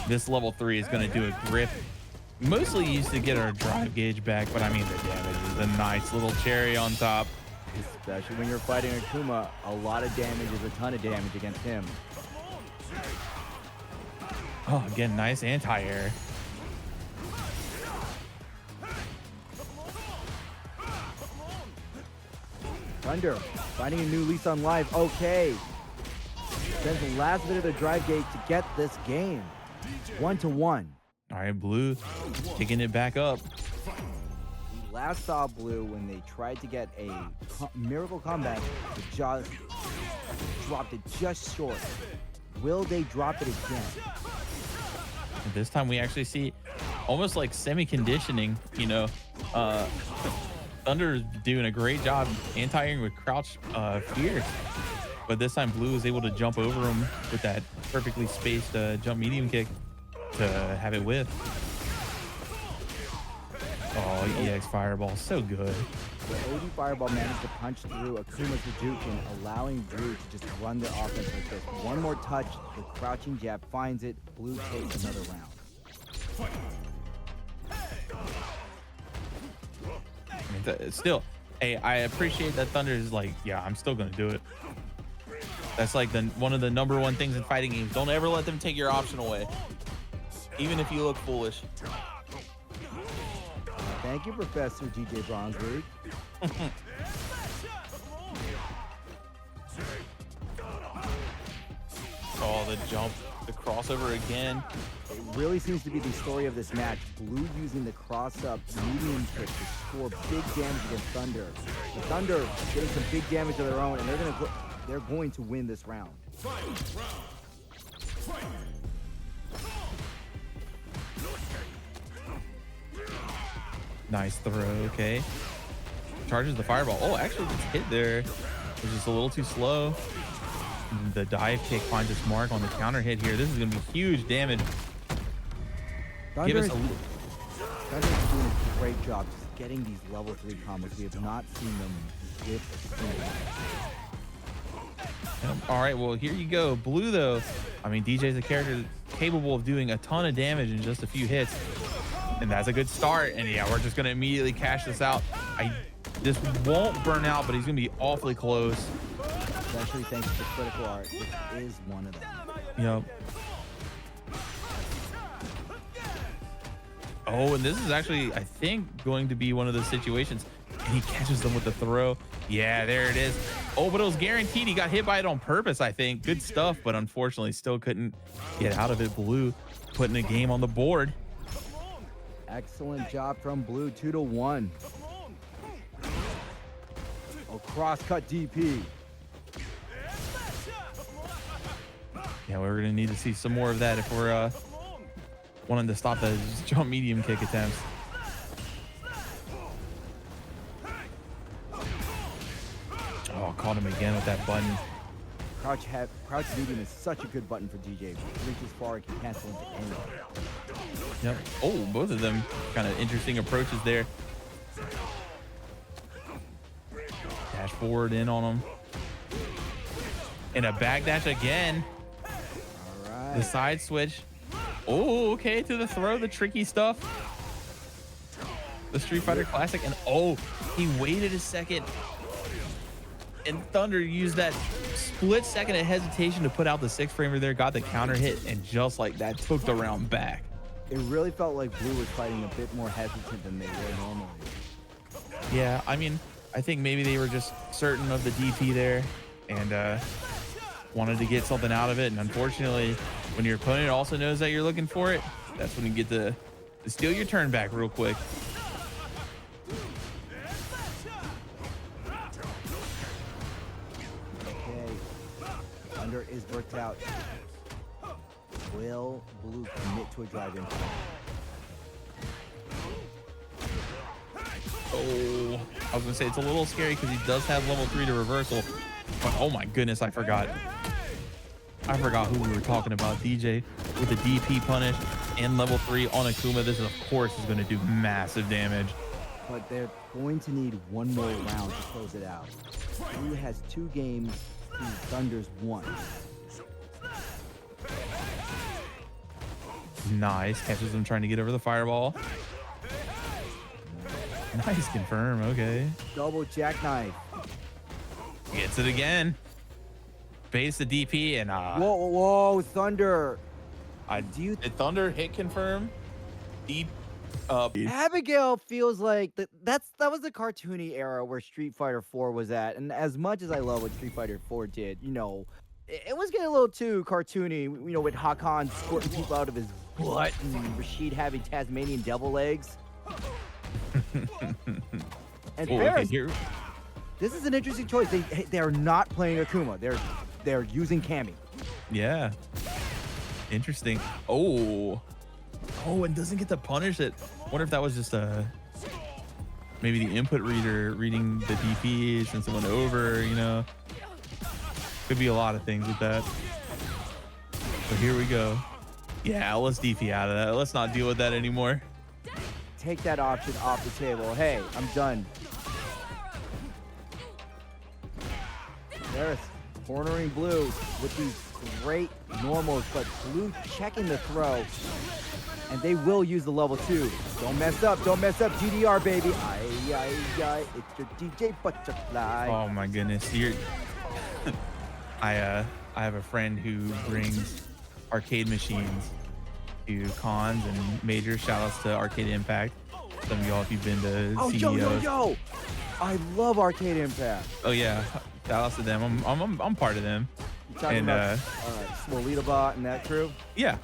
This level 3 is going to do a grip. Mostly used to get our drive gauge back, but I mean the damage is a nice little cherry on top. Especially when you're fighting Akuma, a lot of damage is a ton of damage against him. Oh, again, nice anti-air. Thunder finding a new lease on life. Okay. Spends the last bit of the drive gauge to get this game. 1-1. All right, Blue kicking it back up. We last saw Blue when they tried to get a miracle comeback, but just dropped it just short. Will they drop it again? And this time we actually see almost like semi-conditioning, you know. Thunder's doing a great job anti-airing with crouch fierce. But this time Blue was able to jump over him with that perfectly spaced jump medium kick to have it with. Oh, EX fireball, so good. The OD fireball managed to punch through Akuma's Hadouken, allowing Blue to just run the offense like this. One more touch, the crouching jab finds it. Blue takes another round. I mean, still, hey, I appreciate that Thunder is like, yeah, I'm still gonna do it. That's like one of the #1 things in fighting games. Don't ever let them take your option away, even if you look foolish. Thank you, Professor DJ Bronzeberg. Oh, the jump, the crossover again. It really seems to be the story of this match. Blue using the cross-up medium kick to score big damage against Thunder. The Thunder getting some big damage of their own, and they're going to win this round. Nice throw. Okay. Charges the fireball. Oh, actually gets hit there. It was just a little too slow. The dive kick finds its mark on the counter hit here. This is going to be huge damage. Give us a Thunder's doing a great job just getting these level 3 combos. We have not seen them with a single. All right, well, here you go. Blue, though. I mean, DJ's a character capable of doing a ton of damage in just a few hits. And that's a good start. And yeah, we're just going to immediately cash this out. This won't burn out, but he's going to be awfully close. Especially thanks to critical art. This is one of them. Yep. Oh, and this is actually, I think, going to be one of those situations. And he catches them with the throw. Yeah, there it is. Oh, but it was guaranteed. He got hit by it on purpose, I think. Good stuff, but unfortunately still couldn't get out of it. Blue putting a game on the board. Excellent job from Blue, 2-1. Oh, cross-cut DP. Yeah, we're going to need to see some more of that if we're wanting to stop the jump medium kick attempts. Oh, caught him again with that button. Crouch medium is such a good button for DJ. Reaches far, he can cancel into anything. Yep. Oh, both of them kind of interesting approaches there. Dash forward in on him. And a back dash again. All right. The side switch. Oh, okay, to the throw, the tricky stuff. The Street Fighter Classic. And oh, he waited a second. And Thunder used that split second of hesitation to put out the 6-framer there, got the counter hit, and just like that, took the round back. It really felt like Blue was fighting a bit more hesitant than they were normally. Yeah, I mean, I think maybe they were just certain of the DP there and wanted to get something out of it. And unfortunately, when your opponent also knows that you're looking for it, that's when you get to steal your turn back real quick. Thunder is worked out. Will Blue commit to a drive-in? Oh, I was gonna say it's a little scary because he does have level 3 to reversal. But oh my goodness, I forgot who we were talking about. DJ with the DP punish and level 3 on Akuma. This, of course, is going to do massive damage. But they're going to need one more round to close it out. Blue has 2 games. Thunder's 1. Nice. Catches him trying to get over the fireball. Nice confirm. Okay. Double jackknife. Gets it again. Base the DP and Whoa, Thunder. Did Thunder hit confirm? Deep. Abigail feels like that was the cartoony era where Street Fighter 4 was at, and as much as I love what Street Fighter 4 did, you know, it was getting a little too cartoony, you know, with Hakan squirting people out of his butt and Rashid having Tasmanian devil legs. And Ferris, this is an interesting choice. They are not playing Akuma. They're using Cammy. Yeah. Interesting. Oh, and doesn't get to punish it. Wonder if that was just maybe the input reader reading the DP since it went over, you know. Could be a lot of things with that. But here we go. Yeah, let's DP out of that. Let's not deal with that anymore. Take that option off the table. Hey, I'm done. There's cornering Blue with these great normals, but Blue checking the throw. And they will use the level 2. Don't mess up, GDR, baby. It's your DJ Butterfly. Oh my goodness. I have a friend who brings arcade machines to cons and major. Shout outs to Arcade Impact. Some of y'all, if you've been to CEOs. Yo. I love Arcade Impact. Oh yeah. Shout outs to them. I'm part of them. You talking And, about Swolita Bot and that crew? yeah.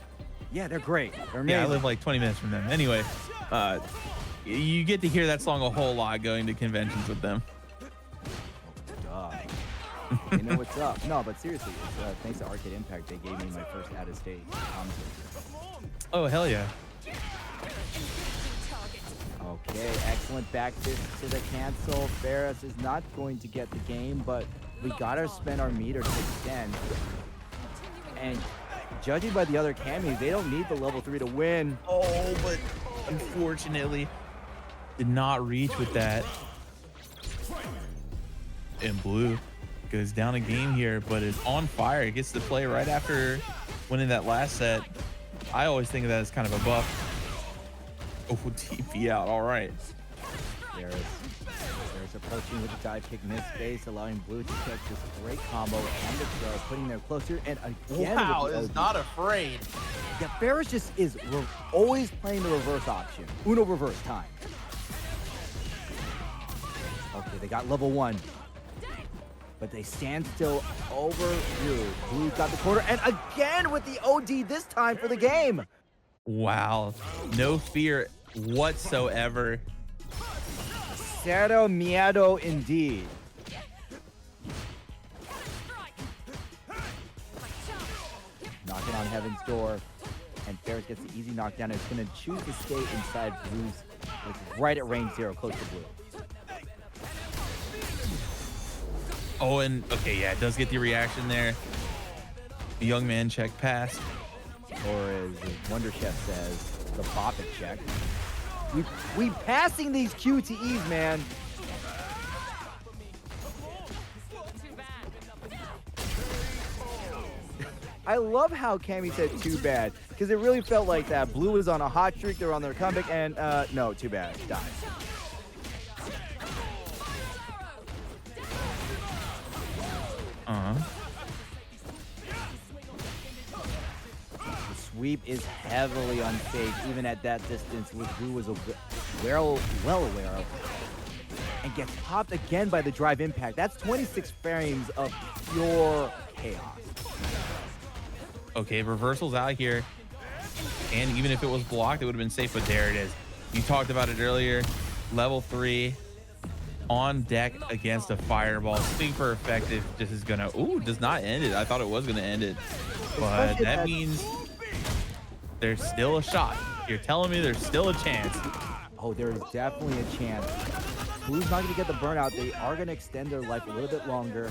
Yeah, they're great. They're Yeah, I amazing. live like 20 minutes from them. Anyway, you get to hear that song a whole lot going to conventions with them. Duh. They know what's up. No, but seriously, it's, thanks to Arcade Impact, they gave me my first out-of-state concert. Oh, hell yeah. Okay, excellent back fist to the cancel. Ferris is not going to get the game, but we gotta spend our meter to extend. And judging by the other camis, they don't need the level 3 to win. Oh, but unfortunately, did not reach with that. And Blue goes down a game here, but is on fire. It gets to play right after winning that last set. I always think of that as kind of a buff. Oh, TP out. All right. There's approaching with the dive kick mid space, allowing Blue to catch this great combo and the throw, putting them closer. And again, Wow, with the is OD. not afraid. Yeah, Ferris just is always playing the reverse option. Uno reverse time. Okay, they got level 1. But they stand still over Blue. Blue got the quarter, and again with the OD this time for the game. Wow. No fear whatsoever. Cero miedo indeed. Knocking on Heaven's door, and Ferris gets the easy knockdown. It's going to choose to stay inside Blue's, like right at range 0, close to Blue. Oh, and okay, yeah, it does get the reaction there. The young man check pass. Or as Wonder Chef says, the bop it check. We passing these QTEs, man. I love how Cammy said too bad, because it really felt like that. Blue was on a hot streak, they were on their comeback, and no, too bad, died. The sweep is heavily unsafe, even at that distance, which Blue was well aware of. And gets popped again by the drive impact. That's 26 frames of pure chaos. Okay, reversal's out here. And even if it was blocked, it would have been safe, but there it is. You talked about it earlier. Level 3 on deck against a fireball. Super effective. This is gonna, ooh, does not end it. I thought it was gonna end it. But Especially that that- means there's still a shot. You're telling me there's still a chance. Oh, there is definitely a chance. Blue's not going to get the burnout. They are going to extend their life a little bit longer.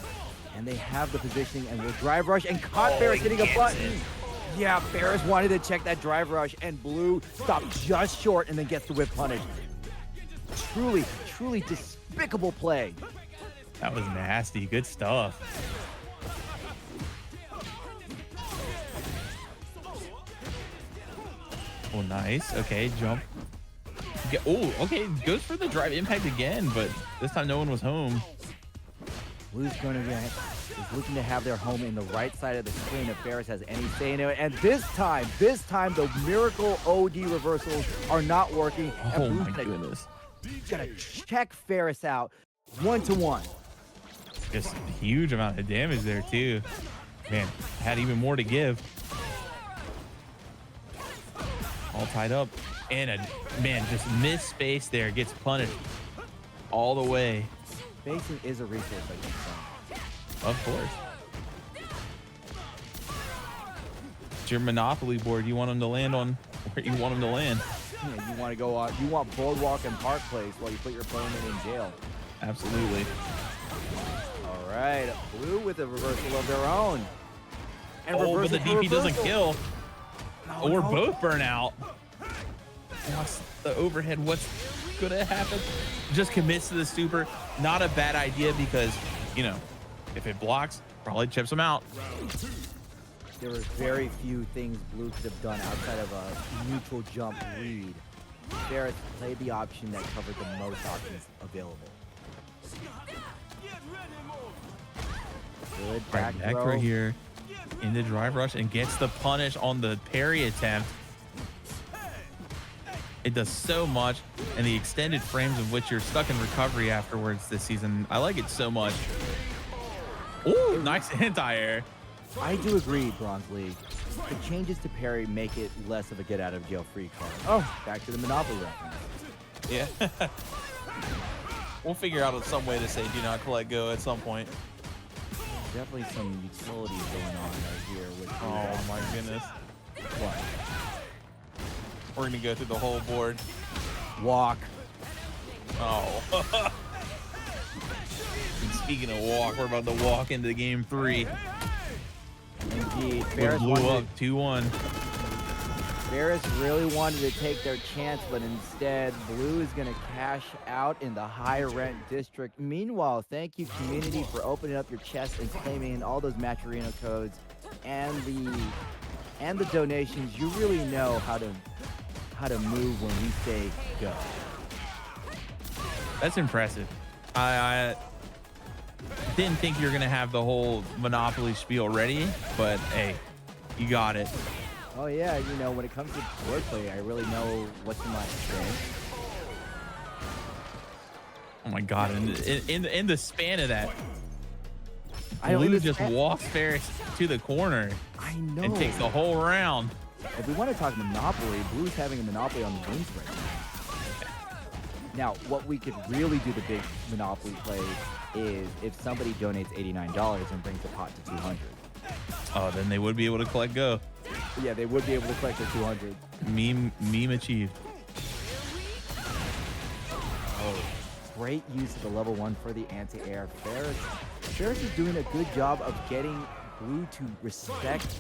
And they have the positioning and will drive rush. And caught Ferris hitting a button. Yeah, Ferris wanted to check that drive rush. And Blue stopped just short and then gets the whip punish. Truly, truly despicable play. That was nasty. Good stuff. Oh, nice. Okay, jump. Oh, okay. Goes for the drive impact again, but this time no one was home. Blue's going to is looking to have their home in the right side of the screen if Ferris has any say in it. And this time, the miracle OD reversals are not working. And Oh Blue's my goodness. gonna check Ferris out 1-to-1. Just a huge amount of damage there too. Man, had even more to give. All tied up. And man, just missed space there. Gets punished all the way. Spacing is a resource, I think. Of course. It's your Monopoly board. You want them to land on where you want them to land. Yeah, you want to go on. You want Boardwalk and Park Place while you put your opponent in jail. Absolutely. All right, Blue with a reversal of their own. And Oh, but the reversal for DP doesn't reversal. kill. No, Or no. both burn out. What's the overhead? What's gonna happen? Just commits to the super. Not a bad idea because, you know, if it blocks, probably chips him out. There were very few things Blue could have done outside of a neutral jump lead. Ferris played the option that covered the most options available. Good back Right back throw. right here in the drive rush and gets the punish on the parry attempt. It does so much, and the extended frames of which you're stuck in recovery afterwards this season. I like it so much. Ooh, nice anti-air. I do agree, Bronze League. The changes to parry make it less of a get out of jail free card. Oh, back to the Monopoly reference. Yeah. We'll figure out some way to say do not collect go at some point. Definitely some utilities going on right here with Oh my goodness. what? We're gonna go through the whole board. Walk. Oh. And speaking of walk, we're about to walk into game 3. Indeed. We Ferris blew wanted, up 2-1. Ferris really wanted to take their chance, but instead, Blue is going to cash out in the high rent district. Meanwhile, thank you, community, for opening up your chest and claiming all those Matcherino codes and the donations. You really know how to move when we say go. That's impressive. I didn't think you were gonna have the whole Monopoly spiel ready, but hey, you got it. Oh yeah, you know, when it comes to wordplay, I really know what's in my strength. Oh my god! And in the span of that, In Blue the just span- walks Ferris to the corner I know. and takes the whole round. If we want to talk Monopoly, Blue's having a monopoly on the wins right now. Now, what we could really do the big Monopoly play is if somebody donates $89 and brings the pot to 200. Oh, then they would be able to collect go. Yeah, they would be able to collect their 200. Meme achieved. Oh, great use of the level 1 for the anti-air. Ferris is doing a good job of getting Blue to respect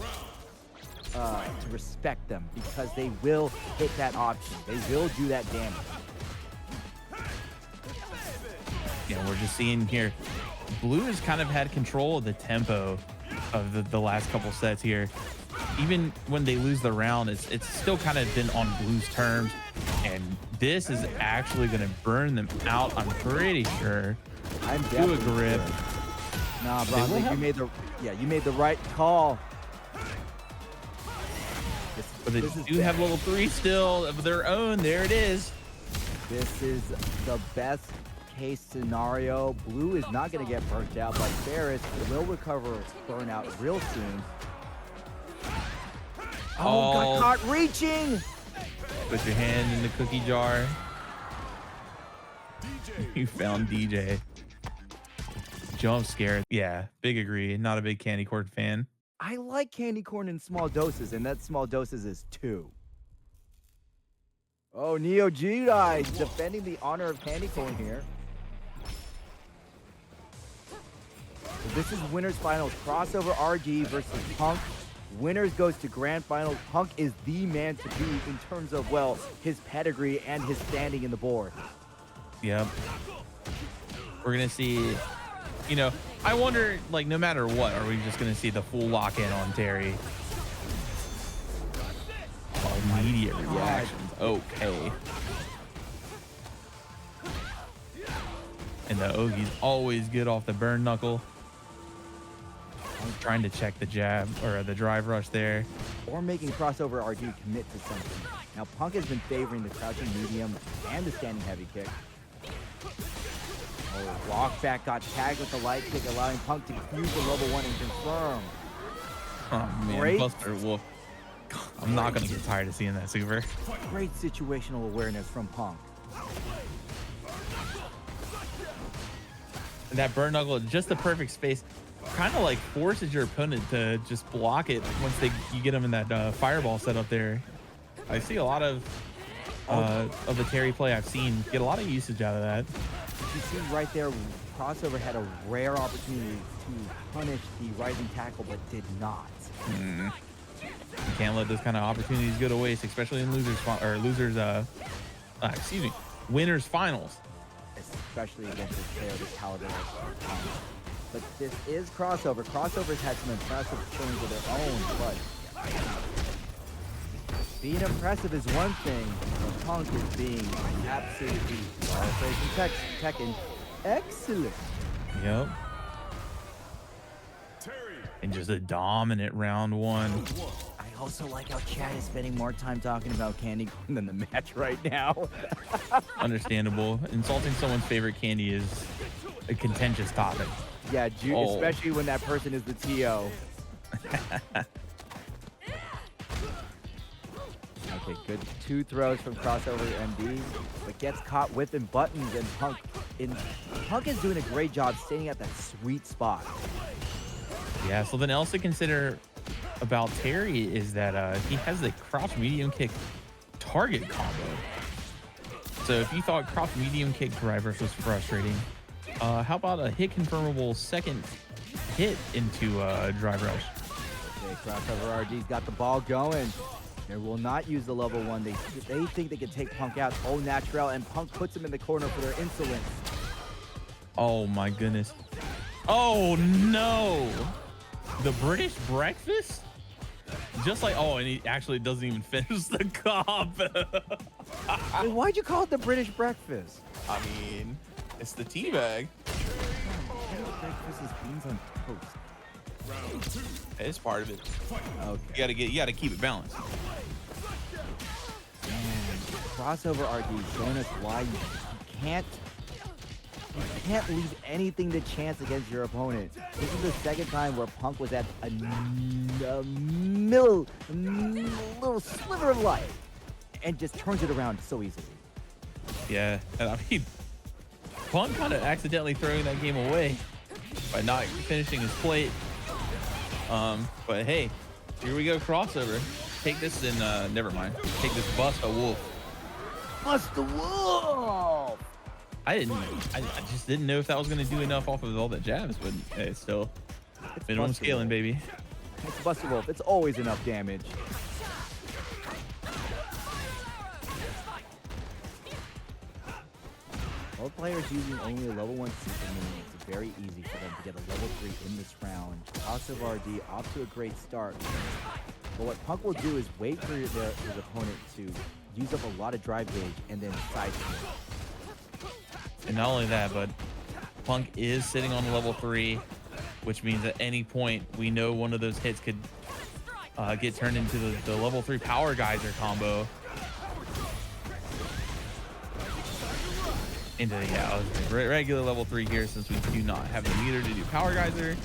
them because they will hit that option. They will do that damage. Yeah, we're just seeing here, Blue has kind of had control of the tempo of the last couple sets here. Even when they lose the round, it's still kind of been on Blue's terms, and this is actually going to burn them out. I'm pretty sure. I'm Do a definitely grip. sure. Nah, They bro, will have- you made the right call. But they This is do have level 3 still of their own. There it is. This is the best case scenario. Blue is not going to get burnt out, but Ferris will recover burnout real soon. Oh, got caught reaching. Put your hand in the cookie jar. You found DJ. Jump scare. Yeah, big agree. Not a big candy corn fan. I like candy corn in small doses, and that small doses is 2. Oh, Neo Jedi defending the honor of candy corn here. So this is winners finals crossover RG versus Punk. Winners goes to grand finals. Punk is the man to beat in terms of, well, his pedigree and his standing in the board. Yep. We're going to see, you know, I wonder, like, no matter what, are we just going to see the full lock-in on Terry? Oh, immediate reactions. Okay. And the Ogie's always good off the burn knuckle. I'm trying to check the jab or the drive rush there. Or making crossover RG commit to something. Now, Punk has been favoring the crouching medium and the standing heavy kick. Oh, walk back got tagged with the light kick, allowing Punk to use the level 1 and confirm. Oh man, Great. Buster Wolf. I'm not gonna get tired of seeing that super. Great situational awareness from Punk. And that burn knuckle, just the perfect space, kind of like forces your opponent to just block it once you get them in that fireball setup there. I see a lot of the Terry play I've seen get a lot of usage out of that. You see right there, crossover had a rare opportunity to punish the rising tackle, but did not. You can't let those kind of opportunities go to waste, especially in winners finals. Especially against this player, this Paladin. But this is crossover. Crossover's had some impressive showings of their own, but being impressive is one thing, but Punk is being absolutely Tekken excellent. Yep. Terry. And just a dominant round 1. I also like how Chad is spending more time talking about candy corn than the match right now. Understandable. Insulting someone's favorite candy is a contentious topic. Yeah, Oh. especially when that person is the TO. Okay, good 2 throws from crossover MD, but gets caught whipping buttons, and Punk is doing a great job staying at that sweet spot. Yeah, something else to consider about Terry is that he has the crouch medium kick target combo. So if you thought crouch medium kick drivers was frustrating, how about a hit confirmable second hit into drive rush? Okay, crossover RG's got the ball going. They will not use the level 1. They think they can take Punk out. Oh, natural, and Punk puts him in the corner for their insolence. Oh my goodness. Oh no. The British breakfast? Just like, oh, and he actually doesn't even finish the comp. Wait, why'd you call it the British breakfast? I mean, it's the tea bag. Breakfast is beans on toast. Round 2. It's part of it. Okay. You gotta keep it balanced. Man, crossover RD showing us why you can't leave anything to chance against your opponent. This is the second time where Punk was at a little sliver of life and just turns it around so easily. Yeah, and I mean, Punk kind of accidentally throwing that game away by not finishing his plate. But hey, here we go, crossover. Take this and never mind. Take this, bust a wolf. Bust the wolf! I just didn't know if that was gonna do enough off of all the jabs, but hey, still It's minimum Bust the scaling, Wolf. baby. It's Bust the Wolf. It's always enough damage. Both players using only a level 1 super minion. It's very easy for them to get a level 3 in this round. Crossover RD off to a great start. But what Punk will do is wait for his opponent to use up a lot of drive gauge and then side switch. And not only that, but Punk is sitting on level 3, which means at any point we know one of those hits could get turned into the level 3 power geyser combo. Into regular level 3 here, since we do not have the meter to do power geyser.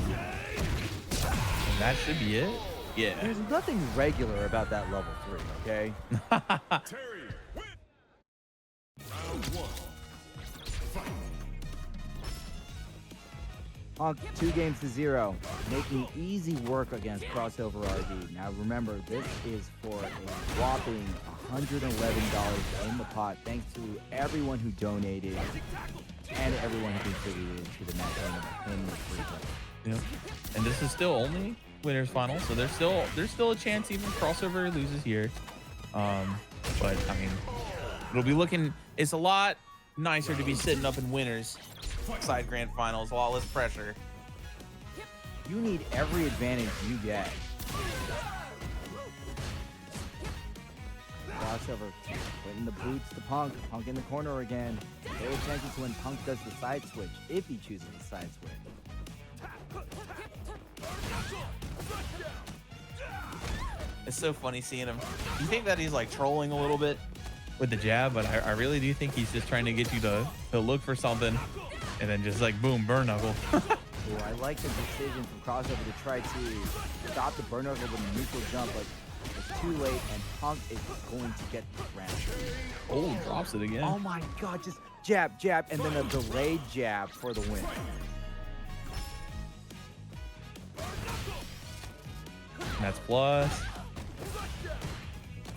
And that should be it. Yeah. There's nothing regular about that level 3, okay? Terry win. Round 1. Fight. Punk 2-0, making easy work against crossover RD. Now remember, this is for a whopping $111 in the pot, thanks to everyone who donated and everyone who contributed to the match in the free play. Yep. And this is still only winners final, so there's still a chance even crossover loses here. But I mean, it'll be looking. It's a lot nicer to be sitting up in winners side grand finals, a lot less pressure. You need every advantage you get. Crossover, putting the boots to Punk. Punk in the corner again. Pay attention to when Punk does the side switch, if he chooses the side switch. It's so funny seeing him. You think that he's like trolling a little bit? With the jab, but I really do think he's just trying to get you to look for something and then just like boom, burn knuckle. Ooh, I like the decision from crossover to try to stop the burn over with a neutral jump, but it's too late and Punk is going to get the round. Oh, drops it again. Oh my god, just jab, jab, and then a delayed jab for the win. And that's plus.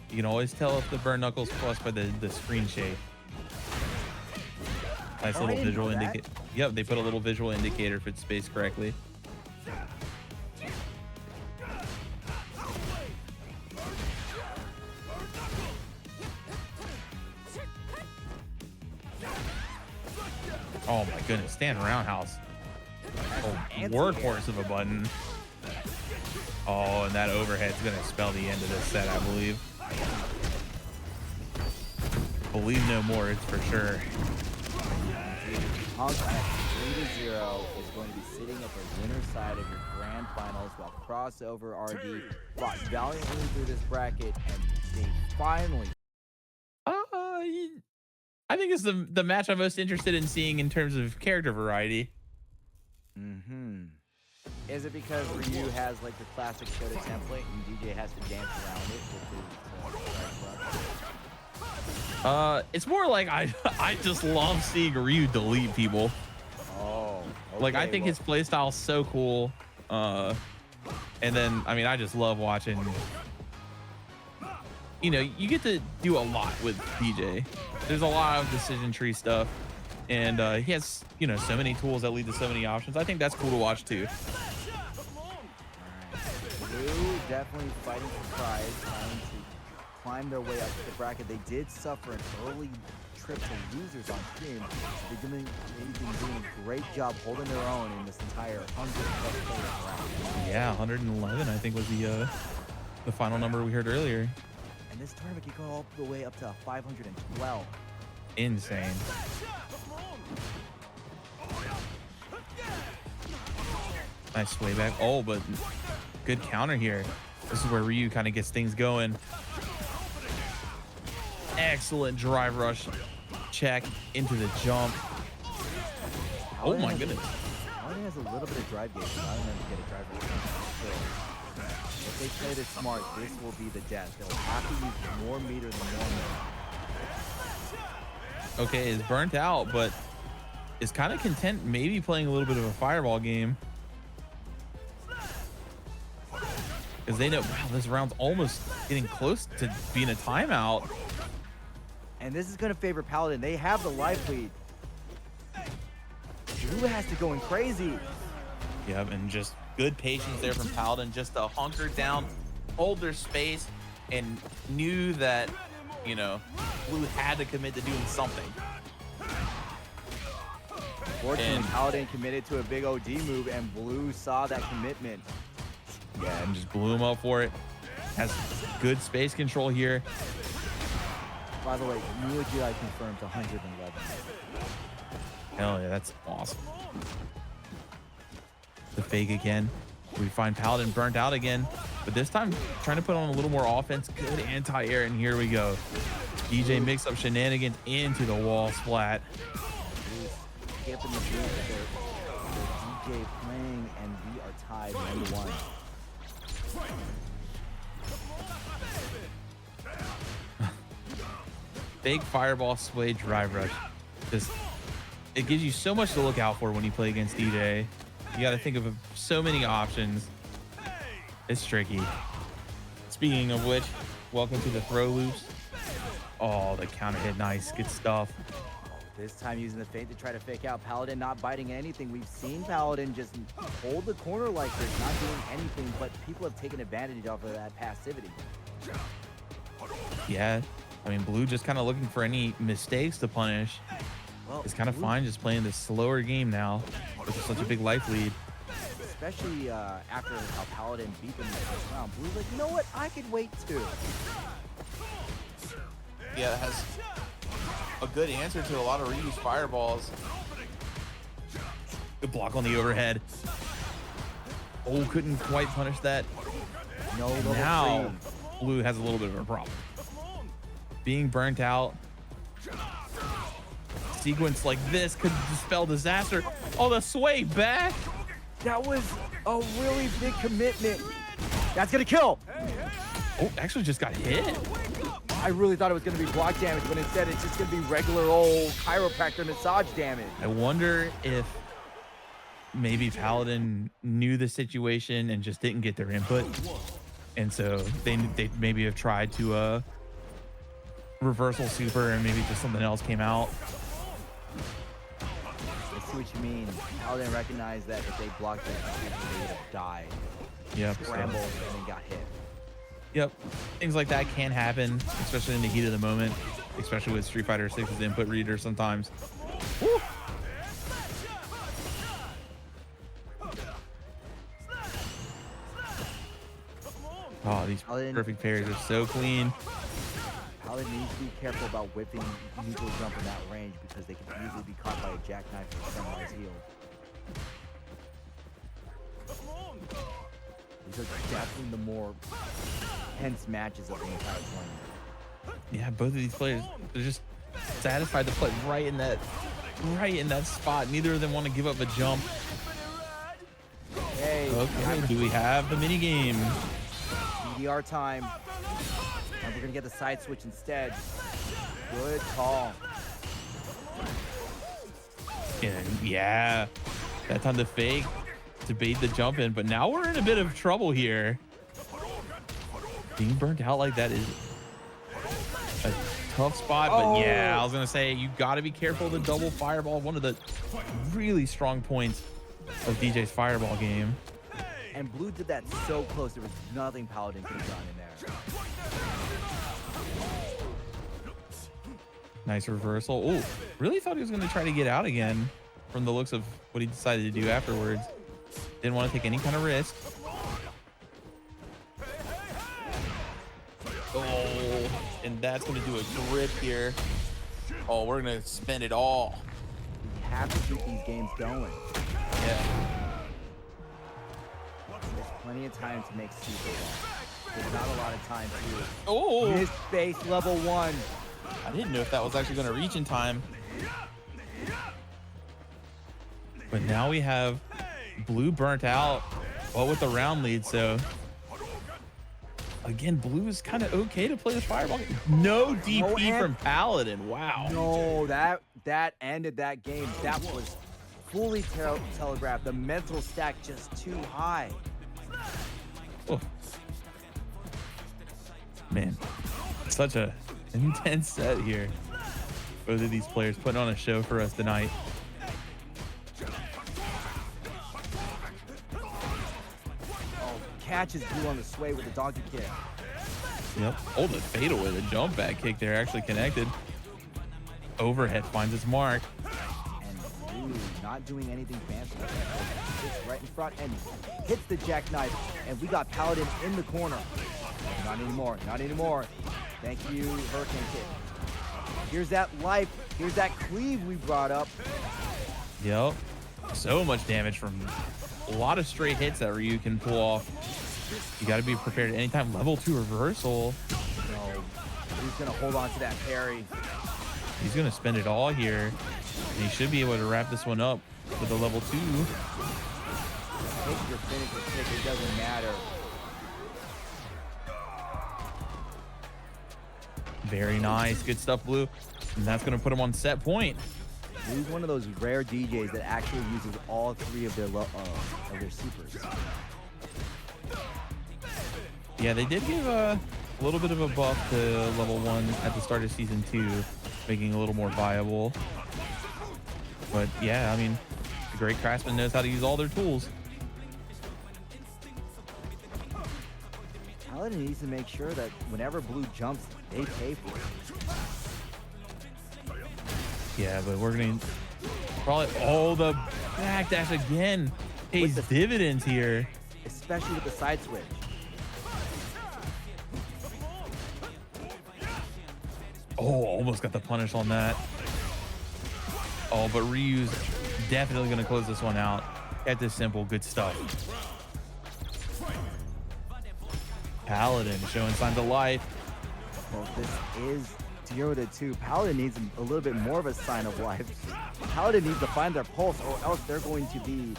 You can always tell if the burn knuckles plus by the screen shake. Nice Oh, I little didn't visual know that. indicator. Yep, they put a little visual indicator if it's spaced correctly. Oh my goodness, stand roundhouse. Oh, Fancy workhorse of a button. Oh, and that overhead's gonna spell the end of this set, I believe. Believe no more, it's for sure. Punk at 3-0 is going to be sitting at the winner's side of your grand finals, while crossover RD fought valiantly through this bracket and they finally. I think it's the match I'm most interested in seeing in terms of character variety. Is it because Ryu has like the classic Shota template and DJ has to dance around it with his It's more like I just love seeing Ryu delete people. Oh, okay, Like I think well, his playstyle's so cool. And then I mean I just love watching. You know, you get to do a lot with DJ. There's a lot of decision tree stuff, and he has, you know, so many tools that lead to so many options. I think that's cool to watch too. Blue definitely fighting for prize, trying to climb their way up to the bracket. They did suffer an early trip to losers on stream. They've been doing a great job holding their own in this entire 100+ players round. Yeah, 111 I think was the final number we heard earlier. And this tournament can go all the way up to 512. Insane. Nice sway back. Oh, but good counter here. This is where Ryu kind of gets things going. Excellent drive rush check into the jump. Oh my goodness. Paladin has a little bit of drive gauge, so I don't know if get a drive rush. If they play this smart, this will be the death. They'll have to use more meter than normal. Okay, is burnt out, but is kind of content maybe playing a little bit of a fireball game. Because they know, wow, this round's almost getting close to being a timeout. And this is going to favor Paladin. They have the life lead. Blue has to go in crazy. Yep, and just good patience there from Paladin, just to hunker down, hold their space, and knew that, you know, Blue had to commit to doing something. Fortunately, And- Paladin committed to a big OD move, and Blue saw that commitment. Yeah, and just blew him up for it. Has good space control here. By the way, Neo GI confirmed 111. Hell yeah, that's awesome. The fake again. We find Paladin burnt out again, but this time trying to put on a little more offense. Good anti-air, and here we go. DJ mix up shenanigans into the wall splat. Skip in the booth with their DJ playing, and we are tied 1-1. Fake fireball sway drive rush. Just, it gives you so much to look out for when you play against DJ. You got to think of so many options. It's tricky. Speaking of which, welcome to the throw loops. Oh, the counter hit, nice, good stuff. This time using the feint to try to fake out. Paladin not biting anything. We've seen Paladin just hold the corner like this, not doing anything, but people have taken advantage off of that passivity. Yeah, I mean, Blue just kind of looking for any mistakes to punish. Well, It's kind of Blue- fine just playing this slower game now with such a big life lead. Especially after how Paladin beat them in the first round. Blue's like, you know what? I could wait too. Yeah, it has a good answer to a lot of Ryu's fireballs. Good block on the overhead. Oh, couldn't quite punish that. No level Now, three. Blue has a little bit of a problem. Being burnt out. Sequence like this could spell disaster. Oh, the sway back. That was a really big commitment. That's gonna kill. Oh, actually just got hit. I really thought it was gonna be block damage, but instead it's just gonna be regular old chiropractor massage damage. I wonder if maybe Paladin knew the situation and just didn't get their input. And so they maybe have tried to reversal super and maybe just something else came out. I see what you mean. Paladin recognized that if they blocked it, they would have died. Yep. Scrambled and then got hit. Yep. Things like that can happen, especially in the heat of the moment, especially with Street Fighter 6's input reader sometimes. Woo! Oh, these Paladin- perfect parries are so clean. Paladin needs to be careful about whipping neutral jump in that range because they can easily be caught by a jackknife or a sunrise heel. These are definitely the more tense matches of the entire tournament. Yeah, both of these players, they're just satisfied to play right in that spot. Neither of them want to give up a jump. Hey, Okay, do we have the mini game? EDR time. And we're gonna get the side switch instead. Good call. And yeah, that time to fake to bait the jump in, but now we're in a bit of trouble here. Being burnt out like that is a tough spot, but yeah, I was gonna say you got to be careful of the double fireball. One of the really strong points of DJ's fireball game. And Blue did that so close. There was nothing Paladin could have done in there. Nice reversal. Oh, really thought he was going to try to get out again from the looks of what he decided to do afterwards. Didn't want to take any kind of risk. Oh, and that's going to do a grip here. Oh, we're going to spend it all. We have to keep these games going. Yeah. There's plenty of time to make super ball. There's not a lot of time to Oh, miss base level 1. I didn't know if that was actually going to reach in time. But now we have Blue burnt out, but with the round lead. So again, Blue is kind of okay to play the fireball. No DP from Paladin. Wow. No, that ended that game. That was fully telegraphed. The mental stack just too high. Oh. Man, such a intense set here. Both of these players putting on a show for us tonight. Oh, catches Blue on the sway with the donkey kick. Yep. Oh, the fadeaway, the jump back kick there actually connected. Overhead finds its mark. And Blue not doing anything fancy. Just right in front and hits the jackknife. And we got Paladin in the corner. Not anymore. Not anymore. Thank you, Hurricane Kick. Here's that life. Here's that cleave we brought up. Yep. So much damage from a lot of straight hits that Ryu can pull off. You got to be prepared at any time. Level 2 reversal. No, he's going to hold on to that parry. He's going to spend it all here. And he should be able to wrap this one up with a level 2. Take your finish or kick. It doesn't matter. Very nice. Good stuff, Blue. And that's going to put him on set point. Blue's one of those rare DJs that actually uses all 3 of their supers. Yeah, they did give a little bit of a buff to level 1 at the start of season 2, making it a little more viable. But yeah, I mean, the great craftsman knows how to use all their tools. Paladin needs to make sure that whenever Blue jumps, they pay for it. Yeah, but we're going to probably... Oh, the backdash again pays dividends here. Especially with the side switch. Oh, almost got the punish on that. Oh, but Ryu's definitely going to close this one out. At this simple, good stuff. Paladin showing signs of life. Well, this is 0-2. Paladin needs a little bit more of a sign of life. Paladin needs to find their pulse, or else they're going to be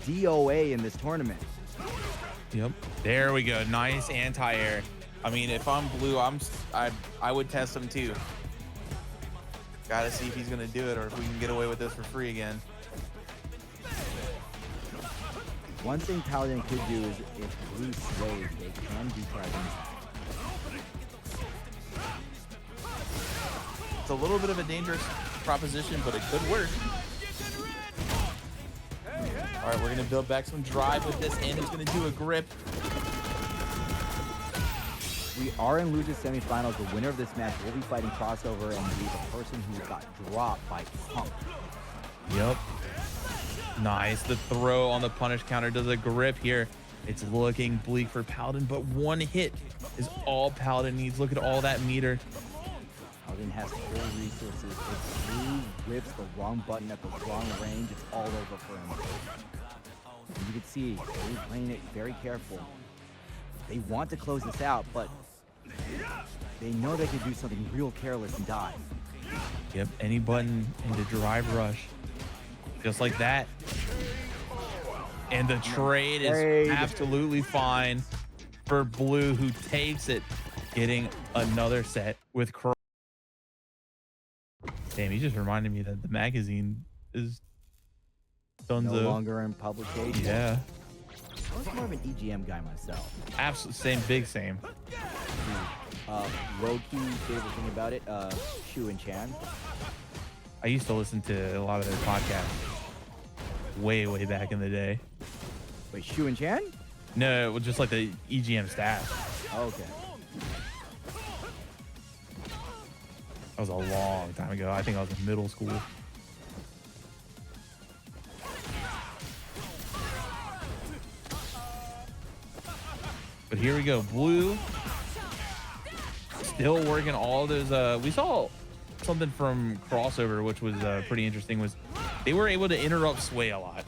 DOA in this tournament. Yep. There we go. Nice anti-air. I mean, if I'm Blue, I would test him too. Gotta see if he's gonna do it or if we can get away with this for free again. One thing Paladin could do is if Blue sways, they can do Paladin. It's a little bit of a dangerous proposition, but it could work. All right, we're gonna build back some drive with this, and he's gonna do a grip. We are in Lucha's semifinals. The winner of this match will be fighting crossover and be the person who got dropped by Punk. Yep. Nice. The throw on the punish counter does a grip here. It's looking bleak for Paladin, but one hit is all Paladin needs. Look at all that meter. Paladin has full resources. If Blue whips the wrong button at the wrong range, it's all over for him. And you can see Blue playing it very careful. They want to close this out, but they know they could do something real careless and die. Yep. Any button into drive rush. Just like that. And the trade is Trade. absolutely fine for Blue, who takes it, getting another set with Damn, he just reminded me that the magazine is No Dunzo. longer in publication. Yeah. I was more of an EGM guy myself. Absolutely same. Low-key favorite thing about it, Shu and Chan. I used to listen to a lot of their podcasts way back in the day. Wait, Shu and Chan? No, it was just like the EGM staff. Okay. That was a long time ago. I think I was in middle school. But here we go. Blue still working all those. We saw something from Crossover, which was pretty interesting, was they were able to interrupt Sway a lot.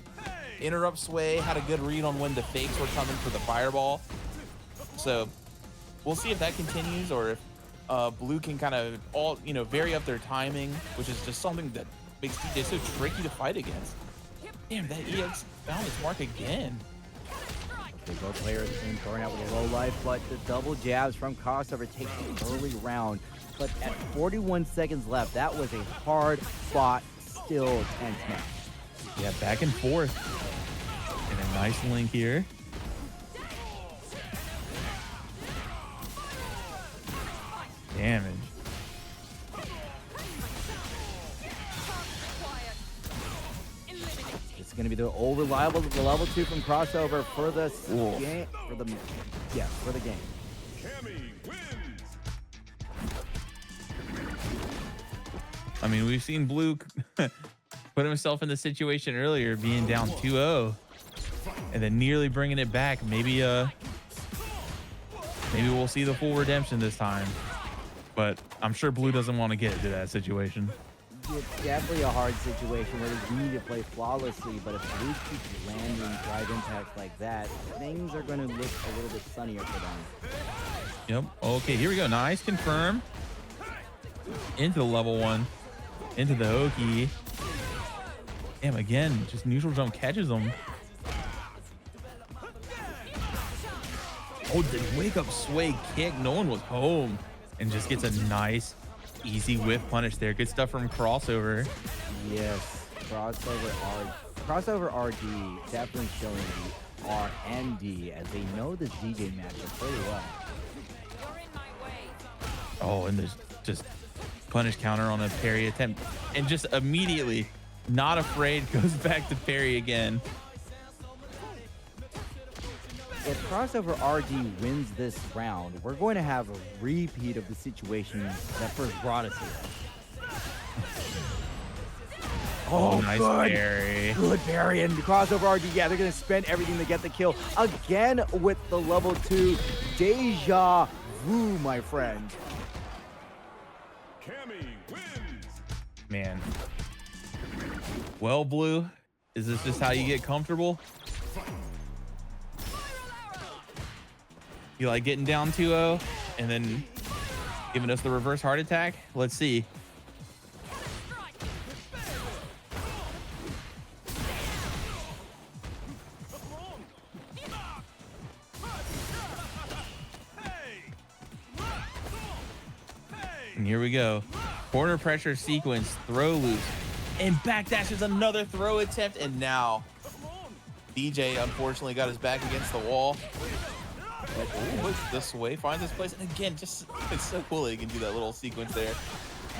Interrupt Sway, had a good read on when the fakes were coming for the fireball. So we'll see if that continues, or if Blue can kind of vary up their timing, which is just something that makes DJ so tricky to fight against. Damn, that EX found his mark again. They both players in going out with a low life, but the double jabs from Crossover take the early round. But at 41 seconds left, that was a hard fought, still tense match. Yeah, back and forth. And a nice link here. Damage. It's going to be the old reliable, the level 2 from Crossover for the game, for the game. Cammy wins. I mean, we've seen Blue put himself in the situation earlier, being down 2-0, and then nearly bringing it back. Maybe we'll see the full redemption this time. But I'm sure Blue doesn't want to get into that situation. It's definitely a hard situation where they need to play flawlessly, but if Blue keeps landing drive impacts like that, things are going to look a little bit sunnier for them. Yep. Okay, here we go. Nice confirm. Into the level 1. Into the Hokey. Damn, again, just neutral jump catches him. Oh, the wake up Sway kick. No one was home. And just gets a nice, easy whiff punish there. Good stuff from Crossover. Yes, Crossover RD definitely showing the R and D as they know the DJ matchup pretty well. Oh, and there's just punish counter on a parry attempt. And just immediately, not afraid, goes back to parry again. If Crossover RD wins this round, we're going to have a repeat of the situation that first brought us here. Oh, nice parry. Good parry, and Crossover RD, yeah, they're going to spend everything to get the kill. Again with the level 2 Deja Vu, my friend. Cammy wins. Man. Well, Blue, is this just how you get comfortable? You like getting down 2-0 and then giving us the reverse heart attack? Let's see. And here we go. Corner pressure sequence, throw loose, and backdashes another throw attempt. And now DJ unfortunately got his back against the wall. But this way finds his place, and again, just it's so cool that he can do that little sequence there.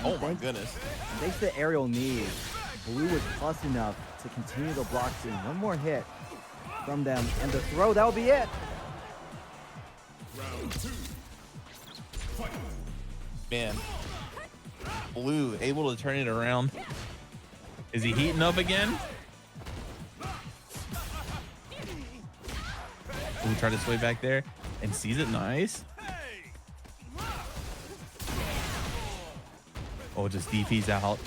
Oh my goodness! Thanks to the aerial knee, Blue was plus enough to continue the block scene. One more hit from them, and the throw, that'll be it. Round 2. Fight. Man, Blue able to turn it around. Is he heating up again? Blue tried to sway back there and sees it. Nice. Oh, just DP's out.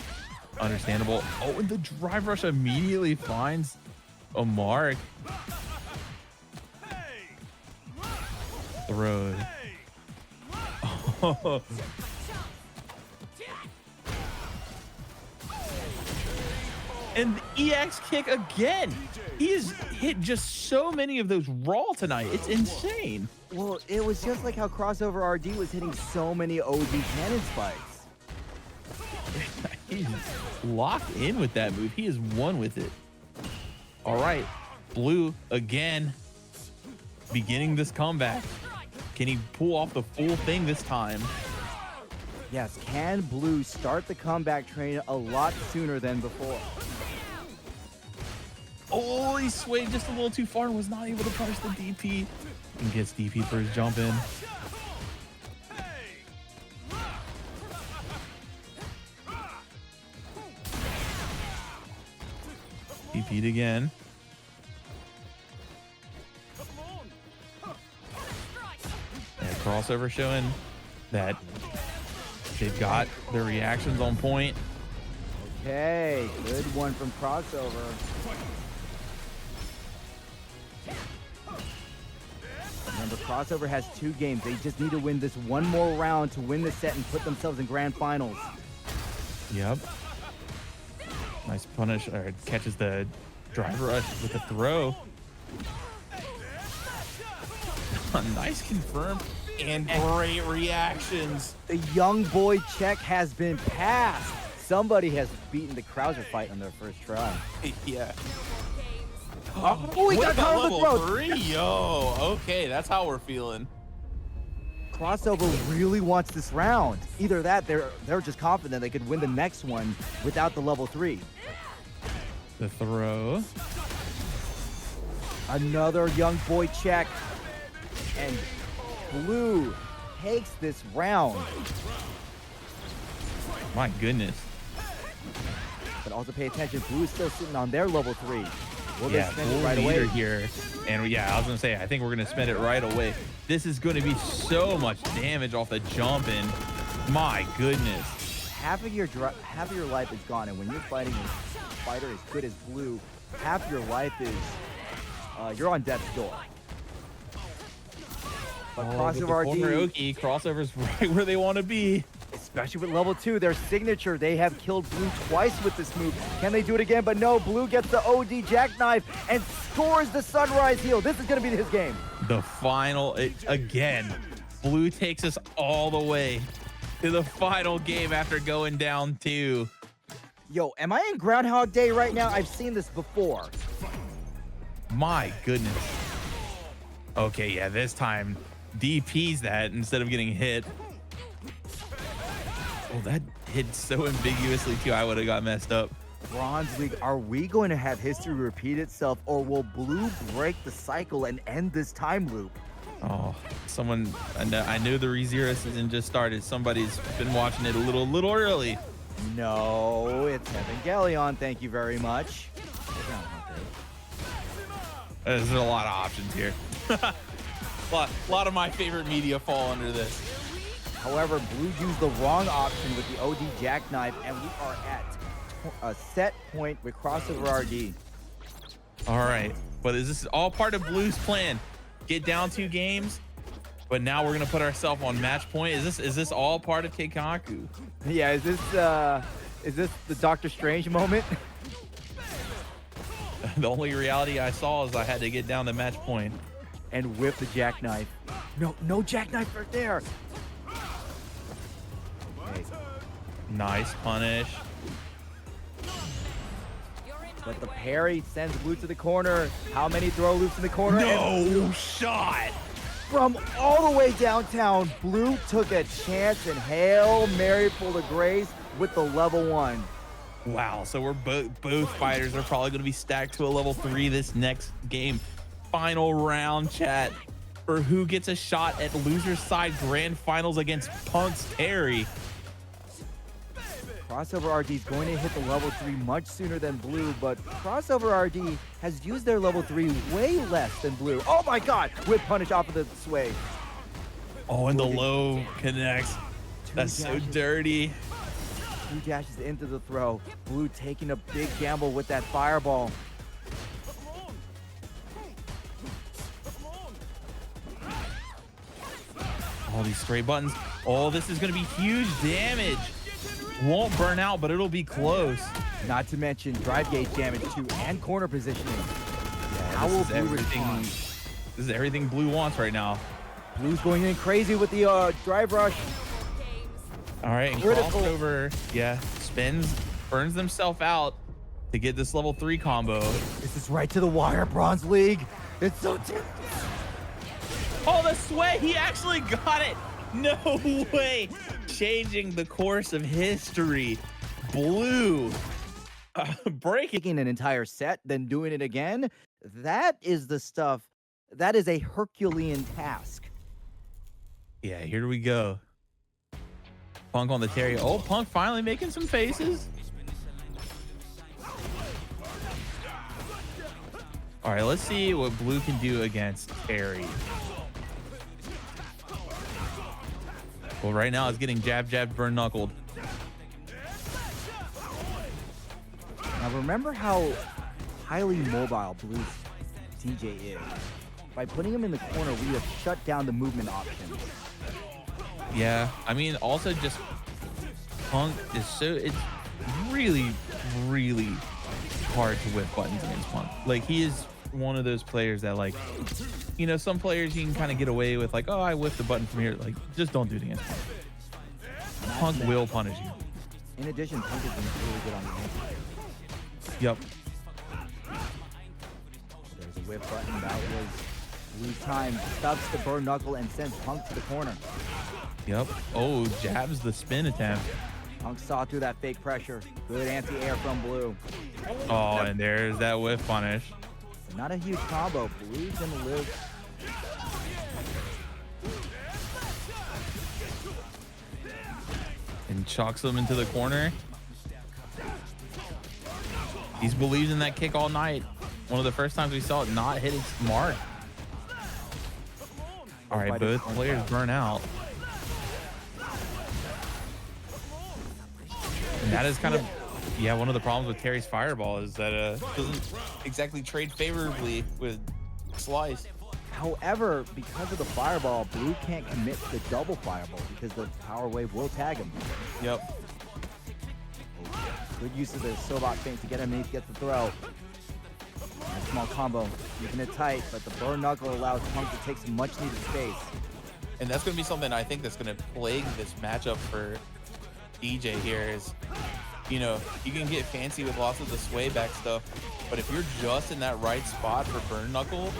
Understandable. Oh, and the drive rush immediately finds a mark. Throw. Oh. And the EX kick again. He has hit just so many of those raw tonight. It's insane. Well, it was just like how Crossover RD was hitting so many OD cannon spikes. He's locked in with that move. He is one with it. All right, Blue again, beginning this comeback. Can he pull off the full thing this time? Yes, can Blue start the comeback train a lot sooner than before? Oh, he swayed just a little too far and was not able to punish the DP. And gets DP for his jump in. DP'd again. And Crossover showing that they've got their reactions on point. Okay, good one from Crossover. Remember, Crossover has 2 games. They just need to win this one more round to win the set and put themselves in grand finals. Yep. Nice punish, or catches the drive rush with the throw. Nice confirm And great reactions. The young boy check has been passed. Somebody has beaten the Krauser fight on their first try. Yeah. Oh, he got caught on the level throat. 3? Yo, okay, that's how we're feeling. Crossover really wants this round. Either that, they're just confident they could win the next one without the level 3. the throw. Another young boy check. And Blue takes this round. My goodness. But also pay attention, Blue is still sitting on their level 3. Will they Yeah, spend full it right meter away? here. And yeah, I was gonna say, I think we're gonna spend it right away. This is gonna be so much damage off the jump in. My goodness. Half of your life is gone, and when you're fighting a fighter as good as Blue, half your life is you're on death's door. But With the Crossover corner RD, Oki, Crossover's right where they want to be. especially with level 2, their signature, they have killed Blue twice with this move. Can they do it again? But no, Blue gets the OD jackknife and scores the Sunrise heal. This is going to be his game. The final, again, Blue takes us all the way to the final game after going down 2. Yo, am I in Groundhog Day right now? I've seen this before. My goodness. Okay, yeah, this time DP's that instead of getting hit. Oh, that hit so ambiguously too. I would have got messed up. Bronze League, are we going to have history repeat itself, or will Blue break the cycle and end this time loop? Oh, someone, I knew the ReZero season just started. Somebody's been watching it a little early. No, it's Evangelion. Thank you very much. There's a lot of options here. A lot of my favorite media fall under this. However, Blue used the wrong option with the OD jackknife, and we are at a set point with Crossover RD. All right, but is this all part of Blue's plan? Get down 2 games, but now we're gonna put ourselves on match point. Is this all part of Keikaku? Yeah, is this the Doctor Strange moment? The only reality I saw is I had to get down to match point. And whip the jackknife. No jackknife right there. Okay, Nice punish. but the parry sends Blue to the corner. How many throw loops in the corner? And No shot. from all the way downtown, Blue took a chance and Hail Mary full of grace with the level 1. Wow, so we're both fighters are probably going to be stacked to a level 3 this next game. Final round, chat, for who gets a shot at loser's side grand finals against Punk's Terry. Crossover RD is going to hit the level 3 much sooner than Blue, but Crossover RD has used their level 3 way less than Blue. Oh my god! Whip punish off of the sway. Oh, and the low connects. That's so dirty. 2 dashes into the throw. Blue taking a big gamble with that fireball. All these straight buttons. Oh, this is going to be huge damage. Won't burn out, but it'll be close. Not to mention drive gauge damage too, and corner positioning. How will Blue respond? This is everything Blue wants right now. Blue's going in crazy with the drive rush. All right, and crossover. Yeah, spins, burns themselves out to get this level 3 combo. This is right to the wire, Bronze League. It's so tempting. Oh, the sway. He actually got it. No way. Changing the course of history. Blue. Breaking. Taking an entire set, then doing it again. That is the stuff. That is a Herculean task. Yeah, here we go. Punk on the Terry. Oh, Punk finally making some faces. All right, let's see what Blue can do against Terry. Well, right now it's getting jabbed, burn knuckled. Now remember how highly mobile Blue's DJ is. By putting him in the corner, we have shut down the movement options. Yeah, I mean, also just Punk is it's really, really hard to whip buttons against Punk. Like, he is one of those players that, like, you know, some players you can kind of get away with, like, oh, I whipped the button from here. Like, just don't do it against Punk. Punk will punish you. In addition, Punk has been really good on the anti. Yep. There's a whip button. That was Blue's time. Stuffs the burn knuckle and sends Punk to the corner. Yep. Oh, jabs the spin attempt. Punk saw through that fake pressure. Good anti-air from Blue. Oh, and there's that whiff punish. Not a huge combo. Blue's gonna live. And chucks him into the corner. He's believed in that kick all night. One of the first times we saw it not hit its mark. All right, both players burn out. And that is kind of, yeah, one of the problems with Terry's fireball is that Doesn't exactly trade favorably with Slice. However, because of the fireball, Blue can't commit to the double fireball because the power wave will tag him. Yep. Good use of the Sobot feint to get him and he gets the throw. Nice small combo, keeping it tight, but the burn knuckle allows Punk to take some much needed space. And that's going to be something I think that's going to plague this matchup for DJ here is, you know, you can get fancy with lots of the sway back stuff, but if you're just in that right spot for burn knuckle,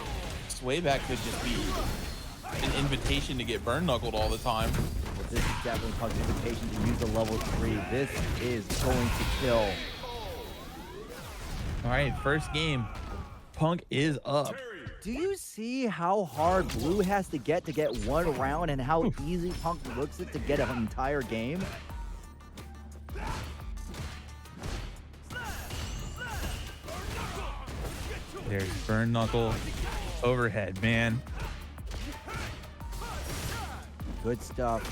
sway back could just be an invitation to get burn knuckled all the time. Well, this is definitely Punk's invitation to use a level 3. This is going to kill. all right, first game. Punk is up. Do you see how hard Blue has to get one round and how easy Punk looks it to get an entire game? There's burn knuckle overhead, man. Good stuff.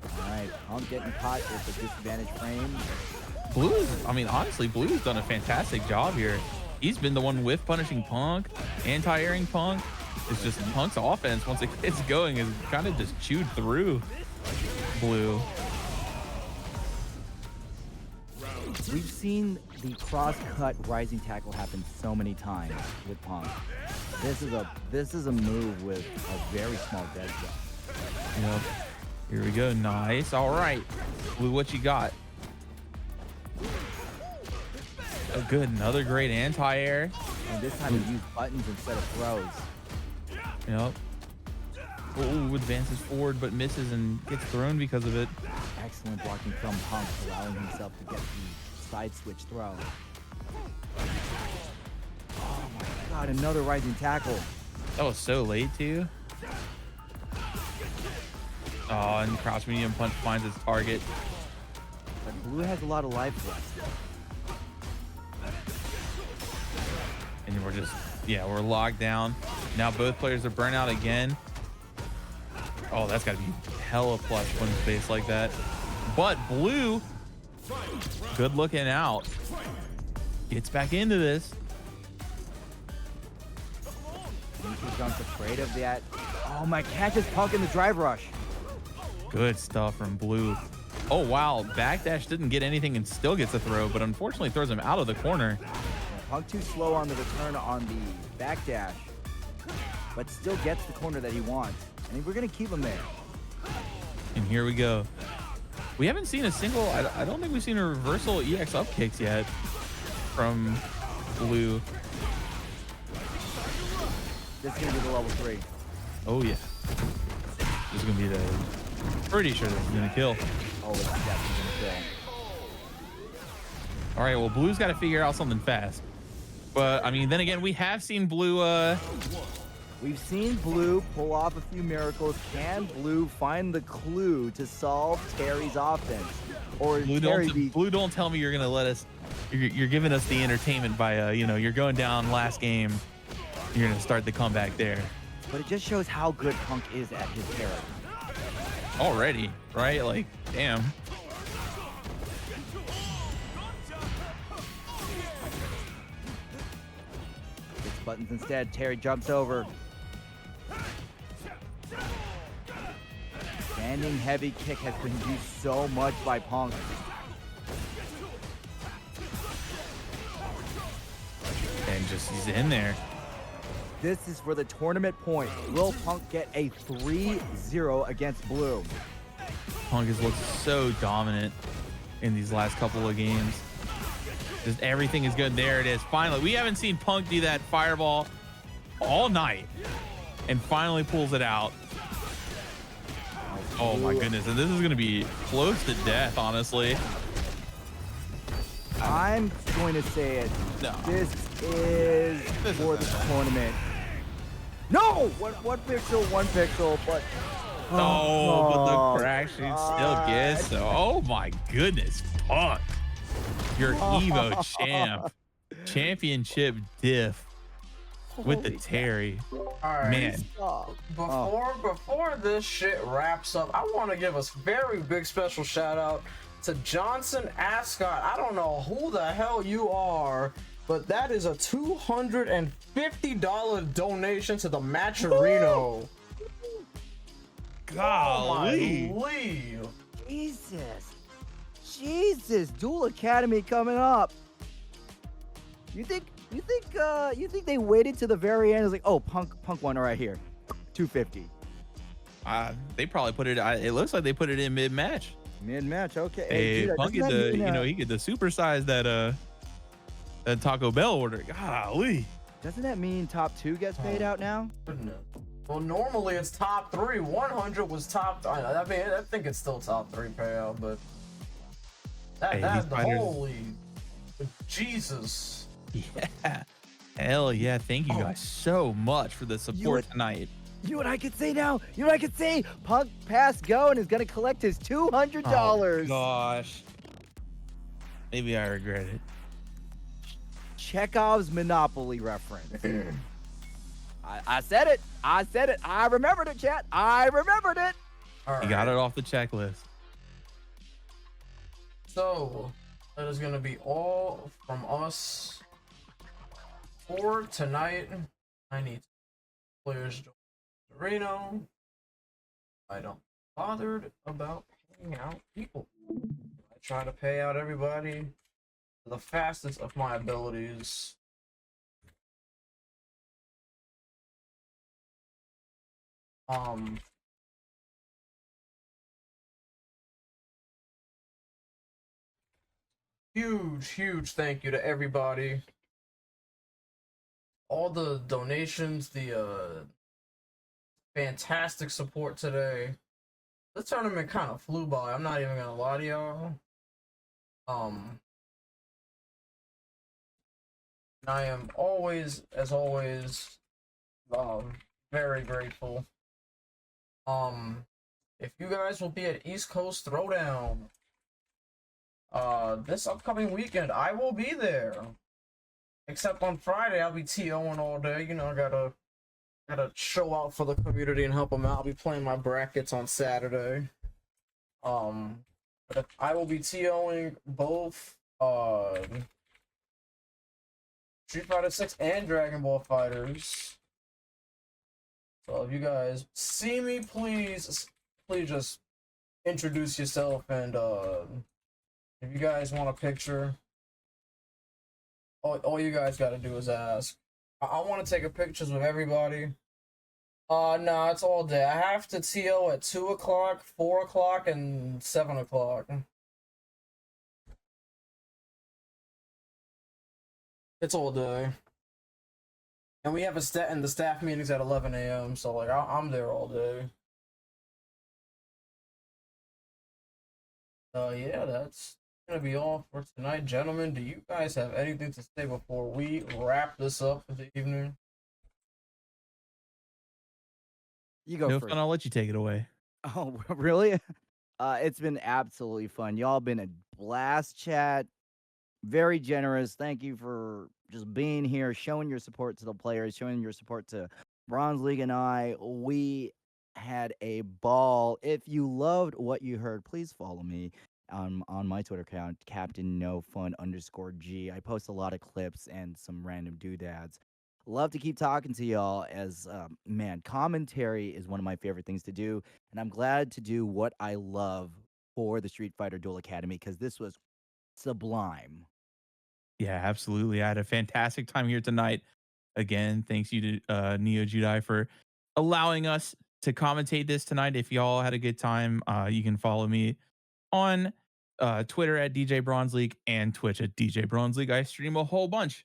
All right, Punk getting caught with the disadvantage frame. Blue, I mean, honestly, Blue's done a fantastic job here. He's been the one whiff punishing Punk, anti-airing Punk. It's just Punk's offense, once it gets going, is kind of just chewed through Blue. We've seen the cross-cut rising tackle happen so many times with Punk. This is a move with a very small dead zone. Yep. Here we go. Nice. All right. Blue, what you got? Oh, good. Another great anti-air. And this time he used buttons instead of throws. Yep. Oh, advances forward but misses and gets thrown because of it. Excellent blocking from Punk, allowing himself to get the side switch throw. Oh my god, another rising tackle. That was so late too. Oh, and crouch medium punch finds its target. But Blue has a lot of life left. And we're just, yeah, we're locked down. Now both players are burnt out again. Oh, that's got to be hella plush when it's based like that. But Blue, good looking out. Gets back into this. Junk's afraid of that. Oh my, catches Punk in the drive rush. Good stuff from Blue. Oh, wow. Backdash didn't get anything and still gets a throw, but unfortunately throws him out of the corner. Punk too slow on the return on the backdash, but still gets the corner that he wants. And we're going to keep him there. And here we go. We haven't seen a single, I don't think we've seen a reversal EX up kicks yet from Blue. This is going to be the level 3. Oh, yeah. This is going to be the, pretty sure this is going to kill. Oh, it's definitely going to kill. All right, well, Blue's got to figure out something fast. But, I mean, then again, we have seen Blue, We've seen Blue pull off a few miracles. Can Blue find the clue to solve Terry's offense? Or Blue, don't tell me you're going to let us, you're giving us the entertainment by, you know, you're going down last game. You're going to start the comeback there. But it just shows how good Punk is at his character. Already, right? Like, damn. Gets buttons instead. Terry jumps over. Standing heavy kick has been used so much by Punk. And just, he's in there. This is for the tournament point. Will Punk get a 3-0 against Blue? Punk has looked so dominant in these last couple of games. Just everything is good. There it is. Finally, we haven't seen Punk do that fireball all night, and finally pulls it out. Oh my goodness. And this is going to be close to death, honestly. I'm going to say it. No. This is for the tournament. No! One pixel, but... Oh, but the crash shoot still gets. So, oh my goodness, Punk. Your Evo champ. Championship diff with the Terry. All right. Man. Before this shit wraps up, I want to give a very big special shout out to Johnson Ascot. I don't know who the hell you are, but that is a $250 donation to the Matcherino. Golly. Holy. Jesus, Duel Academy coming up. You think they waited to the very end? It's like, oh, Punk won right here, 250. They probably put it. It looks like they put it in mid-match. Mid-match, okay. Hey, dude, Punk get the, you know, he get the supersize that Taco Bell order. Golly. Doesn't that mean top 2 gets paid out now? Goodness. Well, normally it's top 3. 100 was top. I mean, I think it's still top 3 payout, but that's holy Jesus. Yeah. Hell yeah. Thank you guys so much for the support tonight. You know what I could say now? You know what I could say? Punk passed go and is going to collect his $200. Oh, gosh. Maybe I regret it. Chekhov's Monopoly reference. I said it. I remembered it, chat. I remembered it. All right. You got it off the checklist. So, that is going to be all from us for tonight. I need players join Reno. I don't bothered about paying out people. I try to pay out everybody to the fastest of my abilities. Huge thank you to everybody. All the donations, the fantastic support today. The tournament kind of flew by. I'm not even gonna lie to y'all. I am always, as always, very grateful. If you guys will be at East Coast Throwdown, this upcoming weekend, I will be there. Except on Friday, I'll be TOing all day. You know, I gotta show out for the community and help them out. I'll be playing my brackets on Saturday. But I will be TOing both Street Fighter 6 and Dragon Ball Fighters. So if you guys see me, please just introduce yourself, and if you guys want a picture, all you guys got to do is ask. I want to take a pictures with everybody. No, it's all day. I have to TO at 2 o'clock, 4 o'clock, and 7 o'clock. It's all day. And we have the staff meetings at 11 a.m. So like I'm there all day. Yeah, that's gonna be all for tonight, gentlemen. Do you guys have anything to say before we wrap this up for the evening? You go No first. fun. I'll let you take it away. Oh, really? It's been absolutely fun. Y'all been a blast chat. Very generous. Thank you for just being here, showing your support to the players, showing your support to Bronze League and I. We had a ball. If you loved what you heard, please follow me on my Twitter account, Captain No Fun _G. I post a lot of clips and some random doodads. Love to keep talking to y'all as man, commentary is one of my favorite things to do, and I'm glad to do what I love for the Street Fighter Duel Academy because this was sublime. Yeah, absolutely. I had a fantastic time here tonight. Again, thanks you to Neo Jedi for allowing us to commentate this tonight. If y'all had a good time, you can follow me on Twitter at DJ Bronze League and Twitch at DJ Bronze League. I stream a whole bunch.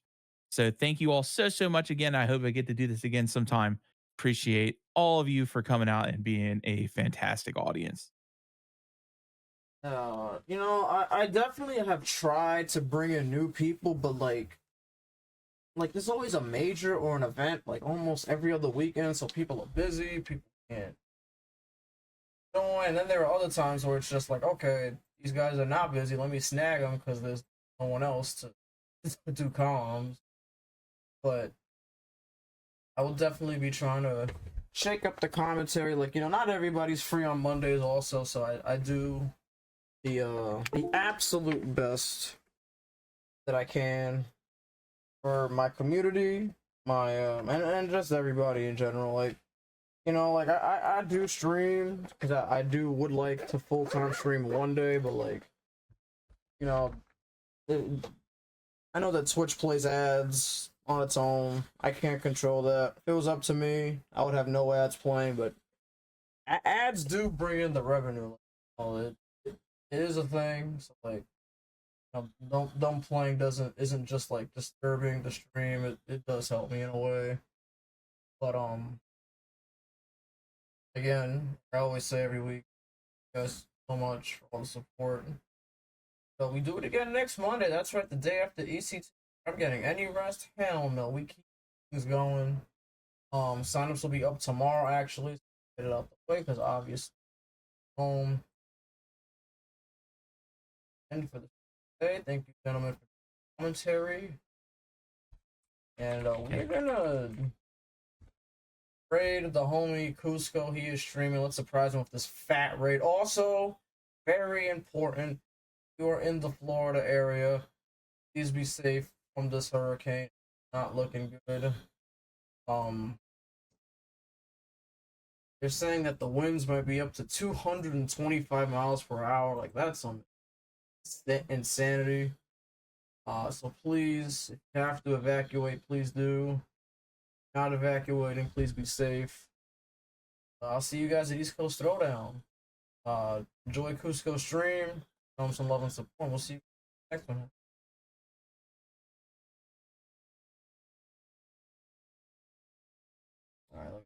So thank you all so much again. I hope I get to do this again sometime. Appreciate all of you for coming out and being a fantastic audience. You know, I definitely have tried to bring in new people, but like there's always a major or an event like almost every other weekend, so people are busy, people can't join. And then there are other times where it's just like, okay, these guys are not busy, let me snag them because there's no one else to do comms. But I will definitely be trying to shake up the commentary. Like, you know, not everybody's free on Mondays also, so I do the absolute best that I can for my community, my and just everybody in general. Like, you know, like I do stream because I would like to full-time stream one day, but like, you know, I know that Twitch plays ads on its own. I can't control that. If it was up to me, I would have no ads playing, but ads do bring in the revenue. It is a thing. So like, dumb playing isn't just like disturbing the stream. It does help me in a way. But again, I always say every week, guys, so much for all the support. So we do it again next Monday. That's right, the day after ECT. I'm getting any rest? Hell no. We keep things going. Signups will be up tomorrow actually. So get it out the way because obviously home. And for the day, thank you gentlemen for the commentary. And we're gonna raid the homie Cusco. He is streaming. Let's surprise him with this fat raid. Also, very important, if you are in the Florida area, please be safe from this hurricane. Not looking good. They're saying that the winds might be up to 225 miles per hour. Like, that's some insanity. So please, if you have to evacuate, please do. Not evacuating, please be safe. I'll see you guys at East Coast Throwdown. Enjoy Cusco stream. Show them some love and support. We'll see you next one. All right.